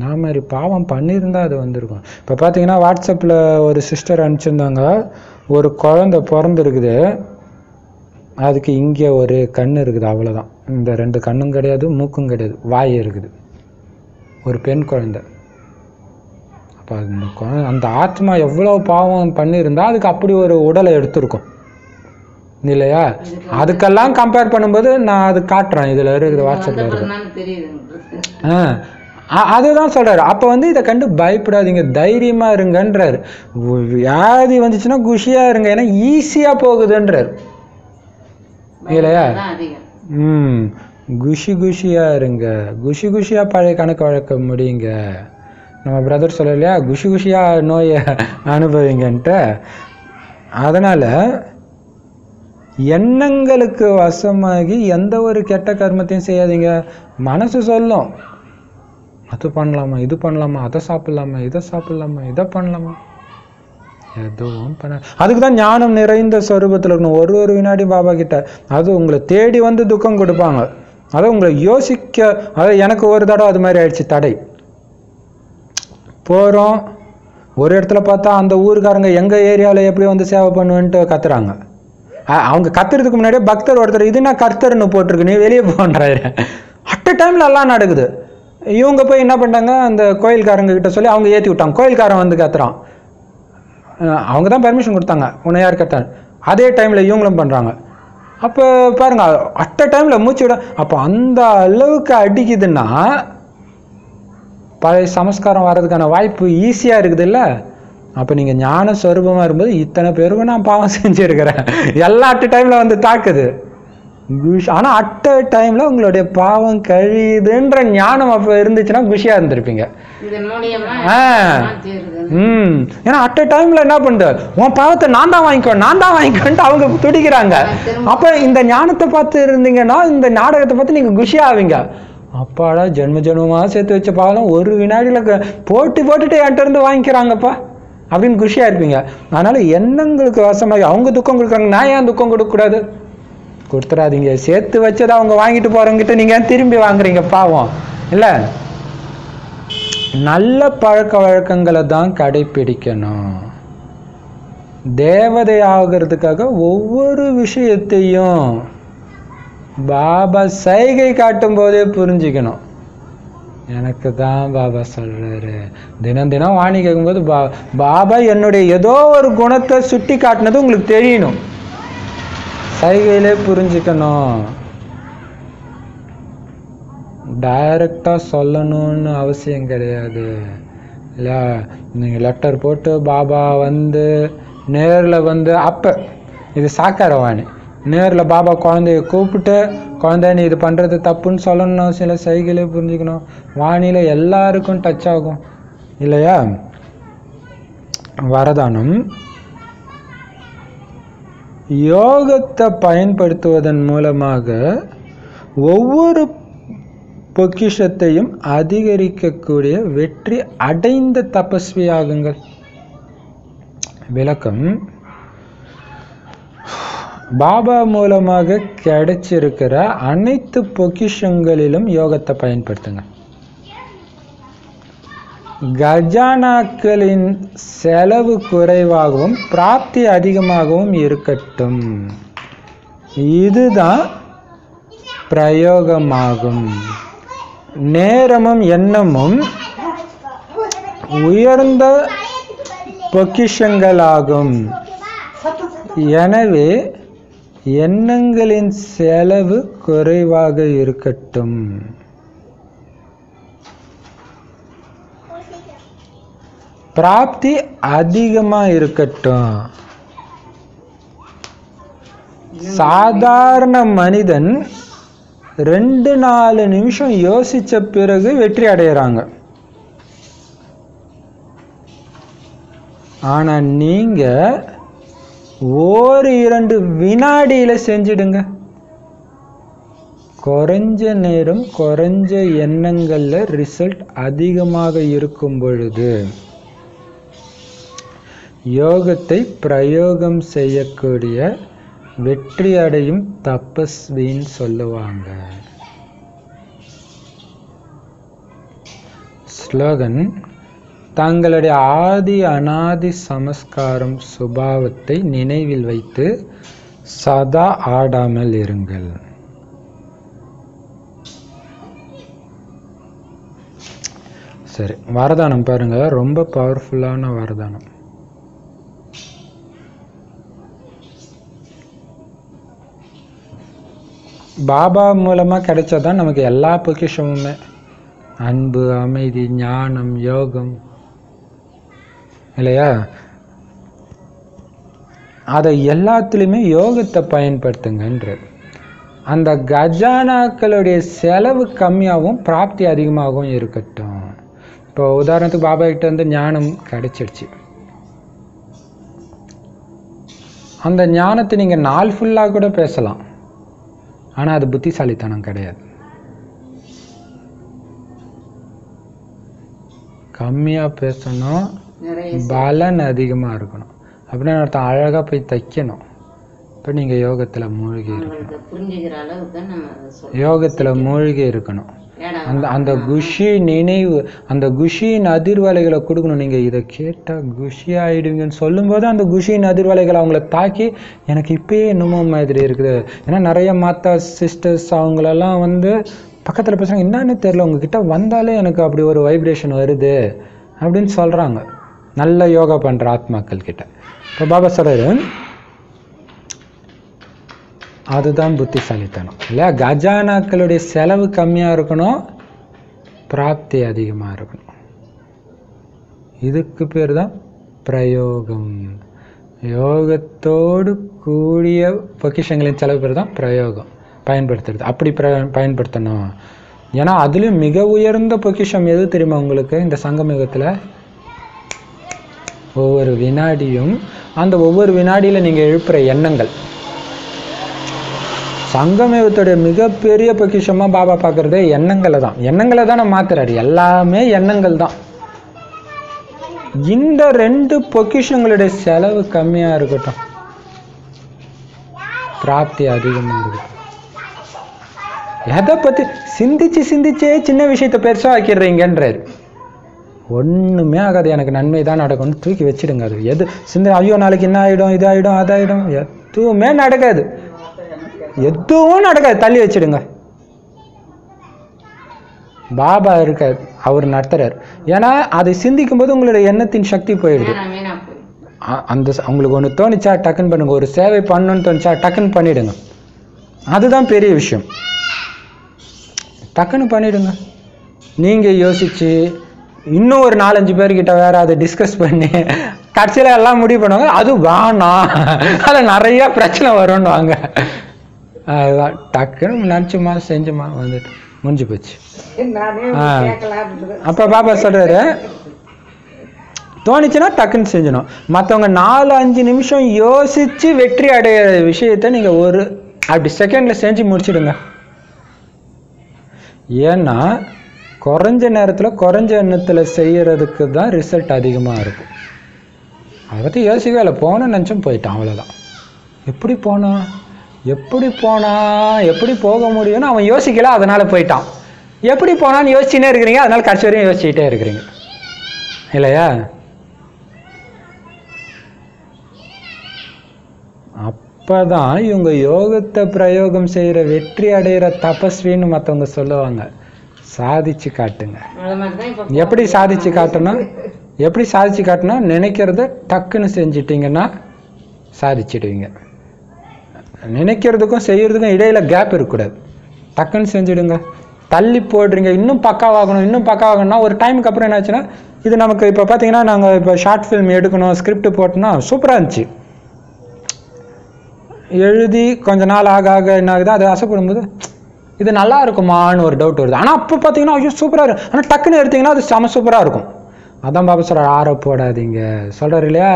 நான் மாதிரி பாவம் பண்ணியிருந்தால் அது வந்திருக்கும். இப்போ பார்த்தீங்கன்னா வாட்ஸ்அப்பில் ஒரு சிஸ்டர் அனுப்பிச்சிருந்தாங்க, ஒரு குழந்தை பிறந்திருக்குது, அதுக்கு இங்கே ஒரு கண் இருக்குது, அவ்வளோதான். இந்த 2 கண்ணும் கிடையாது, மூக்கும் கிடையாது, வாய் இருக்குது. ஒரு பெண் குழந்தை. அப்போ அந்த ஆத்மா எவ்வளோ பாவம் பண்ணியிருந்தால் அதுக்கு அப்படி ஒரு உடலை எடுத்திருக்கும். இல்லையா? அதுக்கெல்லாம் கம்பேர் பண்ணும்போது நான் அது காட்டுறேன், இதில் இருக்குது, வாட்ஸ்அப்பில் இருக்குது. அதுதான் சொல்கிறாரு. அப்போ வந்து இதை கண்டு பயப்படாதீங்க, தைரியமாக இருங்கன்றார். வியாதி வந்துச்சுன்னா குஷியாக இருங்க, ஏன்னா ஈஸியாக போகுதுன்றார் இல்லையா? குஷியாக இருங்க, குஷியாக பழைய கணக்கு வழக்க முடியுங்க. நம்ம பிரதர் சொல்ல இல்லையா, குஷியாக நோயை அனுபவிங்கன்ட்டு. அதனால் எண்ணங்களுக்கு வசமாகி எந்த ஒரு கெட்ட கர்மத்தையும் செய்யாதீங்க. மனசு சொல்லும், அது பண்ணலாமா, இது பண்ணலாமா, அதை சாப்பிடலாமா, இதை சாப்பிடலாமா, இதை பண்ணலாமா, எதுவும் பண்ண. அதுக்கு தான் ஞானம் நிறைந்த சொரூபத்தில் இருக்கணும். ஒரு வினாடி பாபா கிட்ட அது உங்களை தேடி வந்து துக்கம் கொடுப்பாங்க. அதை உங்களை யோசிக்க, அதாவது எனக்கு ஒரு தடவை அது மாதிரி ஆயிடுச்சு. தடை போகிறோம் ஒரு இடத்துல பார்த்தா அந்த ஊருக்காரங்க எங்கள் ஏரியாவில் எப்படி வந்து சேவை பண்ணுவேன்ட்டு கத்துறாங்க. அவங்க கத்துறதுக்கு முன்னாடியே பக்தர் ஒருத்தர் இது நான் கர்த்தர்னு போட்டிருக்கு, நீ வெளியே போன்றாரு. அட் டைமில் எல்லாம் நடக்குது. இவங்க போய் என்ன பண்ணிட்டாங்க, அந்த கோயில்காரங்க கிட்ட சொல்லி அவங்க ஏற்றி விட்டாங்க. கோயில்காரன் வந்து கத்துறான், அவங்க தான் பர்மிஷன் கொடுத்தாங்க, உன்னை யார் கத்தாங்க. அதே டைமில் இவங்களும் பண்ணுறாங்க. அப்போ பாருங்க, அட் டைமில் மூச்சு விட. அப்போ அந்த அளவுக்கு அடிக்குதுன்னா பழைய சமஸ்காரம் வர்றதுக்கான வாய்ப்பு ஈஸியாக இருக்குது இல்லை? அப்போ நீங்கள் ஞான ஸ்வரூபமாக இருக்கும்போது இத்தனை பேருக்கும் நான் பாவம் செஞ்சுருக்கிறேன், எல்லாம் அட் டைமில் வந்து தாக்குது. ஆனால் அட் டைமில் உங்களுடைய பாவம் கழியுதுன்ற ஞானம் அப்போ இருந்துச்சுன்னா குஷியாக இருந்திருப்பீங்க. ஏன்னா அட் டைமில் என்ன பண்ணுது, உன் பாவத்தை நான் தான் வாங்கிக்கோன்ட்டு அவங்க துடிக்கிறாங்க. அப்போ இந்த ஞானத்தை பார்த்து இருந்தீங்கன்னா, இந்த நாடகத்தை பார்த்து நீங்கள் குஷியாக ஆவீங்க. அப்பாடா, ஜென்மமாக சேர்த்து வச்ச பாவம் ஒரு வினாடியில் போட்டுட்டு என்கிட்ட இருந்து வாங்கிக்கிறாங்கப்பா அப்படின்னு குஷியாக இருப்பீங்க. அதனால் எண்ணங்களுக்கு வசமாகி அவங்க துக்கம் கொடுக்குறாங்க, நான் ஏன் துக்கம் கொடுக்கக்கூடாது? கொடுத்துடாதீங்க. சேர்த்து வச்சதை அவங்க வாங்கிட்டு போகிறவங்கிட்ட நீங்கள் ஏன் திரும்பி வாங்குறீங்க? பாவம் இல்லை. நல்ல பழக்க வழக்கங்களை தான் கடைப்பிடிக்கணும். தேவதை ஆகிறதுக்காக ஒவ்வொரு விஷயத்தையும் பாபா சைகை காட்டும் போதே புரிஞ்சுக்கணும். எனக்கு தான் பாபா சொல்றாரு. தினம் தினம் வாணி கேட்கும்போது பாபா என்னுடைய ஏதோ ஒரு குணத்தை சுட்டி காட்டினது உங்களுக்கு தெரியணும், சைகையிலே புரிஞ்சுக்கணும். டைரக்டாக சொல்லணும்னு அவசியம் கிடையாது இல்லை. நீங்கள் லெட்டர் போட்டு பாபா வந்து நேரில் வந்து, அப்போ இது சாக்கார வாணி, நேரில் பாபா குழந்தைய கூப்பிட்டு குழந்தை நீ இது பண்ணுறது தப்புன்னு சொல்லணும்னு அவசியம் இல்லை, சைகையிலே புரிஞ்சுக்கணும். வாணியில் எல்லாருக்கும் டச் ஆகும் இல்லையா? வரதானம் யோகத்தை பயன்படுத்துவதன் மூலமாக ஒவ்வொரு பொக்கிஷத்தையும் அதிகரிக்கக்கூடிய வெற்றி அடைந்த தபஸ்வியாகுங்கள். விளக்கம்: பாபா மூலமாக கிடைச்சிருக்கிற அனைத்து பொக்கிஷங்களிலும் யோகத்தை பயன்படுத்துங்க. கஜானாக்களின் செலவு குறைவாகவும் பிராப்தி அதிகமாகவும் இருக்கட்டும். இதுதான் பிரயோகமாகும். நேரமும் எண்ணமும் உயர்ந்த பொக்கிஷங்களாகும். எனவே எண்ணங்களின் செலவு குறைவாக இருக்கட்டும். பிராப்தி அதிகமா இருக்கட்டும். சாதாரண மனிதன் 2-4 நிமிஷம் யோசிச்ச பிறகு வெற்றி அடைகிறாங்க. ஆனா நீங்க 1-2 வினாடியில செஞ்சிடுங்க. குறைஞ்ச நேரம் குறைஞ்ச எண்ணங்கள்ல ரிசல்ட் அதிகமாக இருக்கும் பொழுது யோகத்தை பிரயோகம் செய்யக்கூடிய வெற்றி அடையும் தபஸ்வின்னு சொல்லுவாங்க. ஸ்லோகன்: தங்களுடைய ஆதி அனாதி சமஸ்காரம் சுபாவத்தை நினைவில் வைத்து சதா ஆடாமல் இருங்கள். சரி, வரதானம் பாருங்க, ரொம்ப பவர்ஃபுல்லான வரதானம். பாபா மூலமாக கிடைச்சதான் நமக்கு எல்லா பொக்கிஷமுமே. அன்பு, அமைதி, ஞானம், யோகம், இல்லையா? அதை எல்லாத்துலேயுமே யோகத்தை பயன்படுத்துங்கன்றது. அந்த கஜானாக்களுடைய செலவு கம்மியாகவும் பிராப்தி அதிகமாகவும் இருக்கட்டும். இப்போ உதாரணத்துக்கு பாபா கிட்ட வந்து ஞானம் கிடைச்சிடுச்சு. அந்த ஞானத்தை நீங்கள் நாள் ஃபுல்லாக கூட பேசலாம், ஆனால் அது புத்திசாலித்தனம் கிடையாது. கம்மியாக பேசணும், பலன் அதிகமாக இருக்கணும். அப்படின்னு ஒருத்தன் அழகாக போய் தைக்கணும். இப்போ நீங்கள் யோகத்தில் மூழ்கி இருக்கணும். அந்த குஷி நினைவு, அந்த குஷியின் அதிர்வலைகளை கொடுக்கணும். நீங்கள் இதை கேட்டால் குஷி ஆகிடுவீங்கன்னு சொல்லும்போது அந்த குஷியின் அதிர்வலைகளை அவங்கள தாக்கி எனக்கு இப்பயே என்னமோ மாதிரி இருக்குது. ஏன்னா நிறைய மாத்தா சிஸ்டர்ஸ் அவங்களெல்லாம் வந்து பக்கத்தில் பேசுகிறாங்க, என்னன்னு தெரில, உங்ககிட்ட வந்தாலே எனக்கு அப்படி ஒரு வைப்ரேஷன் வருது அப்படின்னு சொல்கிறாங்க, நல்ல யோகா பண்ணுற ஆத்மாக்கள் கிட்ட. இப்போ பாபா சொல்கிறாரு, அதுதான் புத்திசாலித்தனம் இல்லையா? கஜானாக்களுடைய செலவு கம்மியாக இருக்கணும், பிராப்தி அதிகமாக இருக்கணும். இதுக்கு பேர் தான் பிரயோகம். யோகத்தோடு கூடிய பொக்கிஷங்களின் செலவு பேர் தான் பிரயோகம், பயன்படுத்துறது. அப்படி பயன்படுத்தணும். ஏன்னா அதுலேயும் மிக உயர்ந்த பொக்கிஷம் எது தெரியுமா உங்களுக்கு? இந்த சங்கமயுகத்தில் ஒவ்வொரு வினாடியும், அந்த ஒவ்வொரு வினாடியில் நீங்கள் எழுப்புற எண்ணங்கள். சங்கமயுகத்துடைய மிகப்பெரிய பொக்கிஷமாக பாபா பார்க்குறதே எண்ணங்களை தான். எண்ணங்களை தான் நம்ம மாத்துறாரு, எல்லாமே எண்ணங்கள் தான். இந்த 2 பொக்கிஷங்களுடைய செலவு கம்மியாக இருக்கட்டும், பிராப்தி அதிகமாக இருக்கட்டும். எதை பற்றி சிந்திச்சே சின்ன விஷயத்தை பெருசாக ஆக்கிடுறீங்கன்றாரு. ஒன்றுமே ஆகாது, எனக்கு நன்மை தான் நடக்கும்னு தூக்கி வச்சிடுங்க. அது எது ஐயோ நாளைக்கு என்ன ஆகிடும், இதாகிடும், அதாகிடும், எதுவுமே நடக்காது, எதுவும் நடக்காது, தள்ளி வச்சிடுங்க. பாபா இருக்கார், அவர் நடத்துறார். ஏன்னா அதை சிந்திக்கும் போது உங்களுடைய எண்ணத்தின் சக்தி போயிடுது. அந்த உங்களுக்கு ஒன்று தோணிச்சா டக்குன்னு பண்ணுங்க, ஒரு சேவை பண்ணணும்னு தோணிச்சா டக்குன்னு பண்ணிடுங்க. அதுதான் பெரிய விஷயம், டக்குன்னு பண்ணிடுங்க. நீங்கள் யோசிச்சு இன்னும் ஒரு 4-5 பேர்கிட்ட வேற அதை டிஸ்கஸ் பண்ணி கடைசியில் எல்லாம் முடிவு பண்ணுவாங்க, அது வேணாம், அதில் நிறைய பிரச்சனை வரும்னு வாங்க. அதுதான் டக்குன்னு நினச்சுமா செஞ்சுமா வந்துட்டு முடிஞ்சு போச்சு. அப்போ பாபா சொல்றாரு, தோணிச்சுன்னா டக்குன்னு செஞ்சணும். மற்றவங்க 4-5 நிமிஷம் யோசிச்சு வெற்றி அடையிற விஷயத்த நீங்கள் ஒரு அப்படி செகண்டில் செஞ்சு முடிச்சிடுங்க. ஏன்னா குறைஞ்ச நேரத்தில் குறைஞ்ச எண்ணத்தில் செய்யறதுக்கு தான் ரிசல்ட் அதிகமாக இருக்கும். அதை பற்றி யோசிக்கவே இல்லை, போகணும்னு நினச்சும் போயிட்டான், அவ்வளோதான். எப்படி போக முடியும்னு அவன் யோசிக்கல, அதனால் போயிட்டான். எப்படி போனான்னு யோசிச்சுனே இருக்கிறீங்க, அதனால கடைசி வரையும் யோசிச்சுட்டே இருக்கிறீங்க, இல்லையா? அப்போதான் இவங்க யோகத்தை பிரயோகம் செய்கிற வெற்றி அடைகிற தபஸ்வின்னு மற்றவங்க சொல்லுவாங்க. சாதிச்சு காட்டுங்க. எப்படி சாதிச்சு காட்டணும்? நினைக்கிறத டக்குன்னு செஞ்சிட்டிங்கன்னா சாதிச்சிடுவீங்க. நினைக்கிறதுக்கும் செய்யறதுக்கும் இடையில கேப் இருக்கக்கூடாது, டக்குன்னு செஞ்சுடுங்க. தள்ளி போடுறீங்க, இன்னும் பக்காவாகணும்னா ஒரு டைமுக்கு அப்புறம் என்ன ஆச்சுன்னா, இது நமக்கு இப்போ பார்த்தீங்கன்னா நாங்கள் இப்போ ஷார்ட் ஃபிலிம் எடுக்கணும், ஸ்கிரிப்ட் போட்டோம்னா சூப்பராக இருந்துச்சு. எழுதி கொஞ்ச நாள் ஆக என்ன ஆகுது, அது ஆசைப்படும்போது இது நல்லா இருக்குமான்னு ஒரு டவுட் வருது. ஆனால் அப்போ பார்த்தீங்கன்னா ஐயோ சூப்பராக இருக்கும், ஆனால் டக்குன்னு எடுத்தீங்கன்னா அது செம சூப்பராக இருக்கும். அதான் பாபா சொல்கிறார், ஆற போடாதீங்க சொல்கிறார் இல்லையா?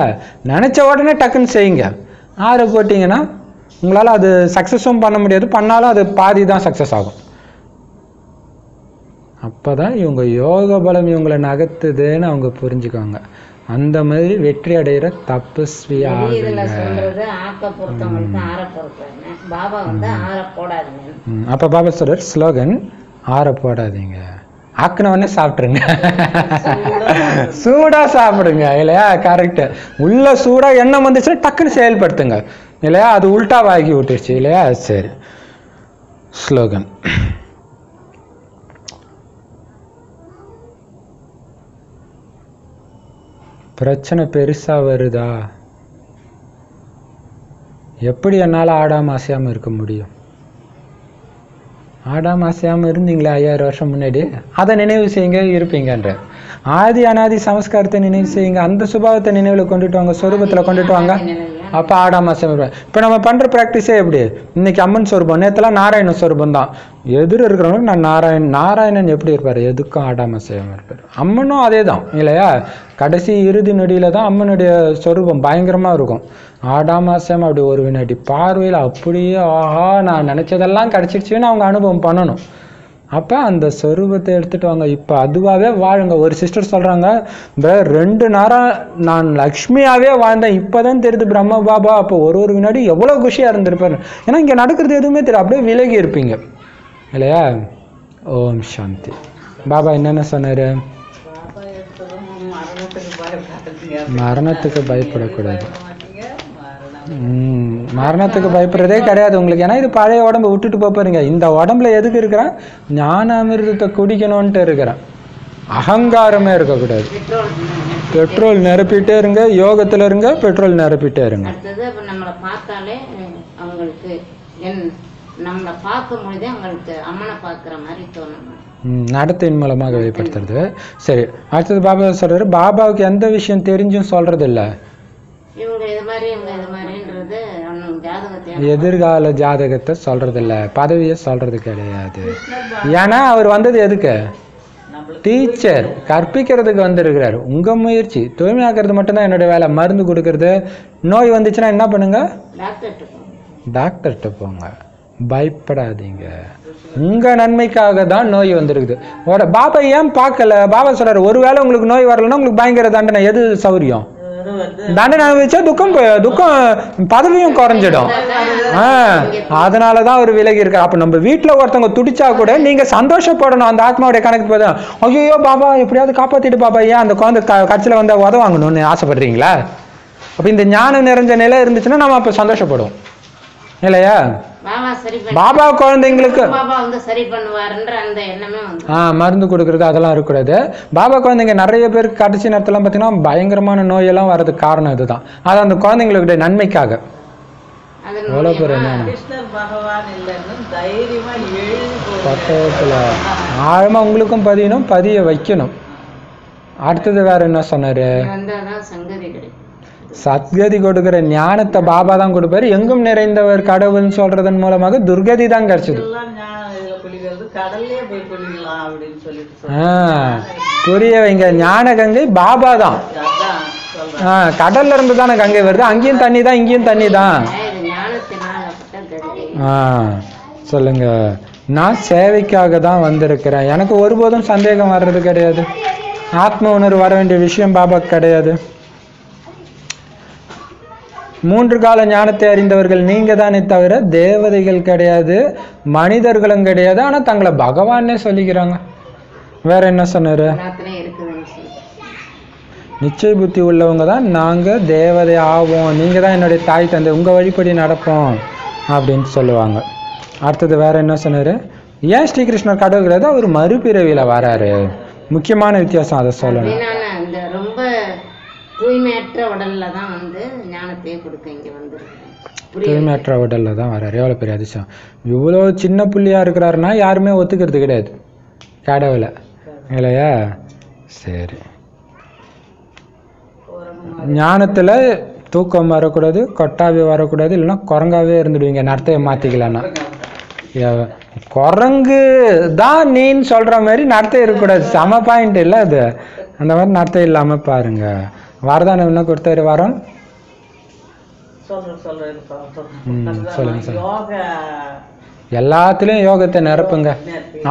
நினச்ச உடனே டக்குன்னு செய்யுங்க. ஆற போட்டிங்கன்னா உங்களால் அது சக்ஸஸும் பண்ண முடியாது, பண்ணாலும் அது பாதி தான் சக்ஸஸ் ஆகும். அப்போ தான் இவங்க யோக பலம் இவங்களை நகர்த்துதுன்னு அவங்க புரிஞ்சுக்குவாங்க. அந்த மாதிரி வெற்றி அடைகிற தபஸ்வியாக. அப்போ பாபா சொல்றார் ஸ்லோகன், ஆற போடாதீங்க, ஆக்கினவொடனே சாப்பிட்ருங்க, சூடாக சாப்பிடுங்க, இல்லையா? கரெக்டு. உள்ள சூடாக எண்ணம் வந்துச்சுன்னா டக்குன்னு செயல்படுத்துங்க, இல்லையா? அது உல்டாவாகி விட்டுருச்சு, இல்லையா? சரி, ஸ்லோகன். பிரச்சனை பெருசாக வருதா, எப்படி என்னால் ஆடாமல் அசையாமல் இருக்க முடியும்? ஆடாம அசையாமல் இருந்தீங்களே 5000 வருஷம் முன்னாடி, அதை நினைவு செய்யுங்க இருப்பீங்கன்ற. ஆதி அனாதி சமஸ்காரத்தை நினைவு செய்யுங்க, அந்த சுபாவத்தை நினைவில் கொண்டுட்டு வாங்க, சொரூபத்தில் கொண்டுட்டு வாங்க. அப்போ ஆடாம அசையாம. இப்போ நம்ம பண்ணுற ப்ராக்டிஸே எப்படி? இன்னைக்கு அம்மன் சொரூபம், நேற்றுலாம் நாராயண சொரூபம் தான். எதிர் இருக்கிறவங்க நான் நாராயணன் எப்படி இருப்பார்? எதுக்கும் ஆடாம அசையாம இருப்பார். அம்மனும் அதே தான் இல்லையா? கடைசி இறுதி நொடியில தான் அம்மனுடைய சொரூபம் பயங்கரமாக இருக்கும். ஆடாம அசையாம அப்படி ஒரு வினாடி பார்வையில் அப்படியே ஆஹா நான் நினச்சதெல்லாம் கிடச்சிருச்சுன்னு அவங்க அனுபவம் பண்ணணும். அப்போ அந்த சொரூபத்தை எடுத்துகிட்டு வாங்க. இப்போ அதுவாகவே வாழுங்க. ஒரு சிஸ்டர் சொல்கிறாங்க, 2 நேரம் நான் லக்ஷ்மியாகவே வாழ்ந்தேன், இப்போ தான் தெரியுது பிரம்ம பாபா. அப்போ ஒரு வினாடி எவ்வளோ குஷியாக இருந்திருப்பாரு. ஏன்னா இங்கே நடக்கிறது எதுவுமே தெரியும், அப்படியே விலகி இருப்பீங்க இல்லையா? ஓம் சாந்தி. பாபா என்னென்ன சொன்னார்? மரணத்துக்கு பயப்படக்கூடாது. மரணத்துக்கு பயப்படுறதே கிடையாது உங்களுக்கு. ஏன்னா இது பழைய உடம்பு விட்டுட்டு போறீங்க. இந்த உடம்புல எதுக்கு இருக்கிறேன்? ஞான அமிர்தத்தை குடிக்கணும்ன்ட்டு இருக்கிறேன். அகங்காரமே இருக்கக்கூடாது. பெட்ரோல் நிரப்பிட்டே இருங்க, யோகத்துல இருங்க, பெட்ரோல் நிரப்பிட்டே இருங்க. நம்மளை பார்த்தாலே அவங்களுக்கு நம்மளை பார்க்கும் பொழுதே அவங்களுக்கு அம்மனை பார்க்குற மாதிரி தோணும். நடத்தையின் மூலமாக வெளிப்படுத்துறது. சரி, அடுத்தது பாபா சொல்றாரு, பாபாவுக்கு எந்த விஷயம் தெரிஞ்சும் சொல்றது இல்லை. எதிர்கால ஜாதகத்தை சொல்றது இல்லை, பதவியை சொல்றது கிடையாது. ஏன்னா அவர் வந்தது எதுக்கு? டீச்சர், கற்பிக்கிறதுக்கு வந்திருக்கிறார். உங்க முயற்சி தூய்மையாக்குறது மட்டும்தான் என்னுடைய வேலை. மருந்து கொடுக்கறது, நோய் வந்துச்சுன்னா என்ன பண்ணுங்க? டாக்டர்கிட்ட போங்க, பயப்படாதீங்க. உங்க நன்மைக்காக தான் நோய் வந்திருக்குது. பாபா ஏன் பார்க்கல? பாபா சொல்றாரு, ஒருவேளை உங்களுக்கு நோய் வரலன்னா உங்களுக்கு பயங்கர தண்டனை. எது சௌரியம்? தண்டனை அனுபவிச்சா துக்கம் பதவியும் குறைஞ்சிடும். அதனாலதான் அவர் விலகி இருக்கார். அப்ப நம்ம வீட்டுல ஒருத்தவங்க துடிச்சா கூட நீங்க சந்தோஷப்படணும். அந்த ஆத்மாவுடைய கணக்கு போதும். ஐயோ பாபா எப்படியாவது காப்பாத்திட்டு பாபா, ஏன் அந்த குழந்தை கட்சியில வந்து உதவாங்கணும்னு ஆசைப்படுறீங்களா? அப்ப இந்த ஞானம் நிறைஞ்ச நிலை இருந்துச்சுன்னா நம்ம அப்ப சந்தோஷப்படுவோம் இல்லையா? பாபா குழந்தைங்களுக்கு மருந்து கொடுக்கறது அதெல்லாம் இருக்கக்கூடாது. பாபா குழந்தைங்க நிறைய பேருக்கு கடைசி நேரத்துல பாத்தீங்கன்னா பயங்கரமான நோயெல்லாம் வர்றதுக்கு காரணம் இதுதான். அது அந்த குழந்தைங்களுடைய நன்மைக்காக. எவ்வளவு பேர் என்ன பத்தத்துல ஆழமா உங்களுக்கும் பதியணும், பதிய வைக்கணும். அடுத்தது வேற என்ன சொன்னாரு? சத்கதி கொடுக்கிற ஞானத்தை பாபா தான் கொடுப்பாரு. எங்கும் நிறைந்தவர் கடவுள்னு சொல்றதன் மூலமாக துர்கதி தான் கிடைச்சது. புரிய வைங்க. ஞான கங்கை பாபா தான். கடல்ல இருந்து தானே கங்கை வருது. அங்கேயும் தண்ணி தான், இங்கேயும் தண்ணி தான். சொல்லுங்க. நான் சேவைக்காக தான் வந்திருக்கிறேன். எனக்கு ஒருபோதும் சந்தேகம் வர்றது கிடையாது. ஆத்ம உணர்வு வர வேண்டிய விஷயம் பாபா கிடையாது. 3 கால ஞானத்தை அறிந்தவர்கள் நீங்க தானே தவிர தேவதைகள் கிடையாது, மனிதர்களும் கிடையாது. ஆனா தங்களை பகவானே சொல்லிக்கிறாங்க. வேற என்ன சொன்னாரு? நிச்சய புத்தி உள்ளவங்க தான் நாங்க தேவதை ஆவோம், நீங்க தான் என்னுடைய தாய் தந்தை, உங்க வழிபடி நடப்போம் அப்படின்னு சொல்லுவாங்க. அடுத்தது வேற என்ன சொன்னாரு? ஏன் ஸ்ரீகிருஷ்ணர் கடவுள் கிடையாது, அவர் மறுபிறவியில வராரு. முக்கியமான வித்தியாசம் அதை சொல்லணும். தூய்மையற்ற உடல்ல தான் வந்து ஞானத்தையே கொடுக்க இங்க வந்து தூய்மையற்ற உடல்ல தான் வர்றாரு. எவ்வளோ பெரிய அதிசயம். இவ்வளோ சின்ன புள்ளியா இருக்கிறாருன்னா யாருமே ஒத்துக்கிறது கிடையாது கடவுளை இல்லையா? சரி, ஞானத்துல தூக்கம் வரக்கூடாது, கொட்டாவே வரக்கூடாது, இல்லைன்னா குரங்காவே இருந்துடுவீங்க. நடத்தையை மாத்திக்கலான்னா குரங்கு தான் நீன்னு சொல்ற மாதிரி நடத்தை இருக்கக்கூடாது. சம பாயிண்ட் இல்லை அது. அந்த மாதிரி நடத்தை இல்லாம பாருங்க. வரதான என்ன கொடுத்தாரு வாரம்? சொல்லுங்க. எல்லாத்துலயும் யோகத்தை நிரப்புங்க.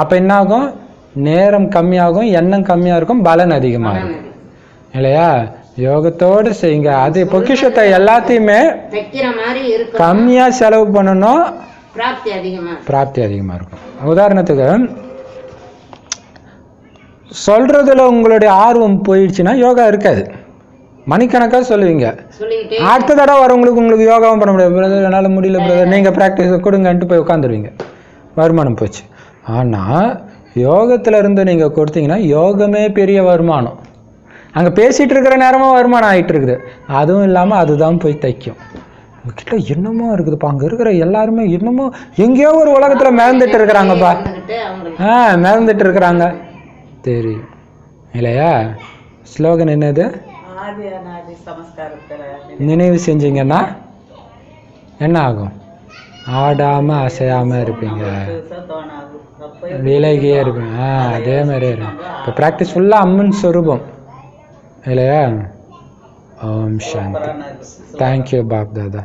அப்ப என்ன ஆகும்? நேரம் கம்மியாகும், எண்ணம் கம்மியா இருக்கும், பலன் அதிகமாகும் இல்லையா? யோகத்தோடு செய்யுங்க. அது பொக்கிஷத்தை எல்லாத்தையுமே கம்மியா செலவு பண்ணணும், பிராப்தி அதிகமா இருக்கும். உதாரணத்துக்கு சொல்றதுல உங்களுடைய ஆர்வம் போயிடுச்சுன்னா யோகா இருக்காது. மணிக்கணக்காக சொல்லுவீங்க. அடுத்த தடவை வரவங்களுக்கு உங்களுக்கு யோகாவும் பண்ண முடியாது. பிரதர் என்னால் முடியல பிரதர், நீங்கள் ப்ராக்டிஸ் கொடுங்கன்ட்டு போய் உட்காந்துருவீங்க. வருமானம் போச்சு. ஆனால் யோகத்தில் இருந்து நீங்கள் கொடுத்தீங்கன்னா யோகமே பெரிய வருமானம். அங்கே பேசிகிட்டு இருக்கிற நேரமும் வருமானம் ஆகிட்டு இருக்குது. அதுவும் இல்லாமல் அதுதான் போய் தைக்கும். உங்ககிட்ட என்னமோ இருக்குதுப்பா, அங்கே இருக்கிற எல்லாருமே என்னமோ எங்கேயோ ஒரு உலகத்தில் மிதந்துட்டு இருக்கிறாங்கப்பா. மிதந்துட்டு இருக்கிறாங்க தெரியும் இல்லையா? ஸ்லோகன் என்னது? நினைவு செஞ்சீங்கன்னா என்ன ஆகும்? ஆடாமல் அசையாமல் இருப்பீங்க, விலகியே இருப்பீங்க. அதே மாதிரியே இருக்கும். இப்போ ப்ராக்டிஸ் ஃபுல்லாக அம்மன் ஸ்வரூபம் இல்லையா? ஓம் சாந்தி. தேங்க்யூ பாப் தாதா.